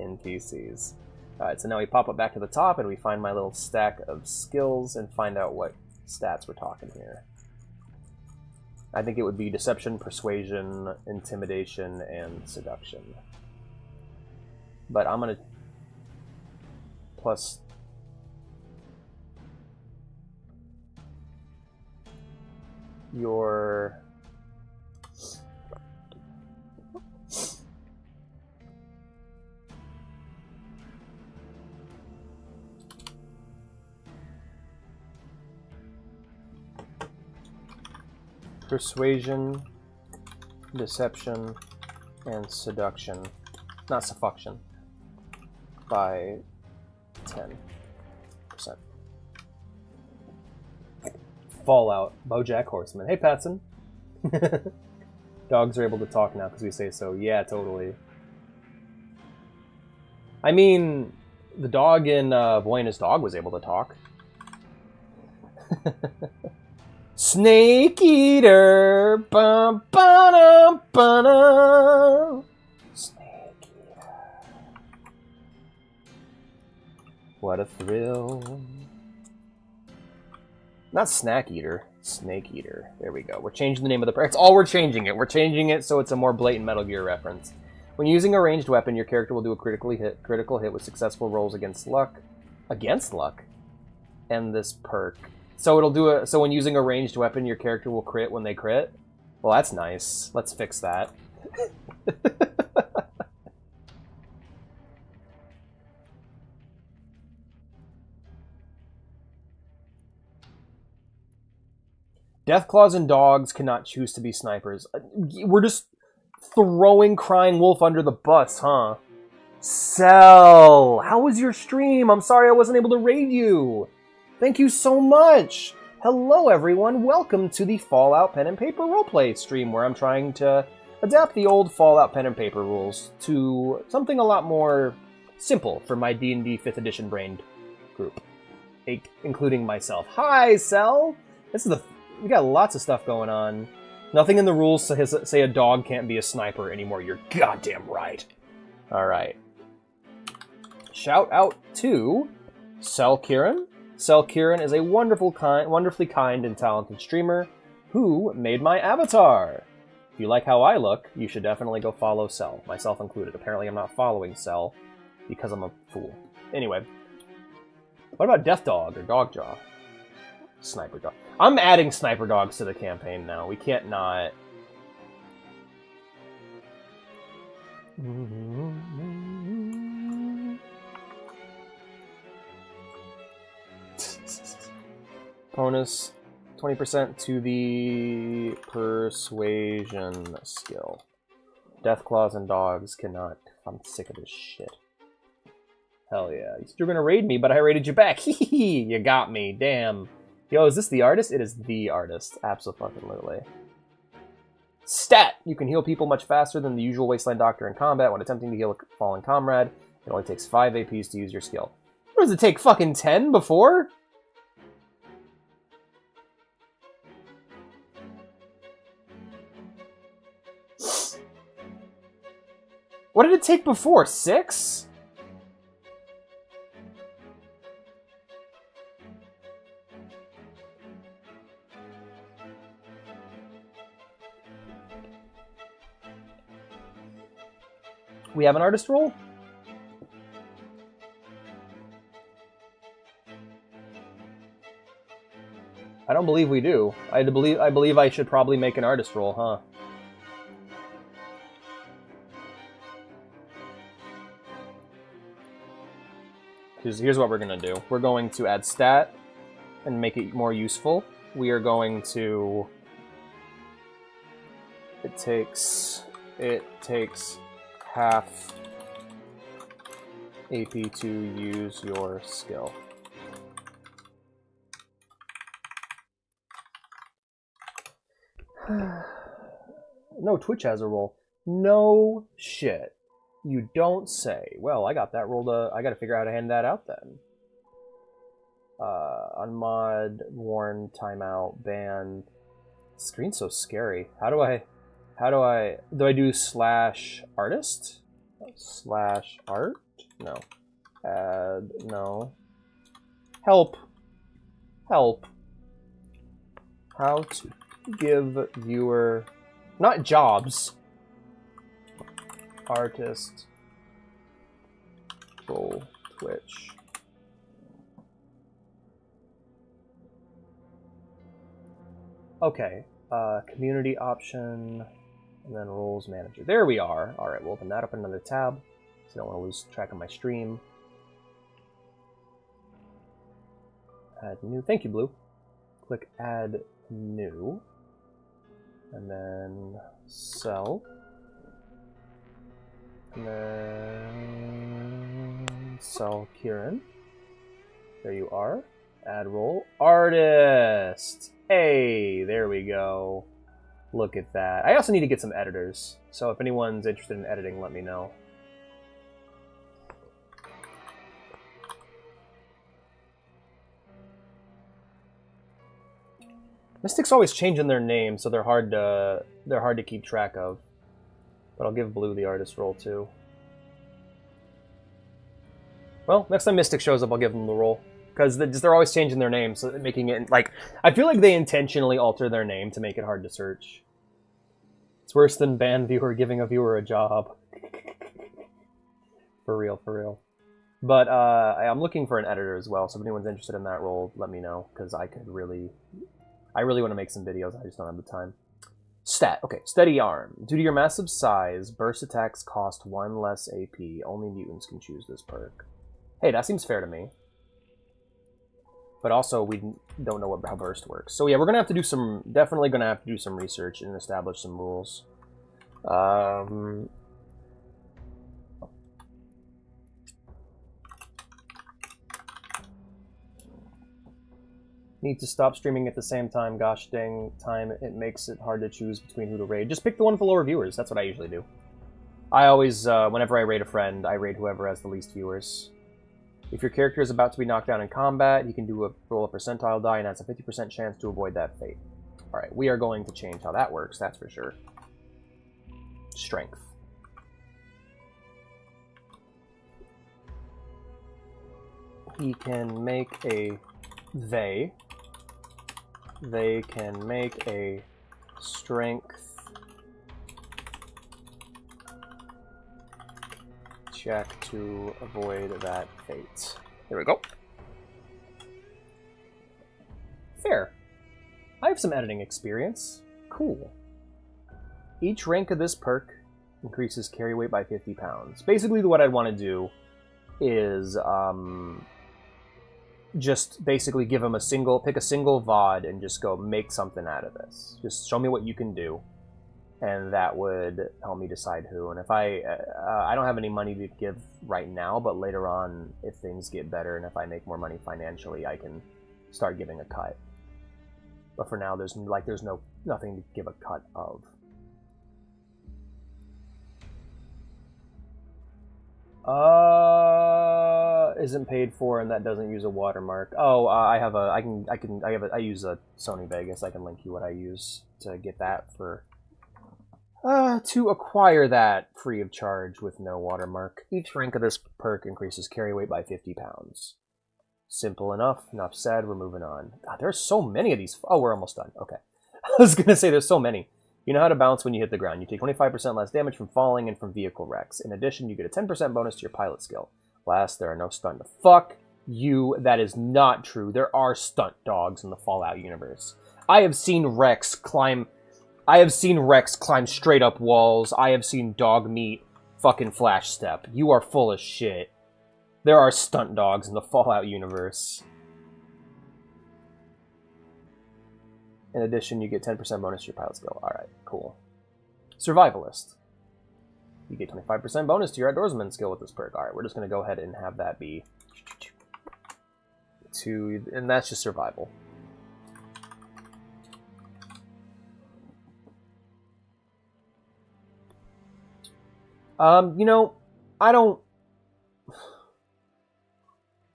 NPCs. Alright, so now we pop up back to the top and we find my little stack of skills and find out what stats we're talking here. I think it would be deception, persuasion, intimidation, and seduction. But I'm gonna plus your Persuasion, deception, and seduction. Not suffuction. By 10%. Fallout. BoJack Horseman. Hey, Patson. Dogs are able to talk now because we say so. Yeah, totally. I mean, the dog in Buena's Dog was able to talk. Snake Eater! Bum, ba-dum, ba-dum. Snake Eater. What a thrill. Not Snack Eater. Snake Eater. There we go. We're changing the name of the... It's all we're changing it. We're changing it so it's a more blatant Metal Gear reference. When using a ranged weapon, your character will do a critical hit with successful rolls against luck. Against luck? And this perk. So it'll do a... So when using a ranged weapon, your character will crit when they crit? Well, that's nice. Let's fix that. Deathclaws and dogs cannot choose to be snipers. We're just throwing Crying Wolf under the bus, huh? Cell! How was your stream? I'm sorry I wasn't able to raid you. Thank you so much. Hello, everyone. Welcome to the Fallout Pen and Paper roleplay stream, where I'm trying to adapt the old Fallout Pen and Paper rules to something a lot more simple for my D&D 5th edition brained group, including myself. Hi, Cell! We got lots of stuff going on. Nothing in the rules say a dog can't be a sniper anymore. You're goddamn right. Alright. Shout out to Cell Kieran. Cell Kieran is a wonderfully kind and talented streamer who made my avatar. If you like how I look, you should definitely go follow Cell, myself included. Apparently I'm not following Cell because I'm a fool. Anyway. What about Death Dog or Dogjaw? Sniper Dog. I'm adding Sniper Dogs to the campaign now. We can't not. Bonus 20% to the persuasion skill. Deathclaws and dogs cannot. I'm sick of this shit. Hell yeah. You said you were gonna raid me, but I raided you back. Hee. You got me. Damn. Yo, is this the artist? It is the artist. Absolutely. Stat! You can heal people much faster than the usual Wasteland Doctor in combat. When attempting to heal a fallen comrade, it only takes 5 APs to use your skill. What does it take, fucking 10 before? What did it take before? 6? We have an artist roll? I don't believe we do. I believe I should probably make an artist roll, huh? Here's what we're gonna do. We're going to add stat and make it more useful. We are going to... It takes half AP to use your skill. No, Twitch has a roll. No shit. You don't say. Well, I got that roll I gotta figure out how to hand that out then. Unmod, warn, timeout, ban. Screen's so scary. Do I do slash artist? Slash art? No. Add, no. Help. Help. How to give viewer, not jobs. Artist. Roll Twitch. Okay. Community option. And then roles manager. There we are. Alright, we'll open that up in another tab. So I don't want to lose track of my stream. Add new. Thank you, Blue. Click add new. And then sell. And then sell Kieran. There you are. Add role. Artist! Hey, there we go. Look at that. I also need to get some editors. So if anyone's interested in editing, let me know. Mystics always changing their names, so they're hard to keep track of. But I'll give Blue the artist role too. Well, next time Mystic shows up, I'll give them the role. Because they're always changing their names, so making it, like... I feel like they intentionally alter their name to make it hard to search. It's worse than band viewer giving a viewer a job. For real, for real. But I'm looking for an editor as well, so if anyone's interested in that role, let me know. Because I really want to make some videos, I just don't have the time. Stat. Okay, steady arm. Due to your massive size, burst attacks cost 1 less AP. Only mutants can choose this perk. Hey, that seems fair to me. But also, we don't know how burst works. So yeah, we're gonna have to do some... Definitely gonna have to do some research and establish some rules. Need to stop streaming at the same time. Gosh dang time, it makes it hard to choose between who to raid. Just pick the one with the lower viewers. That's what I usually do. I always, whenever I raid a friend, I raid whoever has the least viewers. If your character is about to be knocked down in combat, you can roll a percentile die and has a 50% chance to avoid that fate. Alright, we are going to change how that works, that's for sure. Strength. He can make a... They can make a strength check to avoid that fate. There we go. Fair. I have some editing experience. Cool. Each rank of this perk increases carry weight by 50 pounds. Basically, what I'd want to do is just basically give him pick a single VOD and just go make something out of this. Just show me what you can do. And that would help me decide who. And if I don't have any money to give right now, but later on, if things get better and if I make more money financially, I can start giving a cut. But for now, there's nothing to give a cut of. Isn't paid for, and that doesn't use a watermark. Oh, I use a Sony Vegas. I can link you what I use to get that for. To acquire that free of charge with no watermark. Each rank of this perk increases carry weight by 50 pounds. Simple enough. Enough said. We're moving on. God, there's so many of these. Oh, we're almost done. Okay. I was gonna say there's so many. You know how to bounce when you hit the ground. You take 25% less damage from falling and from vehicle wrecks. In addition, you get a 10% bonus to your pilot skill. Last, there are no stunt. Fuck you. That is not true. There are stunt dogs in the Fallout universe. I have seen Rex climb straight up walls. I have seen dog meat fucking flash step. You are full of shit. There are stunt dogs in the Fallout universe. In addition, you get 10% bonus to your pilot skill. Alright, cool. Survivalist. You get 25% bonus to your outdoorsman skill with this perk. Alright, we're just going to go ahead and have that be... And that's just survival. You know, I don't...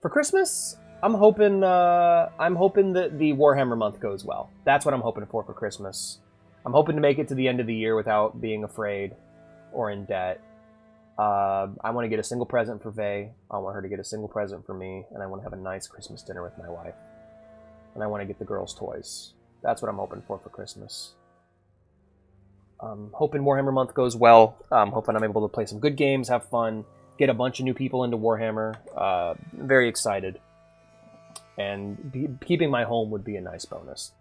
For Christmas, I'm hoping that the Warhammer month goes well. That's what I'm hoping for Christmas. I'm hoping to make it to the end of the year without being afraid or in debt. I want to get a single present for Vey. I want her to get a single present for me, and I want to have a nice Christmas dinner with my wife. And I want to get the girls toys. That's what I'm hoping for Christmas. Hoping Warhammer month goes well. Hoping I'm able to play some good games, have fun, get a bunch of new people into Warhammer. Very excited. And keeping my home would be a nice bonus.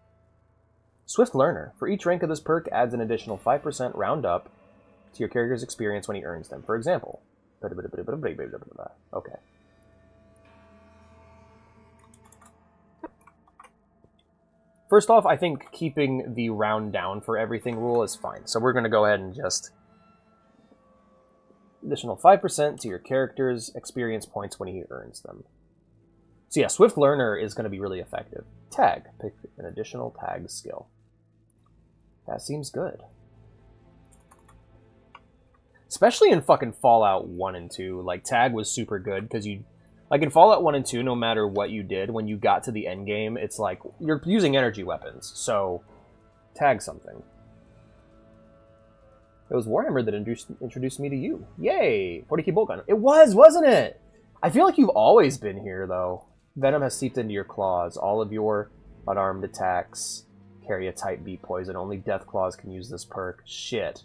Swift Learner. For each rank of this perk, adds an additional 5% round up to your character's experience when he earns them. For example. Okay. first off, I think keeping the round down for everything rule is fine. So we're going to go ahead and just... Additional 5% to your character's experience points when he earns them. So yeah, Swift Learner is going to be really effective. Tag. Pick an additional tag skill. That seems good. Especially in fucking Fallout 1 and 2, like, tag was super good, because you... Like, in Fallout 1 and 2, no matter what you did, when you got to the end game, it's like, you're using energy weapons, so tag something. It was Warhammer that introduced me to you. Yay! 40 key bolt gun. It was, wasn't it? I feel like you've always been here, though. Venom has seeped into your claws. All of your unarmed attacks carry a type B poison. Only Death Claws can use this perk. Shit.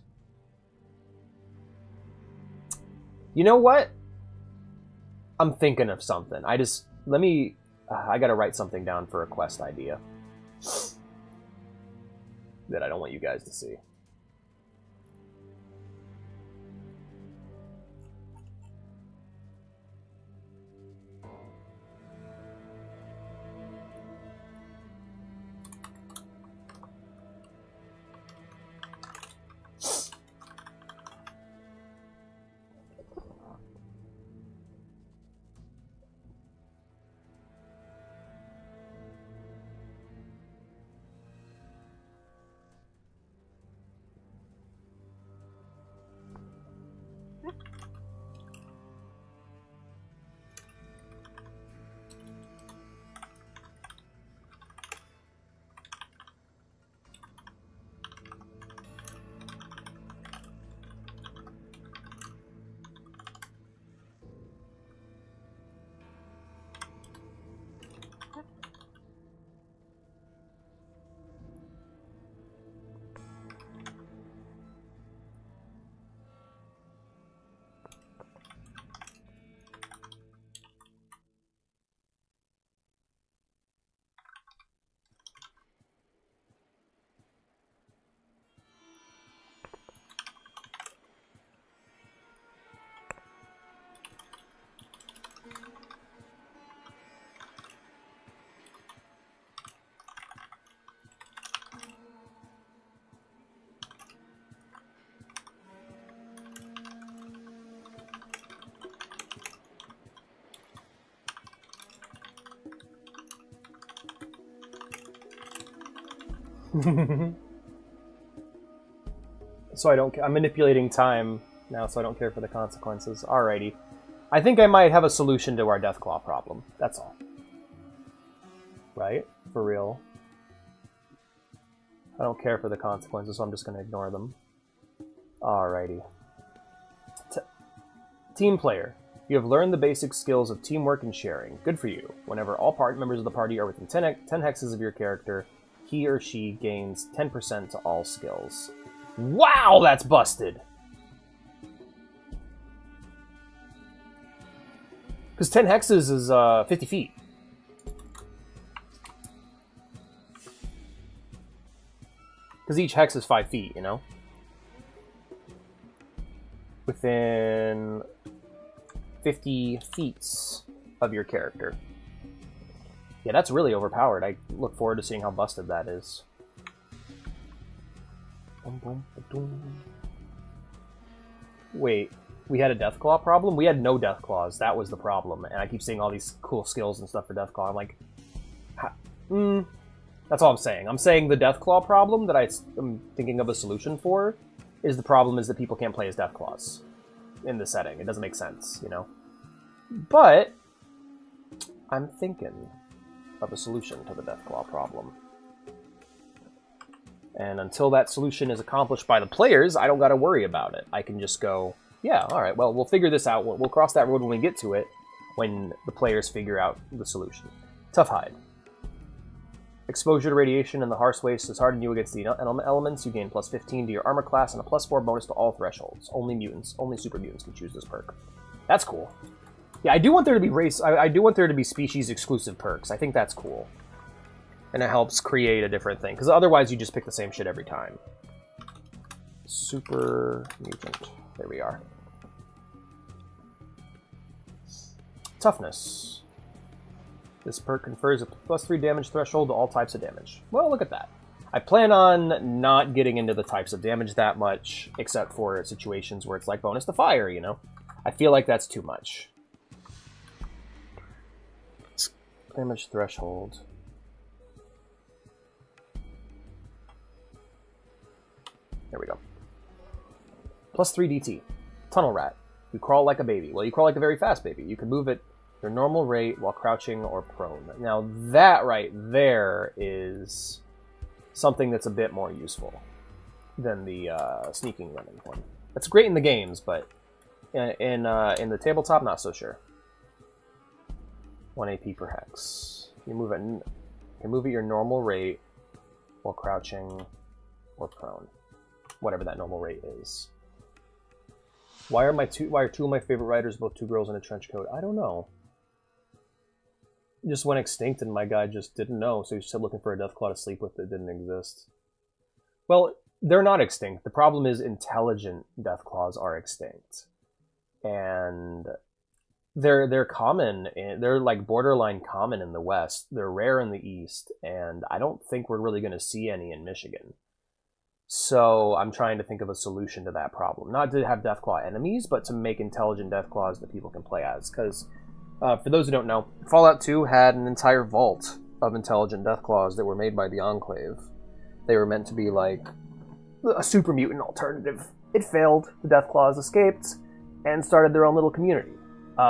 You know what? I'm thinking of something. I gotta write something down for a quest idea. That I don't want you guys to see. So I'm manipulating time now, so I don't care for the consequences. Alrighty. I think I might have a solution to our Deathclaw problem. That's all. Right? For real. I don't care for the consequences, so I'm just going to ignore them. Alrighty. Team player. You have learned the basic skills of teamwork and sharing. Good for you. Whenever all members of the party are within 10 hexes of your character, he or she gains 10% to all skills. Wow, that's busted! Because 10 hexes is 50 feet. Because each hex is 5 feet, you know? Within 50 feet of your character. Yeah, that's really overpowered. I look forward to seeing how busted that is. Wait, we had a Deathclaw problem? We had no Deathclaws. That was the problem. And I keep seeing all these cool skills and stuff for Deathclaw. I'm like, that's all I'm saying. I'm saying the Deathclaw problem that I'm thinking of a solution for is the problem is that people can't play as Deathclaws in the setting. It doesn't make sense, you know? But I'm thinking of a solution to the Deathclaw problem. And until that solution is accomplished by the players, I don't got to worry about it. I can just go, yeah, all right, well, we'll figure this out. We'll cross that road when we get to it, when the players figure out the solution. Tough Hide. Exposure to radiation and the harsh waste has hardened you against the elements. You gain plus 15 to your armor class and a plus 4 bonus to all thresholds. Only mutants, only super mutants can choose this perk. That's cool. Yeah, I do want there to be I do want there to be species exclusive perks. I think that's cool. And it helps create a different thing. Because otherwise you just pick the same shit every time. Super mutant. There we are. Toughness. This perk confers a +3 damage threshold to all types of damage. Well, look at that. I plan on not getting into the types of damage that much, except for situations where it's like bonus to fire, you know? I feel like that's too much. Damage threshold. There we go. +3 DT. Tunnel Rat. You crawl like a baby. Well, you crawl like a very fast baby. You can move at your normal rate while crouching or prone. Now, that right there is something that's a bit more useful than the sneaking running one. That's great in the games, but in the tabletop, not so sure. 1 AP per hex. You can move at your normal rate while crouching or prone. Whatever that normal rate is. Why are two of my favorite writers both two girls in a trench coat? I don't know. It just went extinct and my guy just didn't know, so he just looking for a Deathclaw to sleep with that didn't exist. Well, they're not extinct. The problem is intelligent Deathclaws are extinct. And they're common, they're like borderline common in the West. They're rare in the East, and I don't think we're really going to see any in Michigan. So I'm trying to think of a solution to that problem. Not to have Deathclaw enemies, but to make intelligent Deathclaws that people can play as. Because, for those who don't know, Fallout 2 had an entire vault of intelligent Deathclaws that were made by the Enclave. They were meant to be like a super mutant alternative. It failed, the Deathclaws escaped, and started their own little community.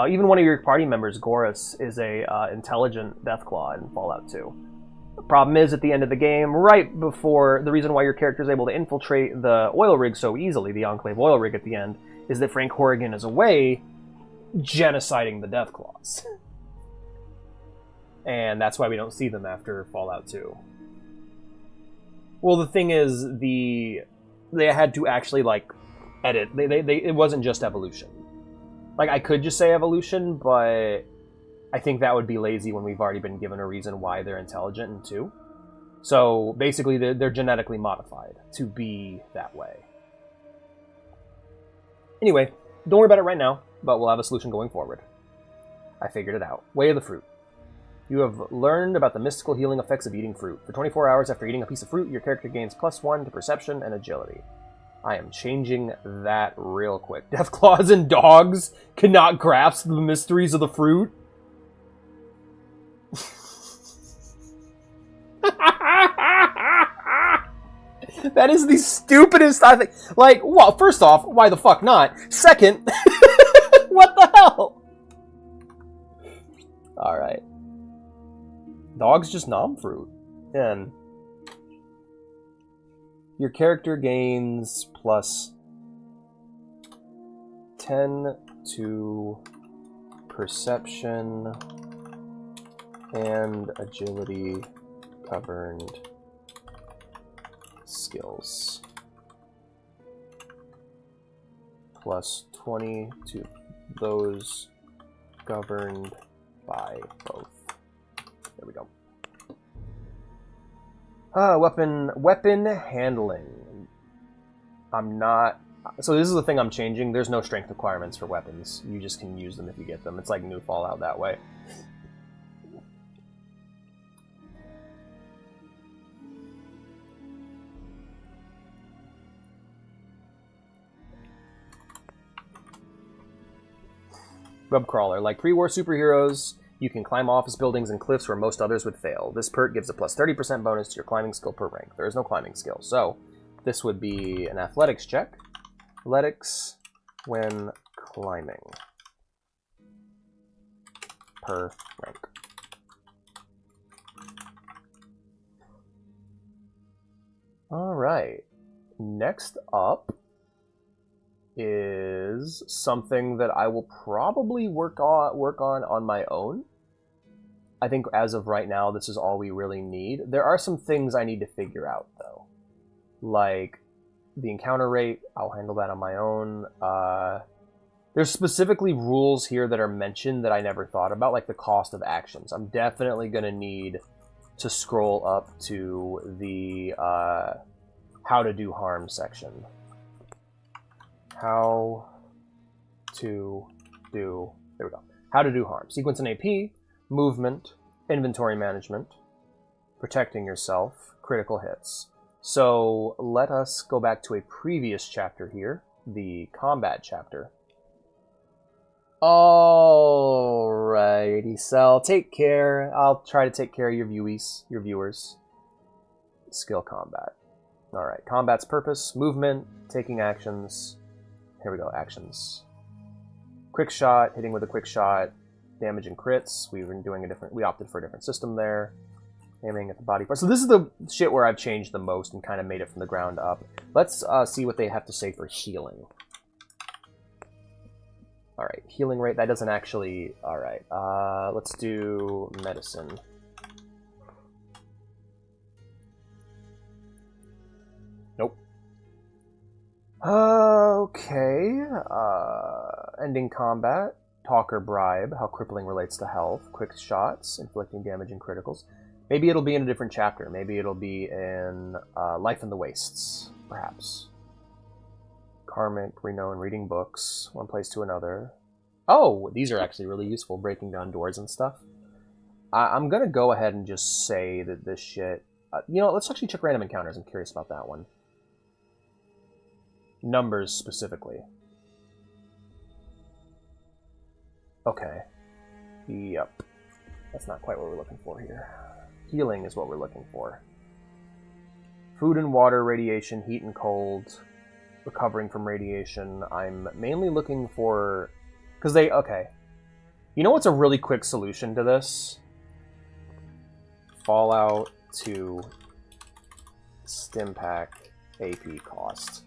Even one of your party members, Gorus, is a intelligent Deathclaw in Fallout 2. The problem is, at the end of the game, right before, the reason why your character is able to infiltrate the oil rig so easily, the Enclave oil rig at the end, is that Frank Horrigan is away genociding the Deathclaws. And that's why we don't see them after Fallout 2. Well, the thing is, they had to actually, like, edit. It wasn't just evolution. Like, I could just say evolution, but I think that would be lazy when we've already been given a reason why they're intelligent in 2. So, basically, they're genetically modified to be that way. Anyway, don't worry about it right now, but we'll have a solution going forward. I figured it out. Way of the Fruit. You have learned about the mystical healing effects of eating fruit. For 24 hours after eating a piece of fruit, your character gains +1 to perception and agility. I am changing that real quick. Deathclaws and dogs cannot grasp the mysteries of the fruit. That is the stupidest I think. Like, well, first off, why the fuck not? Second, what the hell? Alright. Dogs just nom fruit. And your character gains +10 to perception and agility governed skills. +20 to those governed by both. There we go. Weapon handling. I'm not... So this is the thing I'm changing. There's no strength requirements for weapons. You just can use them if you get them. It's like new Fallout that way. Web crawler. Like pre-war superheroes, you can climb office buildings and cliffs where most others would fail. This perk gives a +30% bonus to your climbing skill per rank. There is no climbing skill, so this would be an athletics check. Athletics when climbing per rank. Alright. Next up is something that I will probably work on my own. I think as of right now, this is all we really need. There are some things I need to figure out, though. Like the encounter rate, I'll handle that on my own. There's specifically rules here that are mentioned that I never thought about, like the cost of actions. I'm definitely going to need to scroll up to the how to do harm section. How to do... There we go. How to do harm. Sequence and AP, movement, inventory management, protecting yourself, critical hits. So let us go back to a previous chapter here, the combat chapter. Alrighty, Cell. Take care. I'll try to take care of your viewers. Skill combat. Alright, combat's purpose, movement, taking actions. Here we go, actions. Quick shot, hitting with a quick shot, damage and crits. We opted for a different system there. Aiming at the body part. So this is the shit where I've changed the most and kind of made it from the ground up. Let's see what they have to say for healing. Alright, healing rate, that doesn't actually... Alright, let's do medicine. Nope. Okay, ending combat, talk or bribe, how crippling relates to health, quick shots, inflicting damage and criticals. Maybe it'll be in a different chapter. Maybe it'll be in Life in the Wastes, perhaps. Karmic, renown, reading books, one place to another. Oh, these are actually really useful, breaking down doors and stuff. I'm going to go ahead and just say that this shit... you know, let's actually check random encounters. I'm curious about that one. Numbers, specifically. Okay. Yep. That's not quite what we're looking for here. Healing is what we're looking for. Food and water, radiation, heat and cold... recovering from radiation. I'm mainly looking for... Because they... Okay. You know what's a really quick solution to this? Fallout 2 Stimpack AP cost.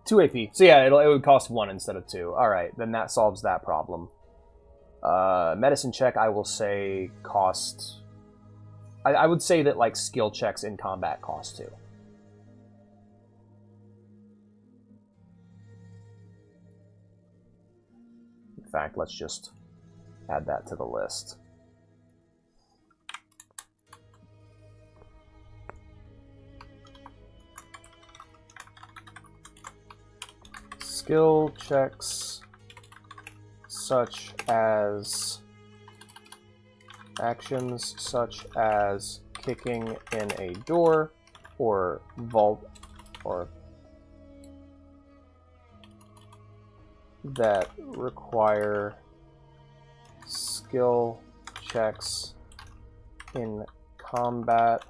Two AP. So yeah, it would cost 1 instead of 2. Alright, then that solves that problem. Medicine check, I will say, cost... I would say that, like, skill checks in combat cost 2. In fact, let's just add that to the list. Skill checks such as actions such as kicking in a door or vault or that require skill checks in combat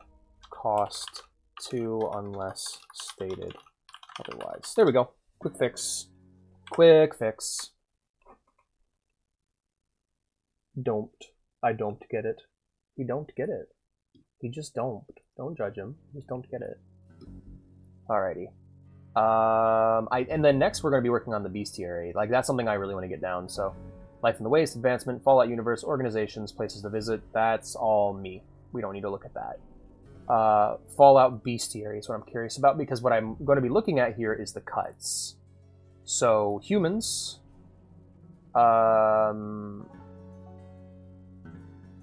cost 2 unless stated otherwise. There we go. Quick fix. Quick fix. I don't get it. He don't get it. He just don't. Don't judge him. Just don't get it. Alrighty. And then next we're going to be working on the bestiary. Like, that's something I really want to get down, so... Life in the Waste, advancement, Fallout universe, organizations, places to visit, that's all me. We don't need to look at that. Fallout bestiary is what I'm curious about, because what I'm going to be looking at here is the cuts. So, humans...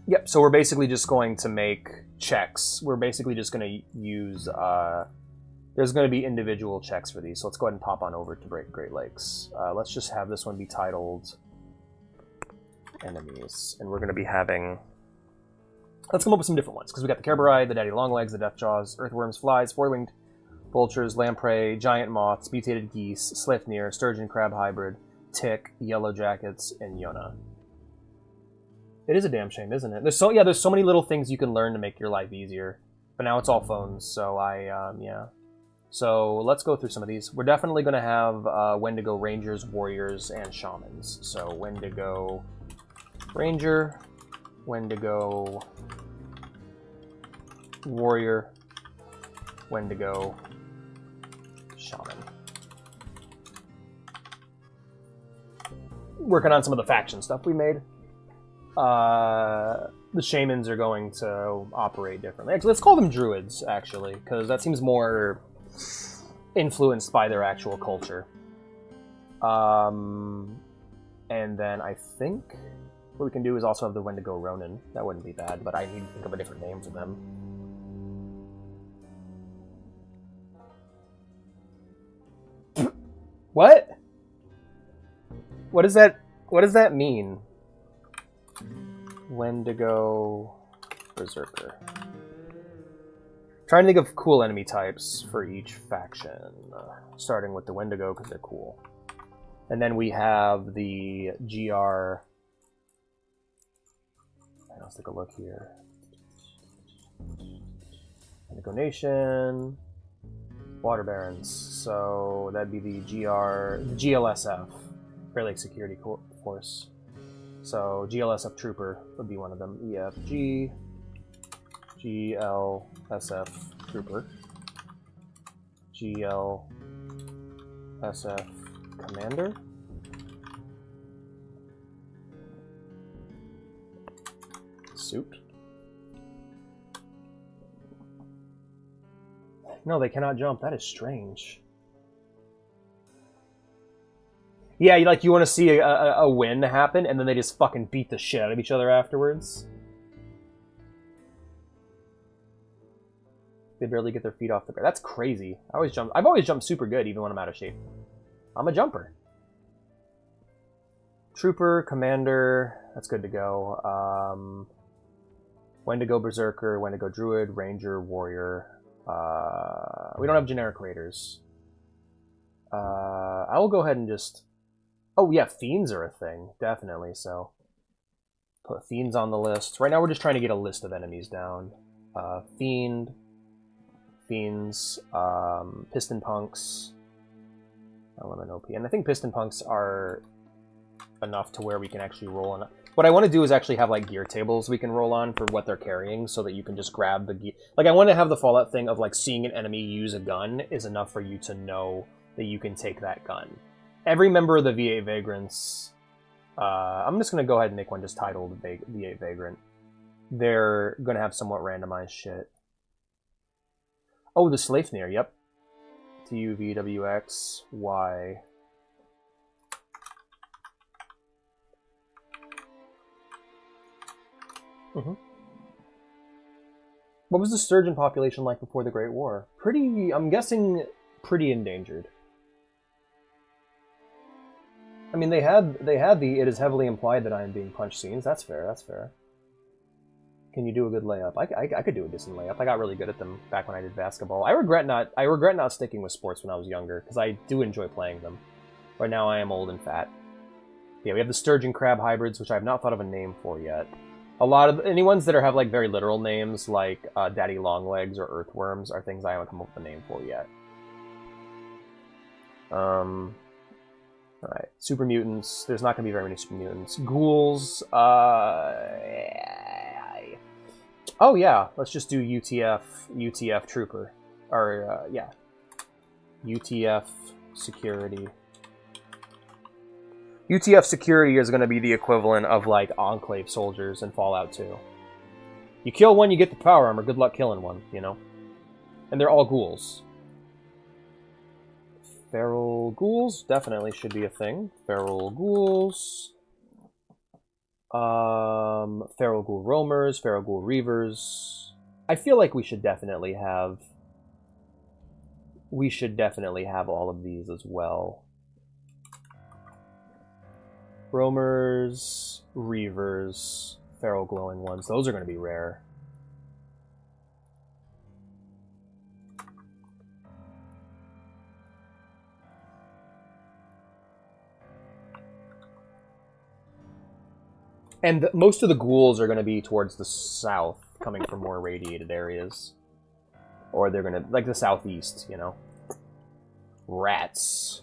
Yep, so we're basically just going to make checks. We're basically just going to use... there's going to be individual checks for these, so let's go ahead and pop on over to Great Lakes. Let's just have this one be titled... Enemies. And we're going to be having... Let's come up with some different ones, because we got the Kerberai, the Daddy Longlegs, the Deathjaws, Earthworms, Flies, Four-winged Vultures, Lamprey, Giant Moths, Mutated Geese, Slifnir, Sturgeon Crab Hybrid, Tick, Yellow Jackets, and Yona. It is a damn shame, isn't it? There's so many little things you can learn to make your life easier. But now it's all phones, so yeah. So let's go through some of these. We're definitely going to have Wendigo Rangers, Warriors, and Shamans. So Wendigo Ranger, Wendigo Warrior, Wendigo Shaman. Working on some of the faction stuff we made. The Shamans are going to operate differently. Actually, let's call them Druids, actually, because that seems more influenced by their actual culture. And then I think what we can do is also have the Wendigo Ronin. That wouldn't be bad, but I need to think of a different name for them. What? What does that mean? Wendigo Berserker. Trying to think of cool enemy types for each faction. Starting with the Wendigo because they're cool. And then we have the GR. Let's take a look here. Wendigo Nation. Water Barons. So that'd be the GLSF. Great Lake Security Force. So GLSF Trooper would be one of them. EFG. GLSF Trooper. GLSF Commander. Suit. No, they cannot jump. That is strange. Yeah, you want to see a win happen, and then they just fucking beat the shit out of each other afterwards. They barely get their feet off the ground. That's crazy. I've always jumped super good, even when I'm out of shape. I'm a jumper. Trooper, Commander, that's good to go. Wendigo Berserker, Wendigo Druid, Ranger, Warrior. We don't have generic raiders. I will go ahead and just... Oh yeah, Fiends are a thing, definitely, so... Put Fiends on the list. Right now we're just trying to get a list of enemies down. Fiends, Piston Punks, Element OP. And I think Piston Punks are enough to where we can actually roll on. What I want to do is actually have like gear tables we can roll on for what they're carrying so that you can just grab the gear. Like I want to have the Fallout thing of like seeing an enemy use a gun is enough for you to know that you can take that gun. Every member of the V8 Vagrants, I'm just going to go ahead and make one just titled V8 Vagrant. They're going to have somewhat randomized shit. Oh, the Sleipnir, yep. TUVWXY. What was the sturgeon population like before the Great War? I'm guessing, pretty endangered. I mean, they had the "it is heavily implied that I am being punched" scenes. That's fair, that's fair. Can you do a good layup? I could do a decent layup. I got really good at them back when I did basketball. I regret not sticking with sports when I was younger, because I do enjoy playing them. Right now I am old and fat. Yeah, we have the sturgeon crab hybrids, which I have not thought of a name for yet. A lot of any ones that have like very literal names, like Daddy Longlegs or Earthworms, are things I haven't come up with a name for yet. Alright, super mutants. There's not going to be very many super mutants. Ghouls. Oh yeah, let's just do UTF Trooper, or yeah, UTF Security. UTF Security is going to be the equivalent of like Enclave soldiers in Fallout 2. You kill one, you get the power armor. Good luck killing one, you know. And they're all ghouls. Feral ghouls definitely should be a thing. Feral ghouls. Feral ghoul roamers, feral ghoul reavers. I feel like we should definitely have all of these as well. Roamers, reavers, feral glowing ones. Those are going to be rare. And most of the ghouls are going to be towards the south, coming from more irradiated areas. Or they're going to, like the southeast, you know. Rats.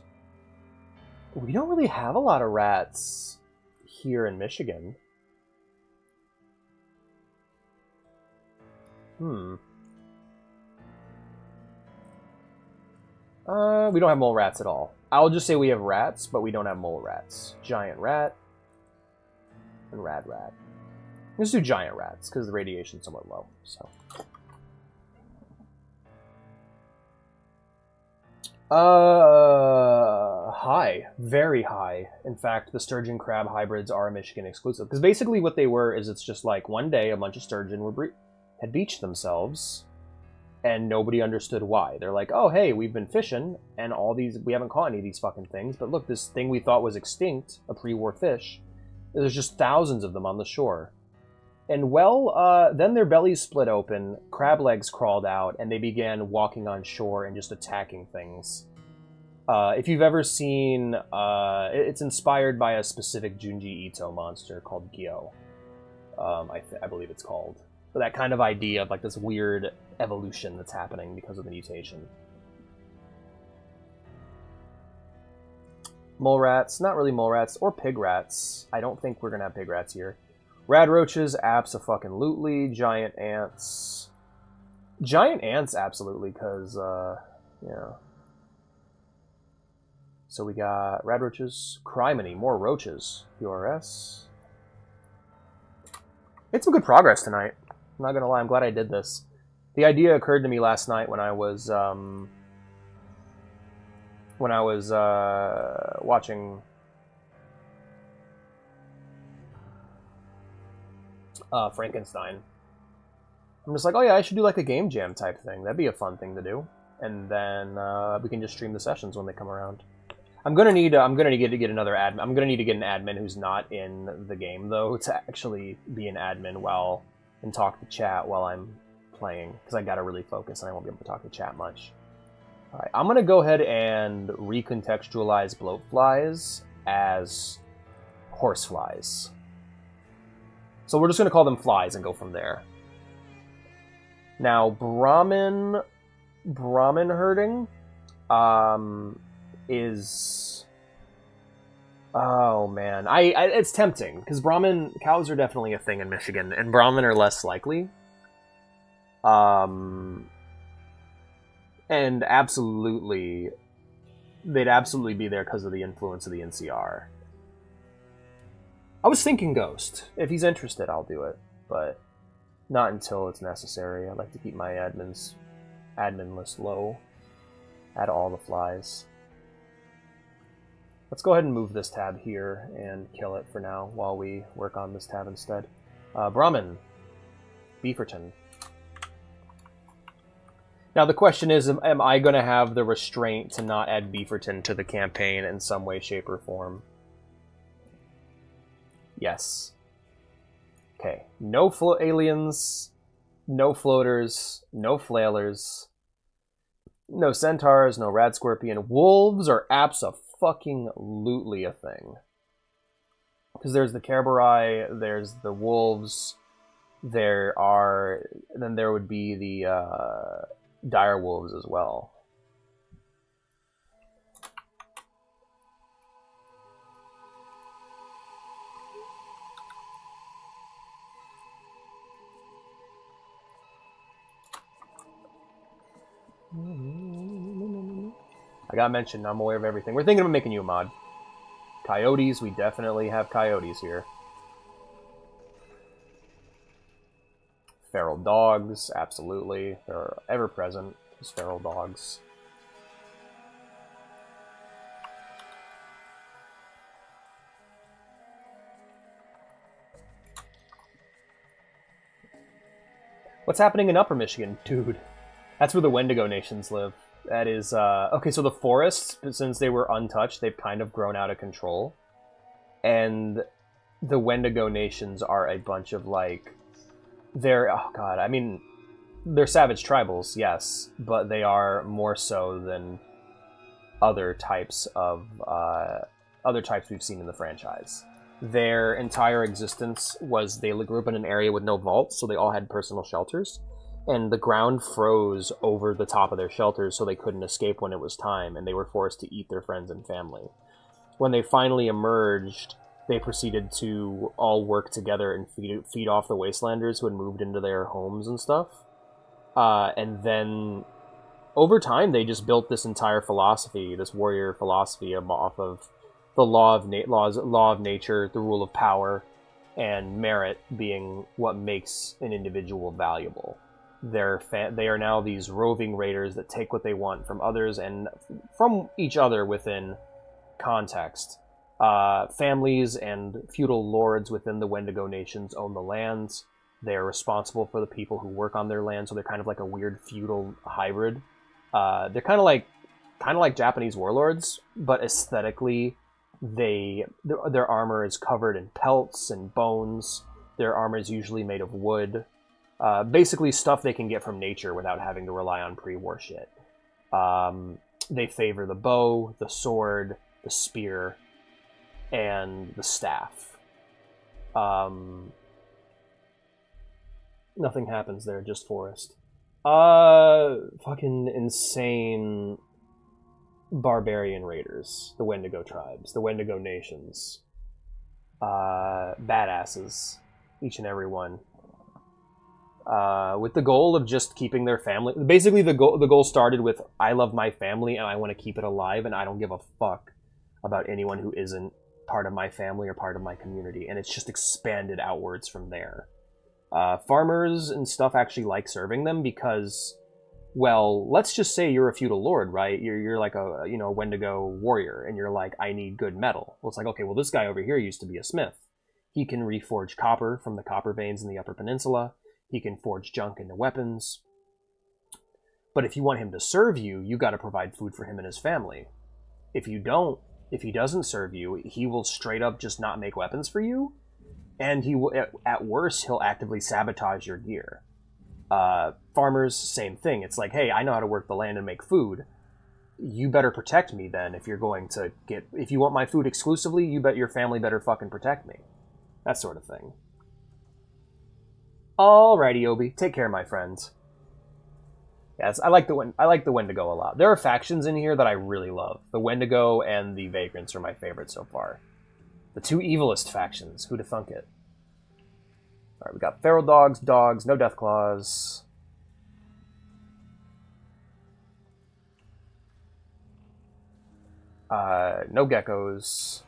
We don't really have a lot of rats here in Michigan. We don't have mole rats at all. I'll just say we have rats, but we don't have mole rats. Giant rat. And rad rat. Let's do giant rats, because the radiation's somewhat low, so. High, very high. In fact, the sturgeon crab hybrids are Michigan exclusive. Because basically what they were is it's just like one day a bunch of sturgeon had beached themselves, and nobody understood why. They're like, oh, hey, we've been fishing, and we haven't caught any of these fucking things, but look, this thing we thought was extinct, a pre-war fish, there's just thousands of them on the shore. And then their bellies split open, crab legs crawled out, and they began walking on shore and just attacking things. If you've ever seen, it's inspired by a specific Junji Ito monster called Gyo. I believe it's called. But that kind of idea of like this weird evolution that's happening because of the mutation. Mole rats, not really mole rats, or pig rats. I don't think we're gonna have pig rats here. Rad roaches, abso-fucking-lutely. Giant ants. Giant ants, absolutely, because, yeah. So we got rad roaches, criminy, more roaches, URS. It's some good progress tonight. I'm not gonna lie, I'm glad I did this. The idea occurred to me last night when I was watching Frankenstein. I'm just like, oh yeah, I should do like a game jam type thing. That'd be a fun thing to do, and then we can just stream the sessions when they come around. I'm gonna need to get another admin. I'm gonna need to get an admin who's not in the game though to actually be an admin and talk to chat while I'm playing, because I gotta really focus and I won't be able to talk to chat much. All right, I'm gonna go ahead and recontextualize bloatflies as horseflies. So we're just gonna call them flies and go from there. Now, Brahmin herding is... Oh, man. It's tempting, because Brahmin... Cows are definitely a thing in Michigan, and Brahmin are less likely. And absolutely... They'd absolutely be there because of the influence of the NCR. I was thinking Ghost. If he's interested, I'll do it, but not until it's necessary. I like to keep my admin list low. Add all the flies. Let's go ahead and move this tab here and kill it for now while we work on this tab instead. Brahmin. Beaverton. Now the question is, am I going to have the restraint to not add Beaverton to the campaign in some way, shape, or form? Yes. Okay. No aliens, no floaters, no flailers, no centaurs, no rad scorpion. Wolves are abso-fucking-lutely a thing. Because there's the Kerberai, there's the wolves, then there would be the dire wolves as well. I gotta mention, I'm aware of everything. We're thinking of making you a mod. Coyotes, we definitely have coyotes here. Feral dogs, absolutely. They're ever present as feral dogs. What's happening in Upper Michigan? Dude, that's where the Wendigo nations live. That is, okay, so the forests, since they were untouched, they've kind of grown out of control. And the Wendigo nations are a bunch of, like, they're savage tribals, yes, but they are more so than other types we've seen in the franchise. Their entire existence was they grew up in an area with no vaults, so they all had personal shelters. And the ground froze over the top of their shelters so they couldn't escape when it was time, and they were forced to eat their friends and family. When they finally emerged, they proceeded to all work together and feed off the wastelanders who had moved into their homes and stuff. And then, over time, they just built this entire philosophy, this warrior philosophy off of the law of nature, the rule of power, and merit being what makes an individual valuable. They are now these roving raiders that take what they want from others and from each other within context. Families and feudal lords within the Wendigo nations own the lands. They are responsible for the people who work on their land, so they're kind of like a weird feudal hybrid. They're kind of like Japanese warlords, but aesthetically, their armor is covered in pelts and bones. Their armor is usually made of wood. Basically, stuff they can get from nature without having to rely on pre-war shit. They favor the bow, the sword, the spear, and the staff. Nothing happens there, just forest. Fucking insane barbarian raiders, the Wendigo tribes, the Wendigo nations. Badasses, each and every one. With the goal of just keeping their family. Basically, the goal started with, I love my family and I want to keep it alive, and I don't give a fuck about anyone who isn't part of my family or part of my community, and it's just expanded outwards from there. Farmers and stuff actually like serving them because, well, let's just say you're a feudal lord, right? You're like a Wendigo warrior, and you're like, I need good metal. Well, it's like, okay, well, this guy over here used to be a smith. He can reforge copper from the copper veins in the Upper Peninsula. He can forge junk into weapons. But if you want him to serve you, you got to provide food for him and his family. If he doesn't serve you, he will straight up just not make weapons for you, and he will, at worst, he'll actively sabotage your gear. Farmers, same thing. It's like, hey, I know how to work the land and make food. You better protect me then if you want my food exclusively, you bet your family better fucking protect me. That sort of thing. Alrighty, Obi. Take care, my friends. Yes, I like the Wendigo a lot. There are factions in here that I really love. The Wendigo and the Vagrants are my favorites so far. The two evilest factions. Who'da thunk it? Alright, we got feral dogs, no death claws. No geckos.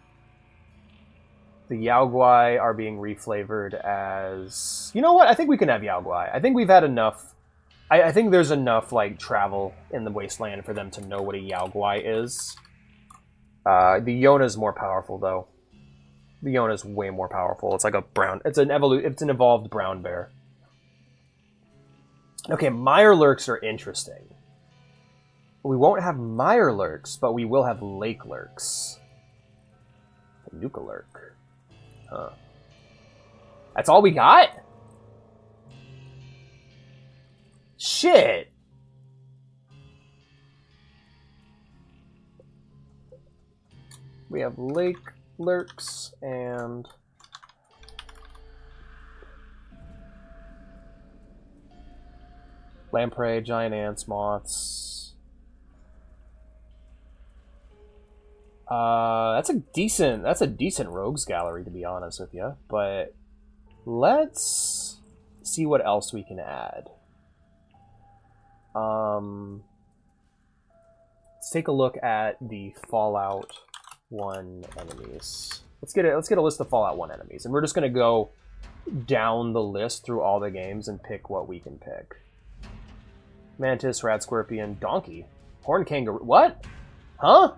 The Yaoguai are being reflavored as... You know what? I think we can have Yaoguai. I think we've had enough... I think there's enough like travel in the wasteland for them to know what a Yaoguai is. The Yona's more powerful, though. The Yona's way more powerful. It's like a brown... It's an evolved brown bear. Okay, Mirelurks are interesting. We won't have Mirelurks, but we will have Lake Lurks. Nuka Lurk. Huh. That's all we got? Shit! We have Lake Lurks and... Lamprey, giant ants, moths... That's a decent rogues gallery, to be honest with you. But let's see what else we can add. Let's take a look at the Fallout 1 enemies. Let's get a list of Fallout 1 enemies, and we're just gonna go down the list through all the games and pick what we can pick. Mantis, rat scorpion, donkey, horn kangaroo. What? Huh?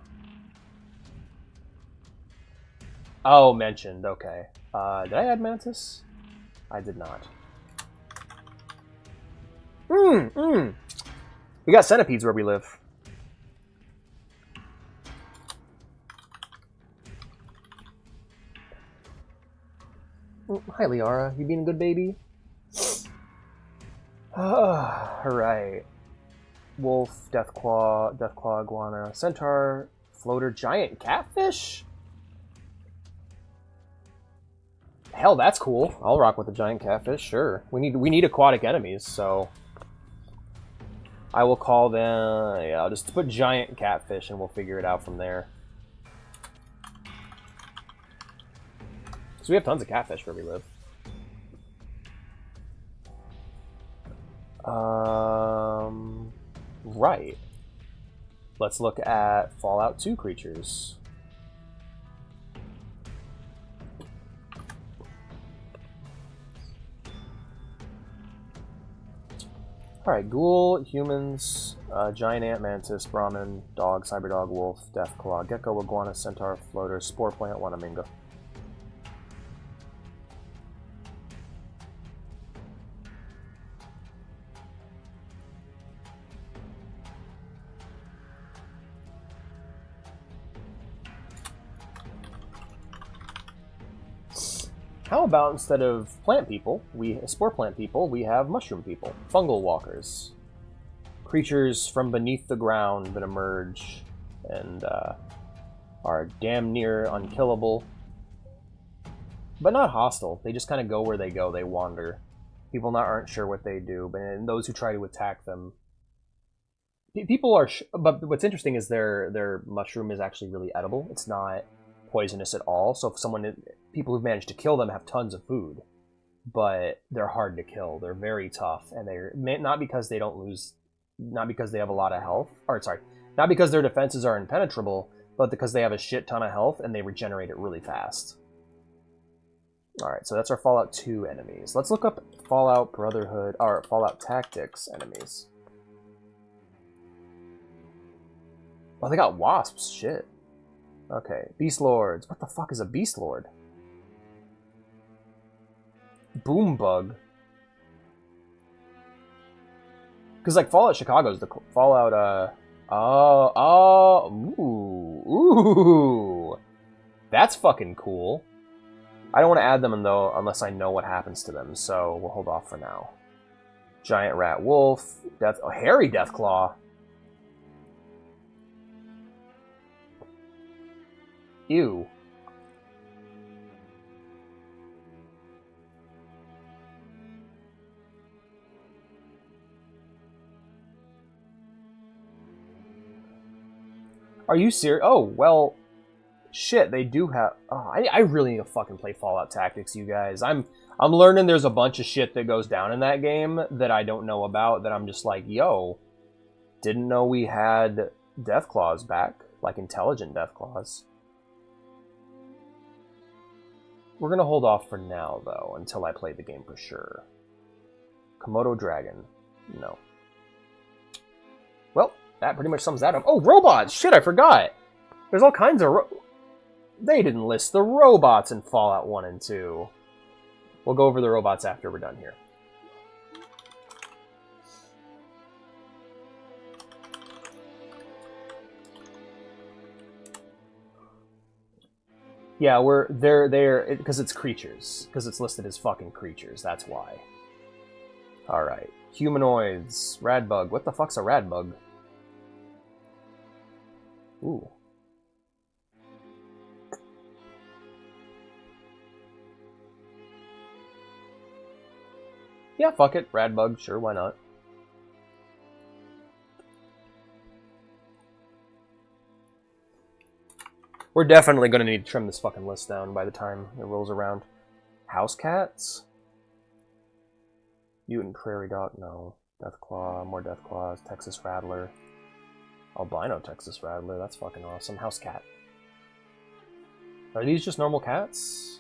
Oh, mentioned. Okay. Did I add Mantis? I did not. We got centipedes where we live. Hi, Liara. You being a good baby? Alright. Wolf, deathclaw, iguana, centaur, floater, giant catfish? Hell, that's cool. I'll rock with the giant catfish, sure. We need aquatic enemies, so I will call them... Yeah, I'll just put giant catfish and we'll figure it out from there. So we have tons of catfish where we live. Right. Let's look at Fallout 2 creatures. Alright, ghoul, humans, Giant ant, mantis, Brahmin, dog, cyberdog, wolf, deathclaw, gecko, iguana, centaur, floater, spore plant, wanaminga. How about instead of plant people, spore plant people, we have mushroom people, fungal walkers. Creatures from beneath the ground that emerge and are damn near unkillable. But not hostile. They just kind of go where they go. They wander. People aren't sure what they do, but those who try to attack them... People are... But what's interesting is their mushroom is actually really edible. It's not poisonous at all. So if people who've managed to kill them have tons of food. But they're hard to kill. They're very tough. And they're... Not because they don't lose... Not because they have a lot of health. Or, sorry. Not because their defenses are impenetrable, but because they have a shit ton of health and they regenerate it really fast. Alright, so that's our Fallout 2 enemies. Let's look up Fallout Brotherhood, or Fallout Tactics enemies. Oh, they got wasps. Shit. Okay, Beast Lords. What the fuck is a Beast Lord? Boom Bug. Because, like, Fallout Chicago's the Fallout, ooh. That's fucking cool. I don't want to add them, though, unless I know what happens to them, so we'll hold off for now. Giant Rat Wolf. Hairy Deathclaw. Ew. Are you serious? Oh, well... Shit, they do have... Oh, I really need to fucking play Fallout Tactics, you guys. I'm learning there's a bunch of shit that goes down in that game that I don't know about, that I'm just like, yo, didn't know we had Deathclaws back. Like, intelligent Deathclaws. We're gonna hold off for now, though, until I play the game for sure. Komodo Dragon. No. Well, that pretty much sums that up. Oh, robots! Shit, I forgot! There's all kinds of... They didn't list the robots in Fallout 1 and 2. We'll go over the robots after we're done here. Yeah, they're because it's creatures. Because it's listed as fucking creatures, that's why. Alright. Humanoids. Radbug. What the fuck's a radbug? Ooh. Yeah, fuck it. Radbug, sure, why not? We're definitely going to need to trim this fucking list down by the time it rolls around. House cats? Mutant prairie dog? No. Deathclaw, more Deathclaws. Texas Rattler. Albino Texas Rattler, that's fucking awesome. House cat. Are these just normal cats?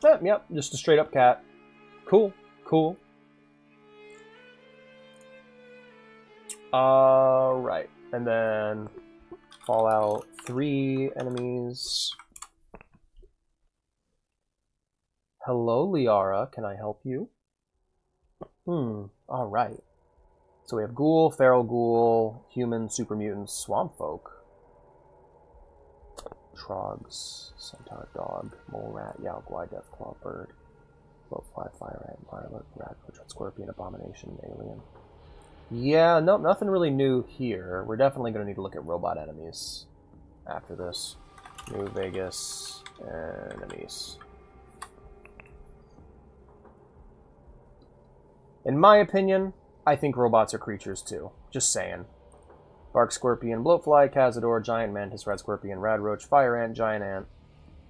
Yep, just a straight up cat. Cool, cool. Right. And then Fallout 3 enemies. Hello, Liara. Can I help you? Alright. So we have ghoul, feral ghoul, human, super mutants, swamp folk. Trogs, centaur, dog, mole rat, yaogwai, deathclaw, bird, blowfly, fire ant, violet, rat, scorpion, abomination, alien. Yeah, nope, nothing really new here. We're definitely going to need to look at robot enemies after this. New Vegas enemies. In my opinion, I think robots are creatures too. Just saying. Bark Scorpion, Bloatfly, Cazador, Giant Mantis, Red Scorpion, Radroach, Fire Ant, Giant Ant,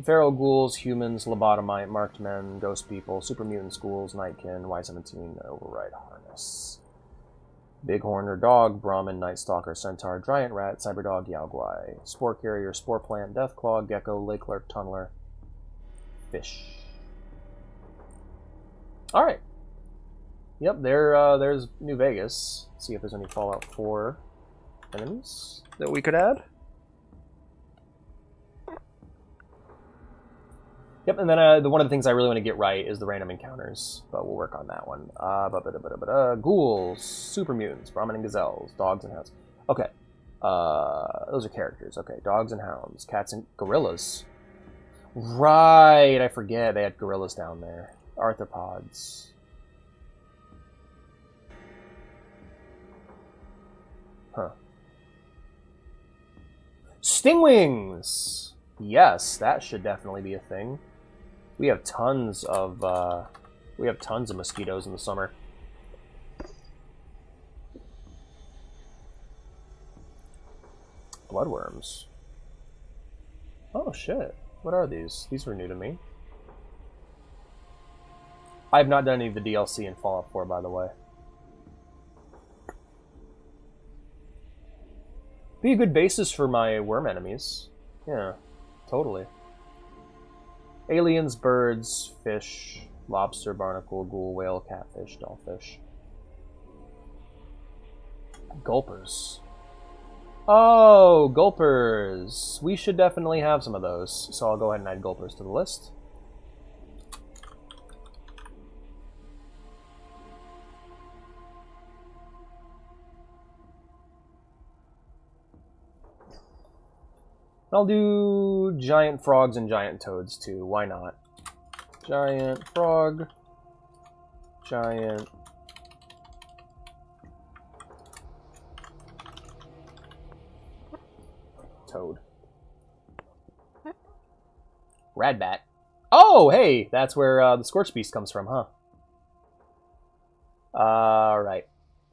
Feral Ghouls, Humans, Lobotomite, Marked Men, Ghost People, Super Mutant Schools, Nightkin, Y-17, Override Harness. Bighorner Dog, Brahmin, Night Stalker, Centaur, Giant Rat, Cyberdog, Yaogwai, Spore Carrier, Spore Plant, Deathclaw, Gecko, Lake Lurk, Tunneler, Fish. Alright. Yep, there's New Vegas. Let's see if there's any Fallout 4 enemies that we could add. Yep, and then one of the things I really want to get right is the random encounters, but we'll work on that one. Ghouls, super mutants, Brahmin and gazelles, dogs and hounds. Okay, those are characters. Okay, dogs and hounds, cats and gorillas. Right, I forget they had gorillas down there. Arthropods. Huh. Stingwings! Yes, that should definitely be a thing. We have tons of mosquitoes in the summer. Bloodworms. Oh shit. What are these? These were new to me. I have not done any of the DLC in Fallout 4, by the way. Be a good basis for my worm enemies. Yeah, totally. Aliens, birds, fish, lobster, barnacle, ghoul, whale, catfish, dollfish. Gulpers. Oh, gulpers. We should definitely have some of those. So I'll go ahead and add gulpers to the list. I'll do giant frogs and giant toads too. Why not? Giant frog. Giant toad. Radbat. Oh, hey! That's where the Scorch Beast comes from, huh? Right.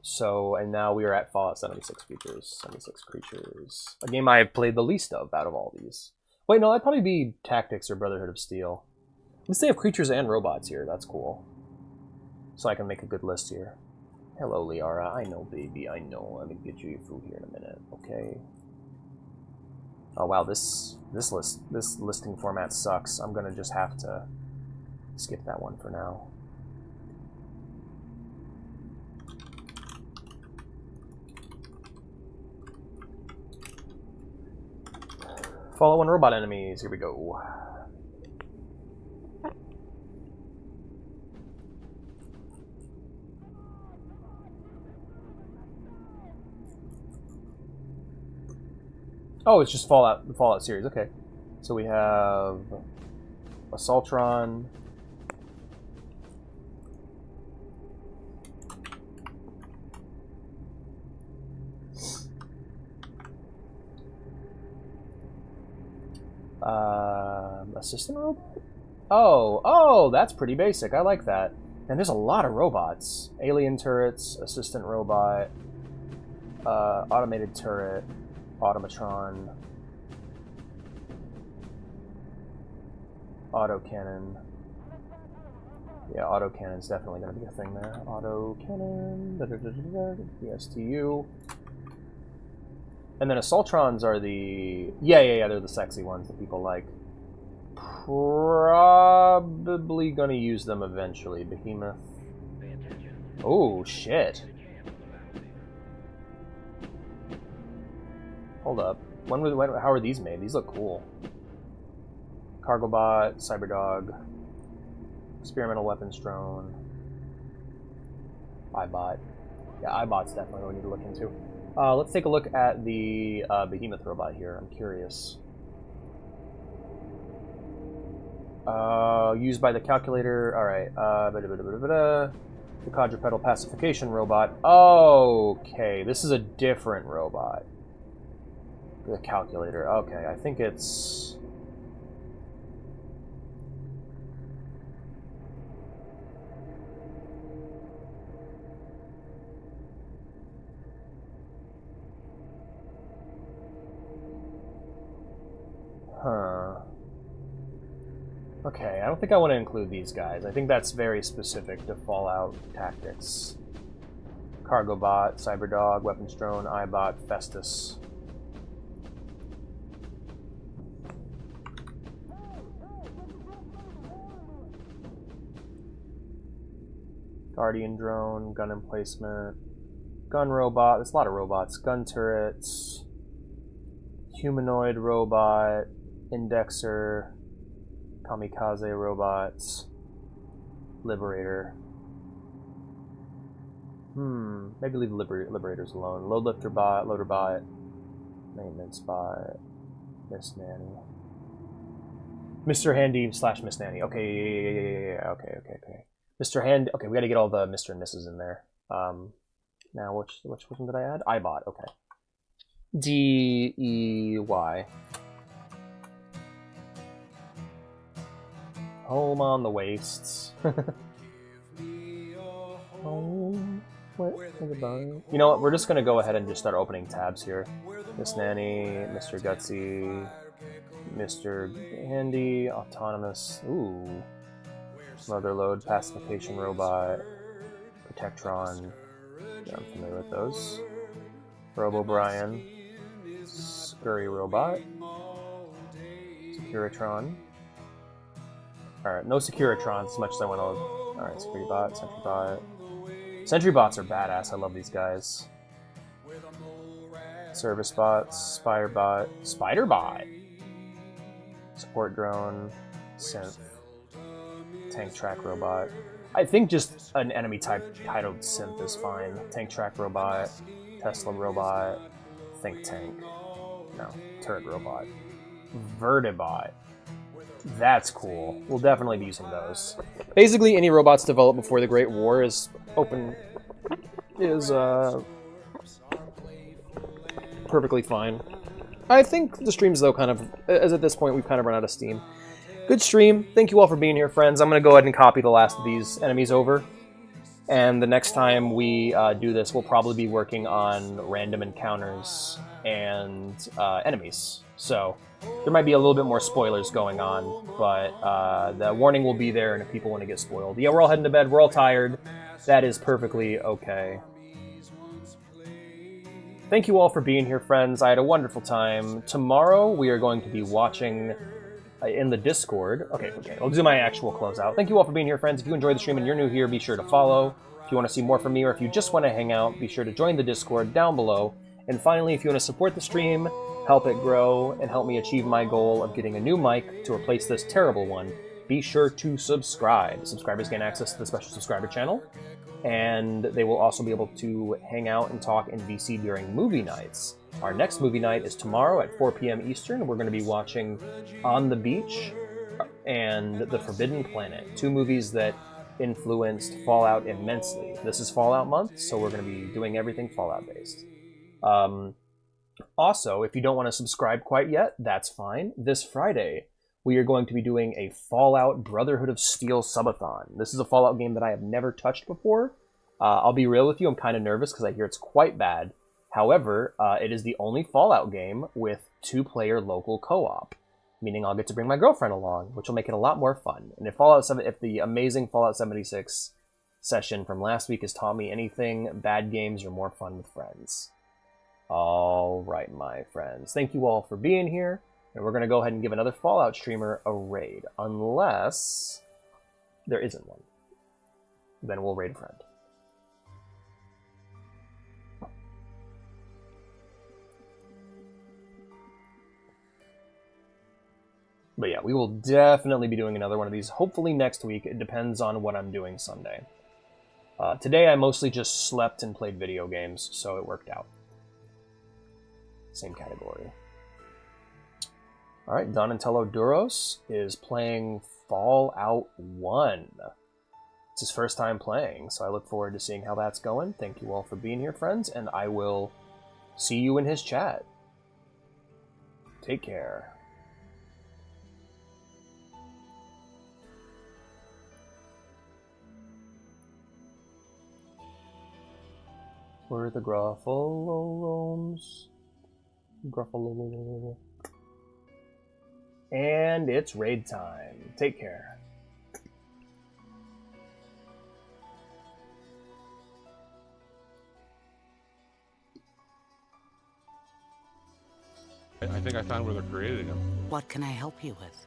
So, and now we are at Fallout 76 creatures. 76 creatures. A game I have played the least of out of all these. Wait, no, that'd probably be Tactics or Brotherhood of Steel. At least they have creatures and robots here. That's cool. So I can make a good list here. Hello, Liara. I know, baby. I know. I'm gonna get you your food here in a minute. Okay. Oh wow, this listing format sucks. I'm gonna just have to skip that one for now. Fallout 1 robot enemies. Here we go. Oh, it's just Fallout, the Fallout series. Okay. So we have Assaultron. Assistant robot? Oh, that's pretty basic. I like that. And there's a lot of robots. Alien turrets, assistant robot, automated turret, automatron, autocannon. Yeah, autocannon's definitely going to be a thing there. Autocannon, the STU. And then Assaultrons are the... Yeah, they're the sexy ones that people like. Probably gonna use them eventually. Behemoth. Oh, shit. Hold up. How are these made? These look cool. Cargobot, Cyberdog, Experimental Weapons Drone, iBot. Yeah, iBot's definitely what we need to look into. Let's take a look at the Behemoth robot here. I'm curious. Used by the calculator. Alright. The quadrupedal pacification robot. Okay, this is a different robot. The calculator. Okay, I think it's... Huh. Okay, I don't think I want to include these guys. I think that's very specific to Fallout Tactics. Cargobot, Cyberdog, Weapons Drone, iBot, Festus. Guardian drone, gun emplacement, gun robot. There's a lot of robots. Gun turrets, humanoid robot, indexer, kamikaze robots, liberator. Maybe leave the liberators alone. Load lifter bot, loader bot, maintenance bot, Miss Nanny. Mr. Handy / Miss Nanny. Okay, okay. Mr. Hand. Okay, we got to get all the Mr. and Mrs. in there. Now, which one did I add? iBot. Okay. DEY. Home on the wastes. Home. You know what? We're just gonna go ahead and just start opening tabs here. Miss Nanny, Mr. Gutsy, Mr. Handy, Autonomous. Ooh. Motherload, Pacification Robot, Protectron. Yeah, I'm familiar with those. Robo Brian, Scurry Robot, Securitron. Alright, no Securitrons as much as I want to. Alright, Security Bot, Sentry Bot. Sentry Bots are badass, I love these guys. Service Bots, Spire Bot, Spider Bot, Support Drone, Synth, Tank Track Robot. I think just an enemy type titled Synth is fine. Tank Track Robot, Tesla Robot, Think Tank. No, Turret Robot. Vertibot. That's cool. We'll definitely be using those. Basically, any robots developed before the Great War is perfectly fine. I think the streams, though, kind of, as at this point, we've kind of run out of steam. Good stream. Thank you all for being here, friends. I'm going to go ahead and copy the last of these enemies over. And the next time we do this, we'll probably be working on random encounters and enemies. So there might be a little bit more spoilers going on, but the warning will be there, and if people want to get spoiled. Yeah, we're all heading to bed. We're all tired. That is perfectly okay. Thank you all for being here, friends. I had a wonderful time. Tomorrow, we are going to be watching in the Discord. Okay, I'll do my actual closeout. Thank you all for being here, friends. If you enjoyed the stream and you're new here, be sure to follow. If you want to see more from me, or if you just want to hang out, be sure to join the Discord down below. And finally, if you want to support the stream, help it grow, and help me achieve my goal of getting a new mic to replace this terrible one, be sure to subscribe. Subscribers gain access to the special subscriber channel, and they will also be able to hang out and talk in VC during movie nights. Our next movie night is tomorrow at 4 p.m. Eastern. We're going to be watching On the Beach and The Forbidden Planet, two movies that influenced Fallout immensely. This is Fallout month, so we're going to be doing everything Fallout-based. Also, if you don't want to subscribe quite yet, that's fine. This Friday, we are going to be doing a Fallout Brotherhood of Steel subathon. This is a Fallout game that I have never touched before. I'll be real with you, I'm kind of nervous because I hear it's quite bad. However, it is the only Fallout game with 2-player local co-op, meaning I'll get to bring my girlfriend along, which will make it a lot more fun. And if the amazing Fallout 76 session from last week has taught me anything, bad games are more fun with friends. All right, my friends. Thank you all for being here. And we're going to go ahead and give another Fallout streamer a raid. Unless there isn't one. Then we'll raid a friend. But yeah, we will definitely be doing another one of these. Hopefully next week. It depends on what I'm doing Sunday. Today I mostly just slept and played video games, so it worked out. Same category. Alright, Donatello Duros is playing Fallout 1. It's his first time playing, so I look forward to seeing how that's going. Thank you all for being here, friends, and I will see you in his chat. Take care. Where the Gruffalo roams. Gruffalo. And it's raid time. Take care. I think I found where they're creating them. What can I help you with?